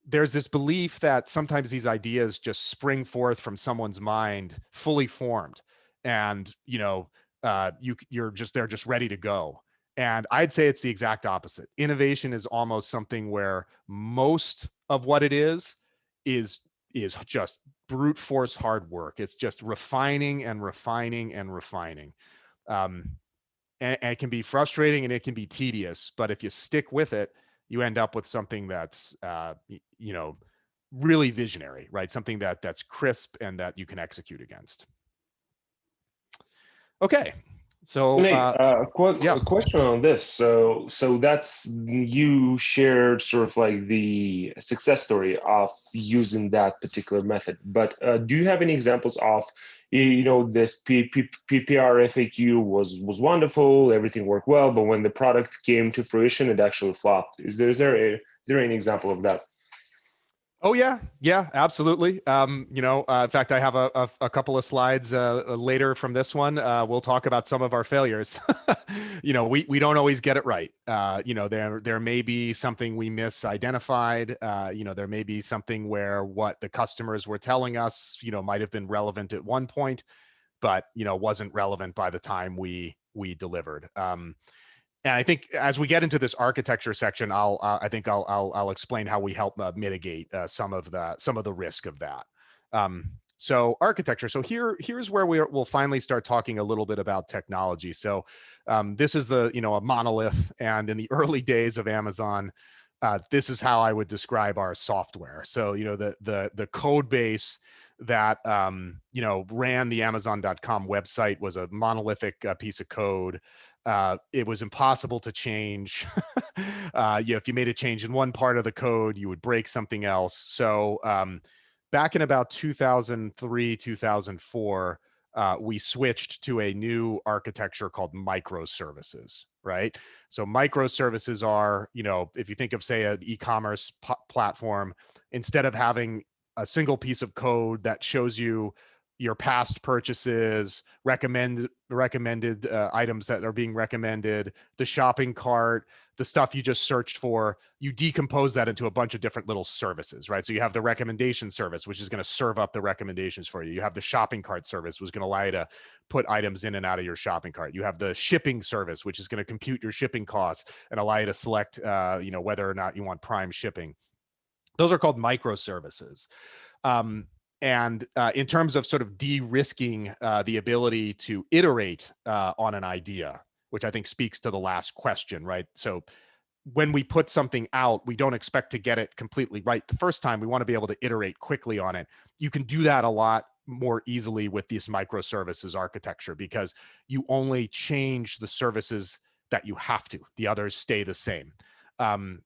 there's this belief that sometimes these ideas just spring forth from someone's mind fully formed, and you know, they're just ready to go. And I'd say it's the exact opposite. Innovation is almost something where most of what it is just brute force hard work. It's just refining and refining and refining. And it can be frustrating and it can be tedious, but if you stick with it, you end up with something that's, you know, really visionary, right? Something that's crisp and that you can execute against. Okay. So, Nate, yeah. a question on this. So that's, you shared sort of like the success story of using that particular method. But do you have any examples of, you know, this PRFAQ was wonderful, everything worked well, but when the product came to fruition, it actually flopped? Is there any example of that? Oh yeah, absolutely. You know, in fact, I have a couple of slides later from this one. We'll talk about some of our failures. You know, we don't always get it right. You know, there may be something we misidentified. You know, there may be something where what the customers were telling us, you know, might have been relevant at one point, but you know, wasn't relevant by the time we delivered. And I think as we get into this architecture section, I think I'll explain how we help mitigate some of the risk of that. So architecture. So here's where we'll finally start talking a little bit about technology. So this is a monolith, and in the early days of Amazon, this is how I would describe our software. So you know, the code base that ran the Amazon.com website was a monolithic piece of code. It was impossible to change. If you made a change in one part of the code, you would break something else. So back in about 2003, 2004, we switched to a new architecture called microservices, right? So microservices are, you know, if you think of, say, an e-commerce platform, instead of having a single piece of code that shows you your past purchases, recommended items that are being recommended, the shopping cart, the stuff you just searched for, you decompose that into a bunch of different little services, right? So you have the recommendation service, which is going to serve up the recommendations for you. You have the shopping cart service, which is going to allow you to put items in and out of your shopping cart. You have the shipping service, which is going to compute your shipping costs and allow you to select, whether or not you want prime shipping. Those are called microservices. And in terms of sort of de-risking the ability to iterate on an idea, which I think speaks to the last question, right? So when we put something out, we don't expect to get it completely right the first time. We want to be able to iterate quickly on it. You can do that a lot more easily with this microservices architecture because you only change the services that you have to. The others stay the same. And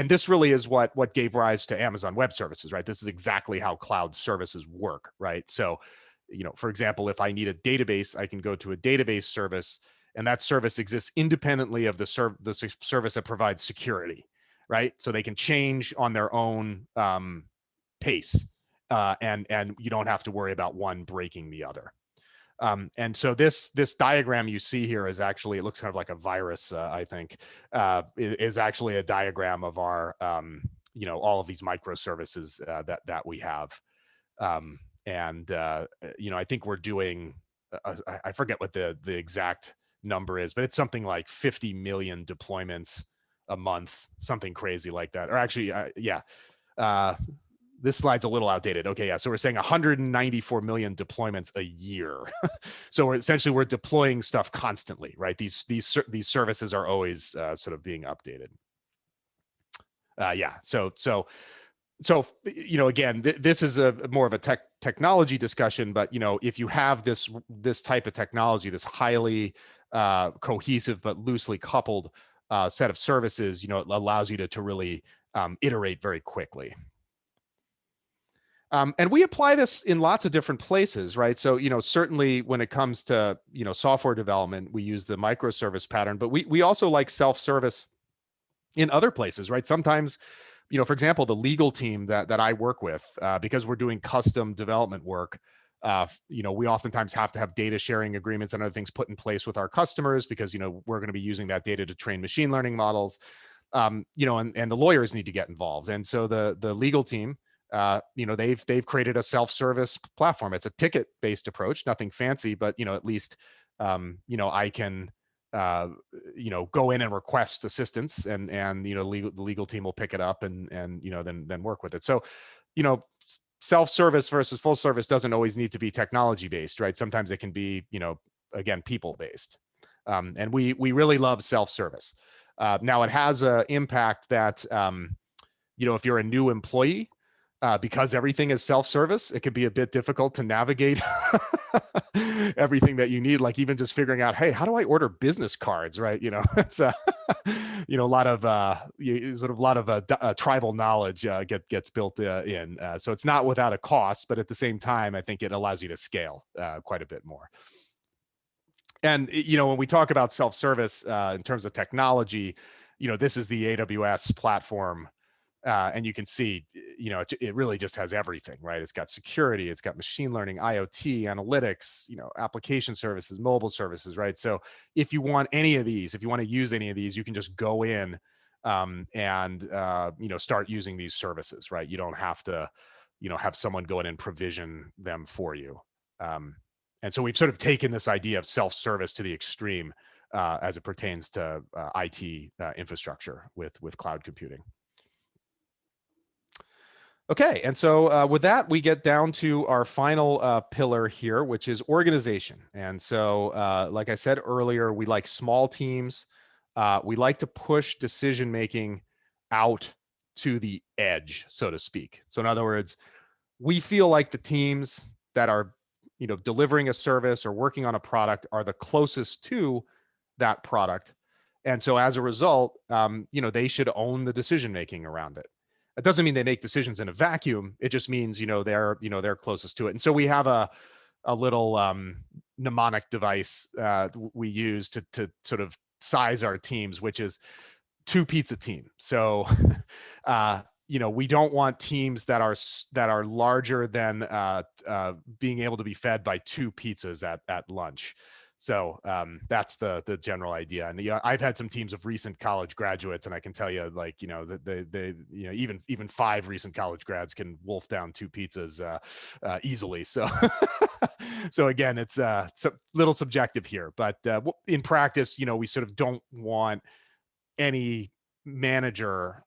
this really is what gave rise to Amazon Web Services, right? This is exactly how cloud services work, right? So, you know, for example, if I need a database, I can go to a database service, and that service exists independently of the service that provides security, right? So they can change on their own pace, and you don't have to worry about one breaking the other. And so this diagram you see here is actually, it looks kind of like a virus, I think, is actually a diagram of our, all of these microservices that we have. And I think we're doing, I forget what the exact number is, but it's something like 50 million deployments a month, something crazy like that. Or actually, this slide's a little outdated. Okay, yeah. So we're saying 194 million deployments a year. So we're deploying stuff constantly, right? These services are always sort of being updated. So again, this is a more of a technology discussion, but if you have this type of technology, this highly cohesive but loosely coupled set of services, it allows you to really iterate very quickly. And we apply this in lots of different places, right? So, certainly when it comes to, software development, we use the microservice pattern, but we also like self-service in other places, right? Sometimes, for example, the legal team that I work with, because we're doing custom development work, we oftentimes have to have data sharing agreements and other things put in place with our customers because, we're going to be using that data to train machine learning models, and the lawyers need to get involved. And so the legal team, they've created a self-service platform. It's a ticket-based approach, nothing fancy, but, at least, I can, go in and request assistance and the legal team will pick it up and then work with it. So, self-service versus full service doesn't always need to be technology-based, right? Sometimes it can be, again, people-based. And we really love self-service. Now it has an impact that, if you're a new employee, because everything is self-service, it can be a bit difficult to navigate everything that you need, like even just figuring out, hey, how do I order business cards, right? It's a lot of tribal knowledge gets built in. So it's not without a cost, but at the same time, I think it allows you to scale quite a bit more. And when we talk about self-service in terms of technology, this is the AWS platform. And you can see, it really just has everything, right? It's got security, it's got machine learning, IoT, analytics, application services, mobile services, right? So if you want any of these, if you want to use any of these, you can just go in and start using these services, right? You don't have to, have someone go in and provision them for you. And so we've sort of taken this idea of self-service to the extreme as it pertains to IT infrastructure with cloud computing. Okay, and so with that, we get down to our final pillar here, which is organization. And so, like I said earlier, we like small teams. We like to push decision-making out to the edge, so to speak. So in other words, we feel like the teams that are, delivering a service or working on a product are the closest to that product. And so as a result, they should own the decision-making around it. It doesn't mean they make decisions in a vacuum. It just means, they're closest to it. And so we have a little mnemonic device we use to sort of size our teams, which is 2 pizza team. So, we don't want teams that are larger than being able to be fed by 2 pizzas at lunch. So that's the general idea. And I've had some teams of recent college graduates, and I can tell you, like, even 5 recent college grads can wolf down 2 pizzas easily. So, so again, it's a little subjective here, but in practice, we sort of don't want any manager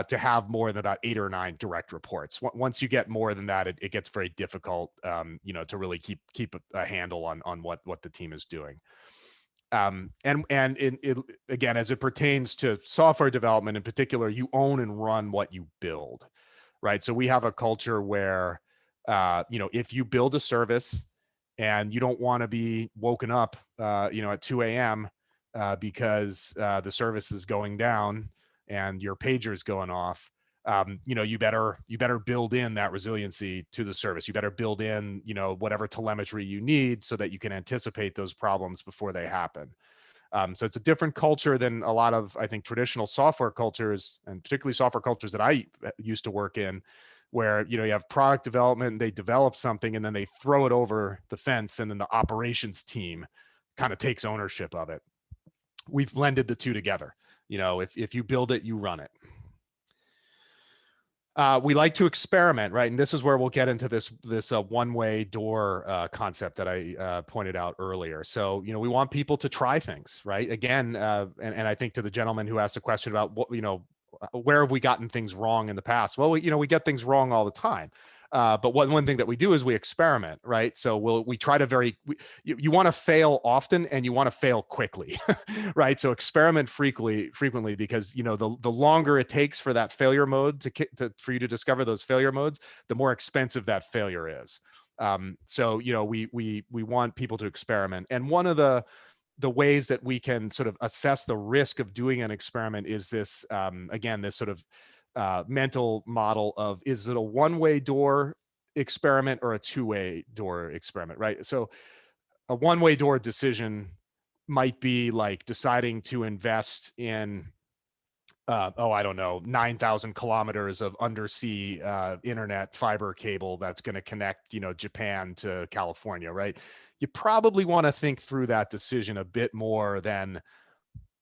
to have more than about 8 or 9 direct reports. Once you get more than that, it gets very difficult, to really keep a handle on what the team is doing. And again, as it pertains to software development in particular, you own and run what you build, right? So we have a culture where, if you build a service and you don't want to be woken up, at 2 a.m. Because the service is going down and your pager's going off, you better build in that resiliency to the service. You better build in, whatever telemetry you need so that you can anticipate those problems before they happen. So it's a different culture than a lot of, I think, traditional software cultures, and particularly software cultures that I used to work in, where, you have product development and they develop something and then they throw it over the fence and then the operations team kind of takes ownership of it. We've blended the two together. If you build it, you run it. We like to experiment, right? And this is where we'll get into this one-way door concept that I pointed out earlier. So, we want people to try things, right? Again, and I think to the gentleman who asked a question about what, where have we gotten things wrong in the past? Well, we get things wrong all the time. But one thing that we do is we experiment, right? So we try to you want to fail often and you want to fail quickly, right? So experiment frequently because the longer it takes for that failure mode for you to discover those failure modes, the more expensive that failure is. So we want people to experiment, and one of the ways that we can sort of assess the risk of doing an experiment is this again, this sort of mental model of, is it a one-way door experiment or a two-way door experiment, right? So a one-way door decision might be like deciding to invest in I don't know, 9,000 kilometers of undersea internet fiber cable that's going to connect, Japan to California, right? You probably want to think through that decision a bit more than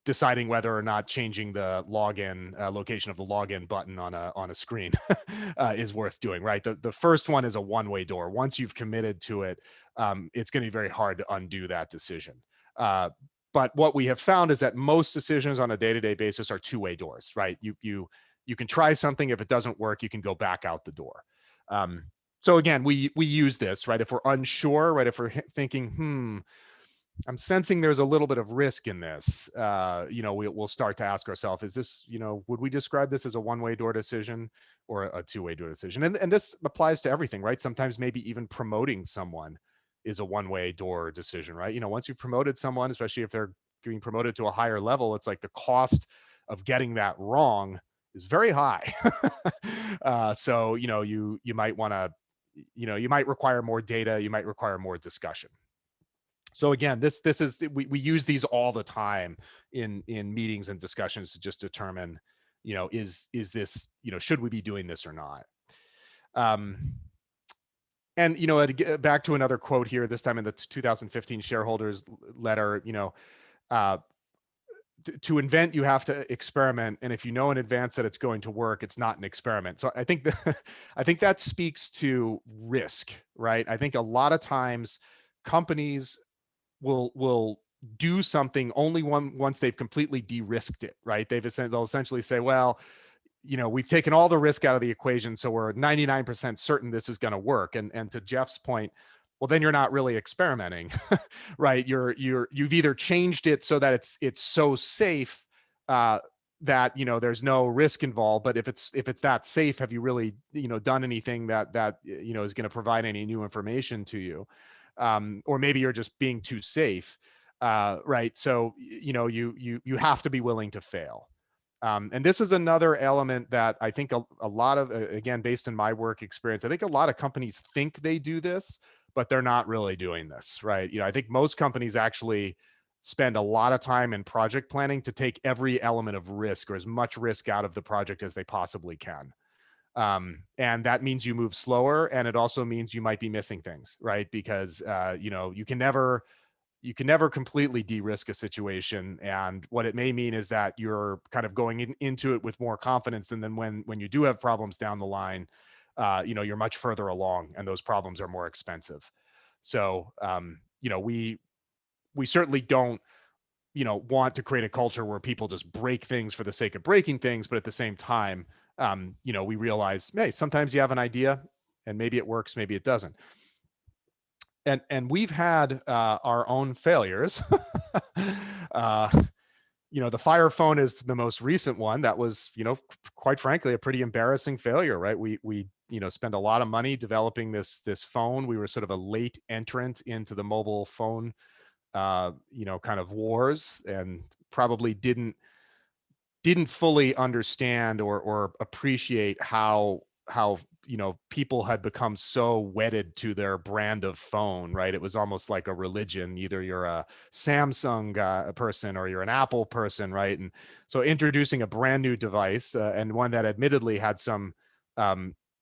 deciding whether or not changing the login location of the login button on a screen is worth doing, right? The first one is a one-way door. Once you've committed to it, it's going to be very hard to undo that decision. But what we have found is that most decisions on a day-to-day basis are two-way doors, right? You can try something. If it doesn't work, you can go back out the door. So again, we use this, right? If we're unsure, right? If we're thinking, I'm sensing there's a little bit of risk in this, we'll start to ask ourselves, is this, would we describe this as a one-way door decision or a two-way door decision? And this applies to everything, right? Sometimes maybe even promoting someone is a one-way door decision, right? Once you've promoted someone, especially if they're being promoted to a higher level, it's like the cost of getting that wrong is very high. So, you might want to, you might require more data, you might require more discussion. So again, this is, we use these all the time in meetings and discussions to just determine, is this, should we be doing this or not? And back to another quote here, this time in the 2015 shareholders letter, to invent, you have to experiment, and if you know in advance that it's going to work, it's not an experiment. So I think that speaks to risk, right? I think a lot of times companies will do something only once they've completely de-risked it, right? They'll essentially say, well, we've taken all the risk out of the equation, so we're 99% certain this is going to work. And to Jeff's point, well, then you're not really experimenting, right? You've either changed it so that it's so safe that there's no risk involved. But if it's that safe, have you really done anything that is going to provide any new information to you? Or maybe you're just being too safe, right? So you have to be willing to fail. And this is another element that I think a lot of, again, based on my work experience, I think a lot of companies think they do this, but they're not really doing this, right? I think most companies actually spend a lot of time in project planning to take every element of risk or as much risk out of the project as they possibly can. And that means you move slower, and it also means you might be missing things, right? Because you can never completely de-risk a situation, and what it may mean is that you're kind of going into it with more confidence, and then when you do have problems down the line, you're much further along, and those problems are more expensive. So we certainly don't want to create a culture where people just break things for the sake of breaking things, but at the same time, we realize, hey, sometimes you have an idea and maybe it works, maybe it doesn't. And we've had our own failures. The Fire Phone is the most recent one. That was, quite frankly, a pretty embarrassing failure, right? We spent a lot of money developing this phone. We were sort of a late entrant into the mobile phone, kind of wars, and probably didn't fully understand or appreciate how people had become so wedded to their brand of phone, right? It was almost like a religion. Either you're a Samsung person or you're an Apple person, right? And so introducing a brand new device and one that admittedly had some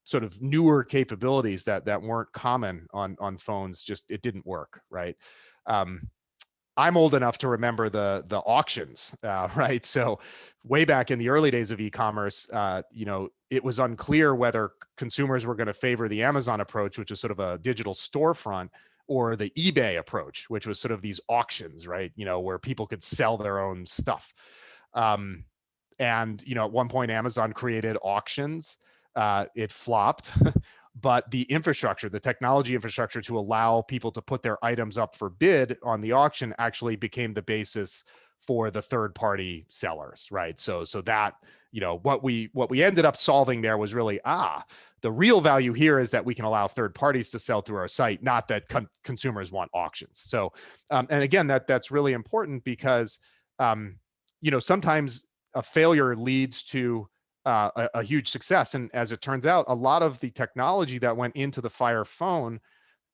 sort of newer capabilities that weren't common on phones, just it didn't work, right? I'm old enough to remember the auctions, right? So way back in the early days of e-commerce, it was unclear whether consumers were going to favor the Amazon approach, which is sort of a digital storefront, or the eBay approach, which was sort of these auctions, right? Where people could sell their own stuff. And, at one point, Amazon created auctions. It flopped, but the infrastructure, the technology infrastructure to allow people to put their items up for bid on the auction actually became the basis for the third-party sellers, right? So that, what we ended up solving there was really, the real value here is that we can allow third parties to sell through our site, not that consumers want auctions. So, and again, that's really important because, sometimes a failure leads to a huge success. And as it turns out, a lot of the technology that went into the Fire phone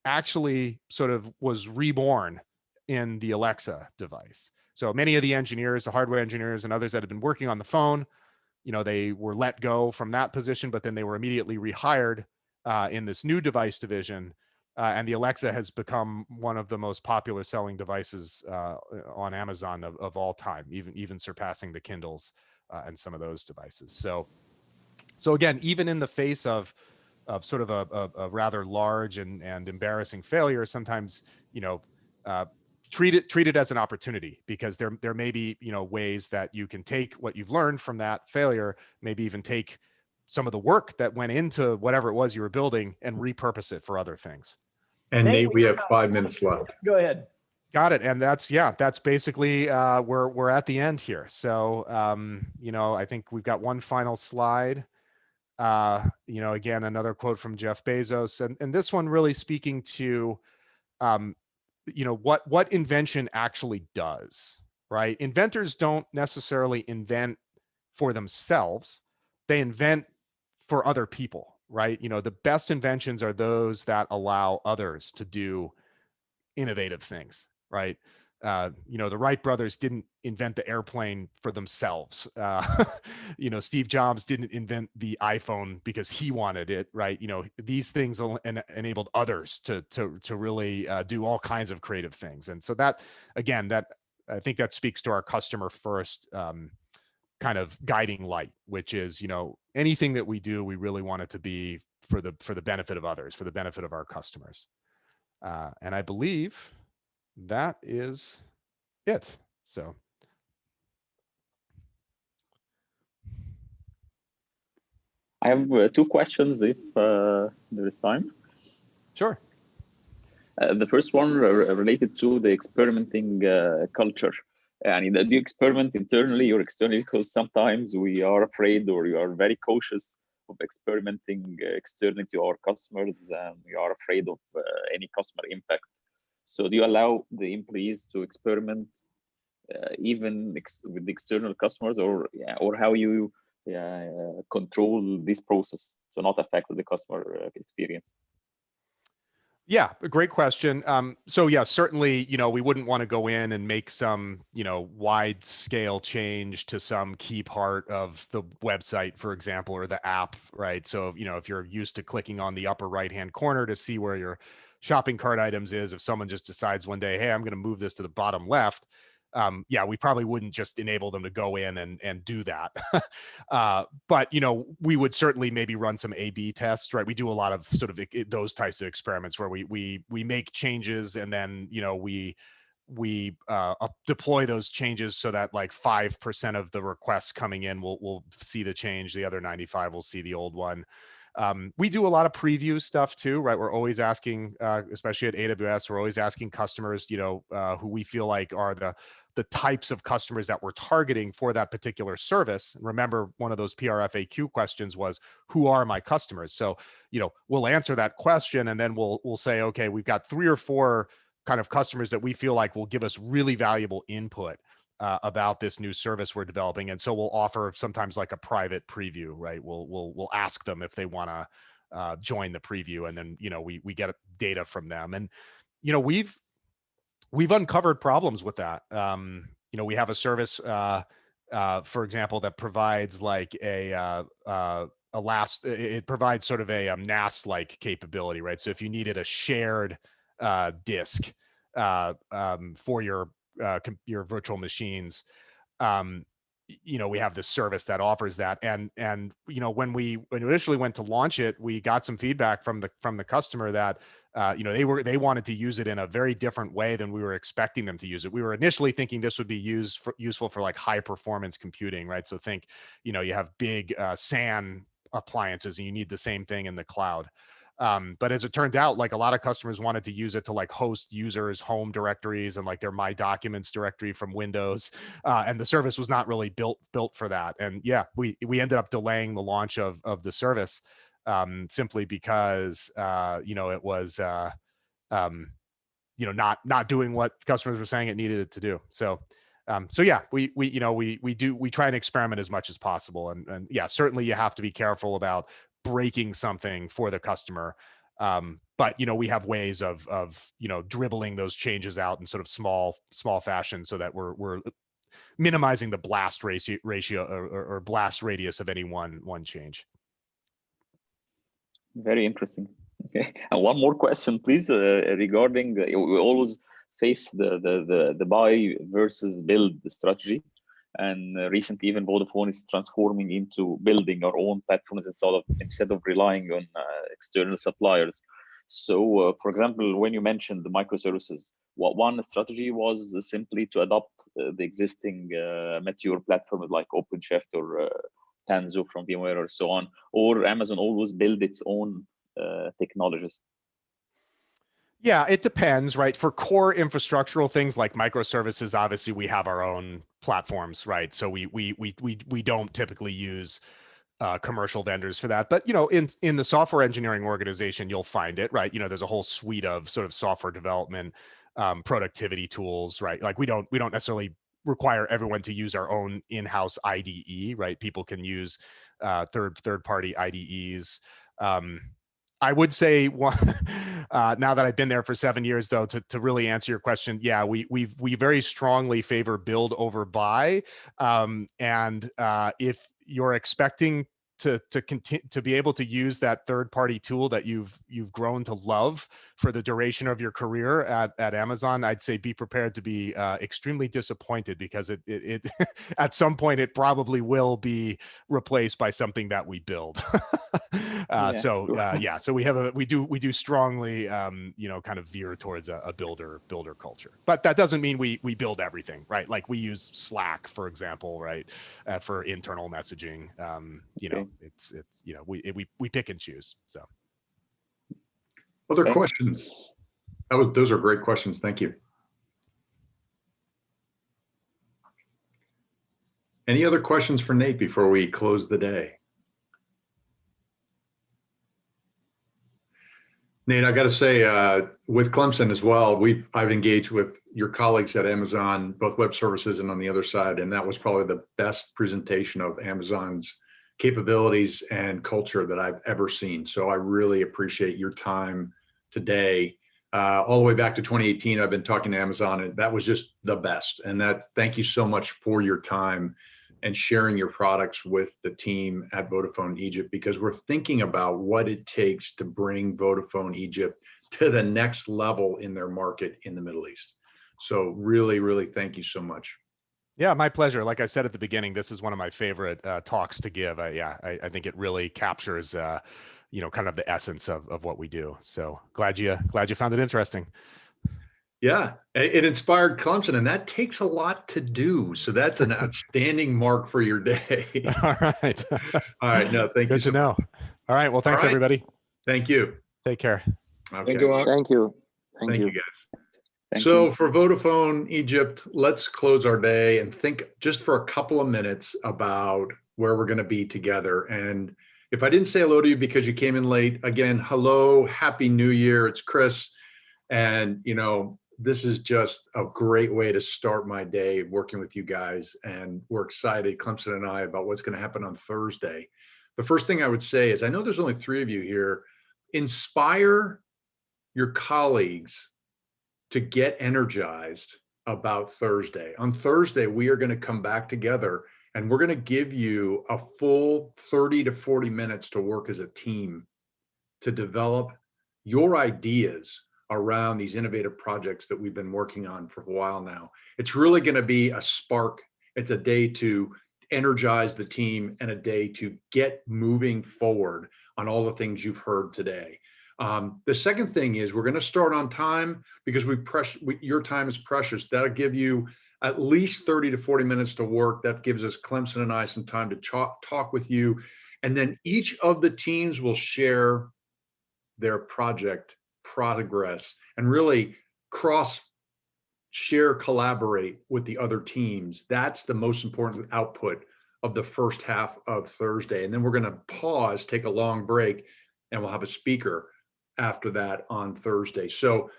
actually sort of was reborn in the Alexa device. So many of the engineers, the hardware engineers and others that had been working on the phone, they were let go from that position, but then they were immediately rehired in this new device division. And the Alexa has become one of the most popular selling devices on Amazon of all time, even surpassing the Kindles and some of those devices. So again, even in the face of sort of a rather large and embarrassing failure, sometimes, treat it as an opportunity, because there may be, ways that you can take what you've learned from that failure, maybe even take some of the work that went into whatever it was you were building and repurpose it for other things. And Nate, we have 5 minutes left. Go ahead. Got it. And that's basically we're at the end here. So I think we've got one final slide. Again, another quote from Jeff Bezos, and this one really speaking to what invention actually does, right? Inventors don't necessarily invent for themselves. They invent for other people, right? The best inventions are those that allow others to do innovative things, right? The Wright brothers didn't invent the airplane for themselves. Steve Jobs didn't invent the iPhone because he wanted it, right? These things enabled others to really do all kinds of creative things. And so that, again, I think that speaks to our customer first kind of guiding light, which is, anything that we do, we really want it to be for the benefit of others, for the benefit of our customers. And I believe that is it. So I have 2 questions if there is time. Sure. The first one related to the experimenting culture. And do you experiment internally or externally? Because sometimes we are afraid, or you are very cautious of experimenting externally to our customers, and we are afraid of any customer impact. So do you allow the employees to experiment even with the external customers, or how you control this process to not affect the customer experience? Yeah, a great question. So yeah, certainly, we wouldn't want to go in and make some, wide scale change to some key part of the website, for example, or the app, right? So, if you're used to clicking on the upper right-hand corner to see where your shopping cart items is, if someone just decides one day, hey, I'm going to move this to the bottom left, we probably wouldn't just enable them to go in and do that. But, we would certainly maybe run some A/B tests, right? We do a lot of sort of those types of experiments where we make changes, and then, we deploy those changes so that like 5% of the requests coming in will see the change. The other 95 will see the old one. We do a lot of preview stuff too, right? We're always asking, especially at AWS, we're always asking customers, who we feel like are the types of customers that we're targeting for that particular service. And remember, one of those PRFAQ questions was, who are my customers? So, we'll answer that question, and then we'll say, okay, we've got 3 or 4 kind of customers that we feel like will give us really valuable input about this new service we're developing. And so we'll offer sometimes like a private preview, right? We'll ask them if they want to join the preview, and then, we get data from them. And, we've uncovered problems with that. We have a service, for example, that provides like it provides sort of a NAS-like capability, right? So if you needed a shared disk for your your virtual machines, we have this service that offers that. And when we initially went to launch it, we got some feedback from the customer that they wanted to use it in a very different way than we were expecting them to use it. We were initially thinking this would be useful for like high performance computing, right? So think, you have big SAN appliances and you need the same thing in the cloud. But as it turned out, like a lot of customers wanted to use it to like host users' home directories and like their My Documents directory from Windows. And the service was not really built for that. And yeah, we ended up delaying the launch of the service simply because it was not doing what customers were saying it needed it to do. So yeah, we try and experiment as much as possible. And yeah, certainly you have to be careful about breaking something for the customer. But we have ways of dribbling those changes out in sort of small fashion so that we're minimizing the blast ratio or blast radius of any one change. Very interesting. Okay, and one more question, please, regarding we always face the buy versus build strategy, and recently even Vodafone is transforming into building our own platforms instead of relying on external suppliers. So, for example, when you mentioned the microservices, one strategy was simply to adopt the existing mature platforms like OpenShift or Tanzu from VMware or so on, or Amazon always build its own technologies? Yeah, it depends, right? For core infrastructural things like microservices, obviously we have our own platforms, right? So we don't typically use commercial vendors for that. But in the software engineering organization, you'll find it, right? There's a whole suite of sort of software development productivity tools, right? Like we don't necessarily require everyone to use our own in-house IDE, right? People can use third-party IDEs. I would say now that I've been there for 7 years, though, to really answer your question, yeah, we very strongly favor build over buy. And if you're expecting to be able to use that third-party tool that you've grown to love for the duration of your career at Amazon, I'd say be prepared to be extremely disappointed, because it at some point it probably will be replaced by something that we build. So we do strongly kind of veer towards a builder culture, but that doesn't mean we build everything, right? Like we use Slack, for example, right, for internal messaging. It's we pick and choose. So other questions? Those are great questions. Thank you. Any other questions for Nate before we close the day? Nate, I got to say, with Clemson as well, I've engaged with your colleagues at Amazon, both web services and on the other side, and that was probably the best presentation of Amazon's capabilities and culture that I've ever seen. So I really appreciate your time today. All the way back to 2018, I've been talking to Amazon, and that was just the best. And thank you so much for your time and sharing your products with the team at Vodafone Egypt, because we're thinking about what it takes to bring Vodafone Egypt to the next level in their market in the Middle East. So really, really thank you so much. Yeah, my pleasure. Like I said at the beginning, this is one of my favorite talks to give. I think it really captures kind of the essence of what we do. So glad you found it interesting. Yeah, it inspired Clemson, and that takes a lot to do. So that's an outstanding mark for your day. All right. All right. No, thank you. Good to know. All right. Well, thanks, everybody. Thank you. Take care. Okay. Thank you, Mark. Thank you. Thank you, guys. So for Vodafone Egypt, let's close our day and think just for a couple of minutes about where we're going to be together. And if I didn't say hello to you because you came in late, again, hello, Happy New Year. It's Chris. And, this is just a great way to start my day working with you guys. And we're excited, Clemson and I, about what's going to happen on Thursday. The first thing I would say is, I know there's only 3 of you here. Inspire your colleagues to get energized about Thursday. On Thursday, we are going to come back together and we're going to give you a full 30 to 40 minutes to work as a team to develop your ideas around these innovative projects that we've been working on for a while now. It's really going to be a spark. It's a day to energize the team and a day to get moving forward on all the things you've heard today. The second thing is we're going to start on time because your time is precious. That'll give you at least 30 to 40 minutes to work. That gives us, Clemson and I, some time to talk with you. And then each of the teams will share their project progress and really share, collaborate with the other teams. That's the most important output of the first half of Thursday. And then we're going to pause, take a long break, and we'll have a speaker after that on Thursday. So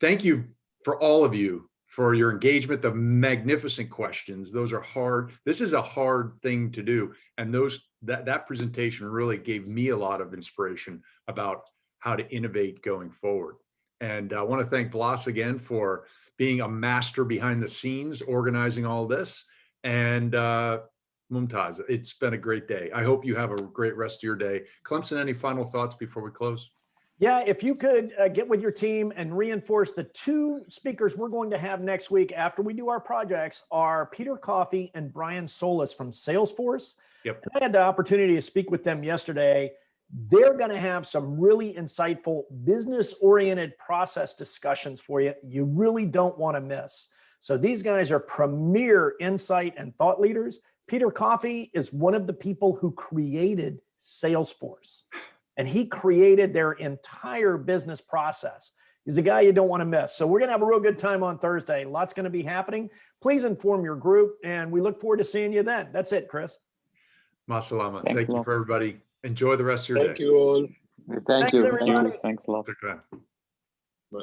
thank you for all of you for your engagement, the magnificent questions. Those are hard. This is a hard thing to do. And that presentation really gave me a lot of inspiration about how to innovate going forward. And I want to thank Blas again for being a master behind the scenes, organizing all this. And Mumtaz, it's been a great day. I hope you have a great rest of your day. Clemson, any final thoughts before we close? Yeah, if you could get with your team and reinforce the two speakers we're going to have next week after we do our projects are Peter Coffey and Brian Solis from Salesforce. Yep. And I had the opportunity to speak with them yesterday. They're going to have some really insightful business-oriented process discussions for you. You really don't want to miss. So these guys are premier insight and thought leaders. Peter Coffey is one of the people who created Salesforce, and he created their entire business process. He's a guy you don't want to miss. So we're going to have a real good time on Thursday. Lots going to be happening. Please inform your group, and we look forward to seeing you then. That's it, Chris. Masalama. Thank you for everybody. Enjoy the rest of your day. Thank you all. Thank you. Everybody. Thanks a lot. Take care. Bye.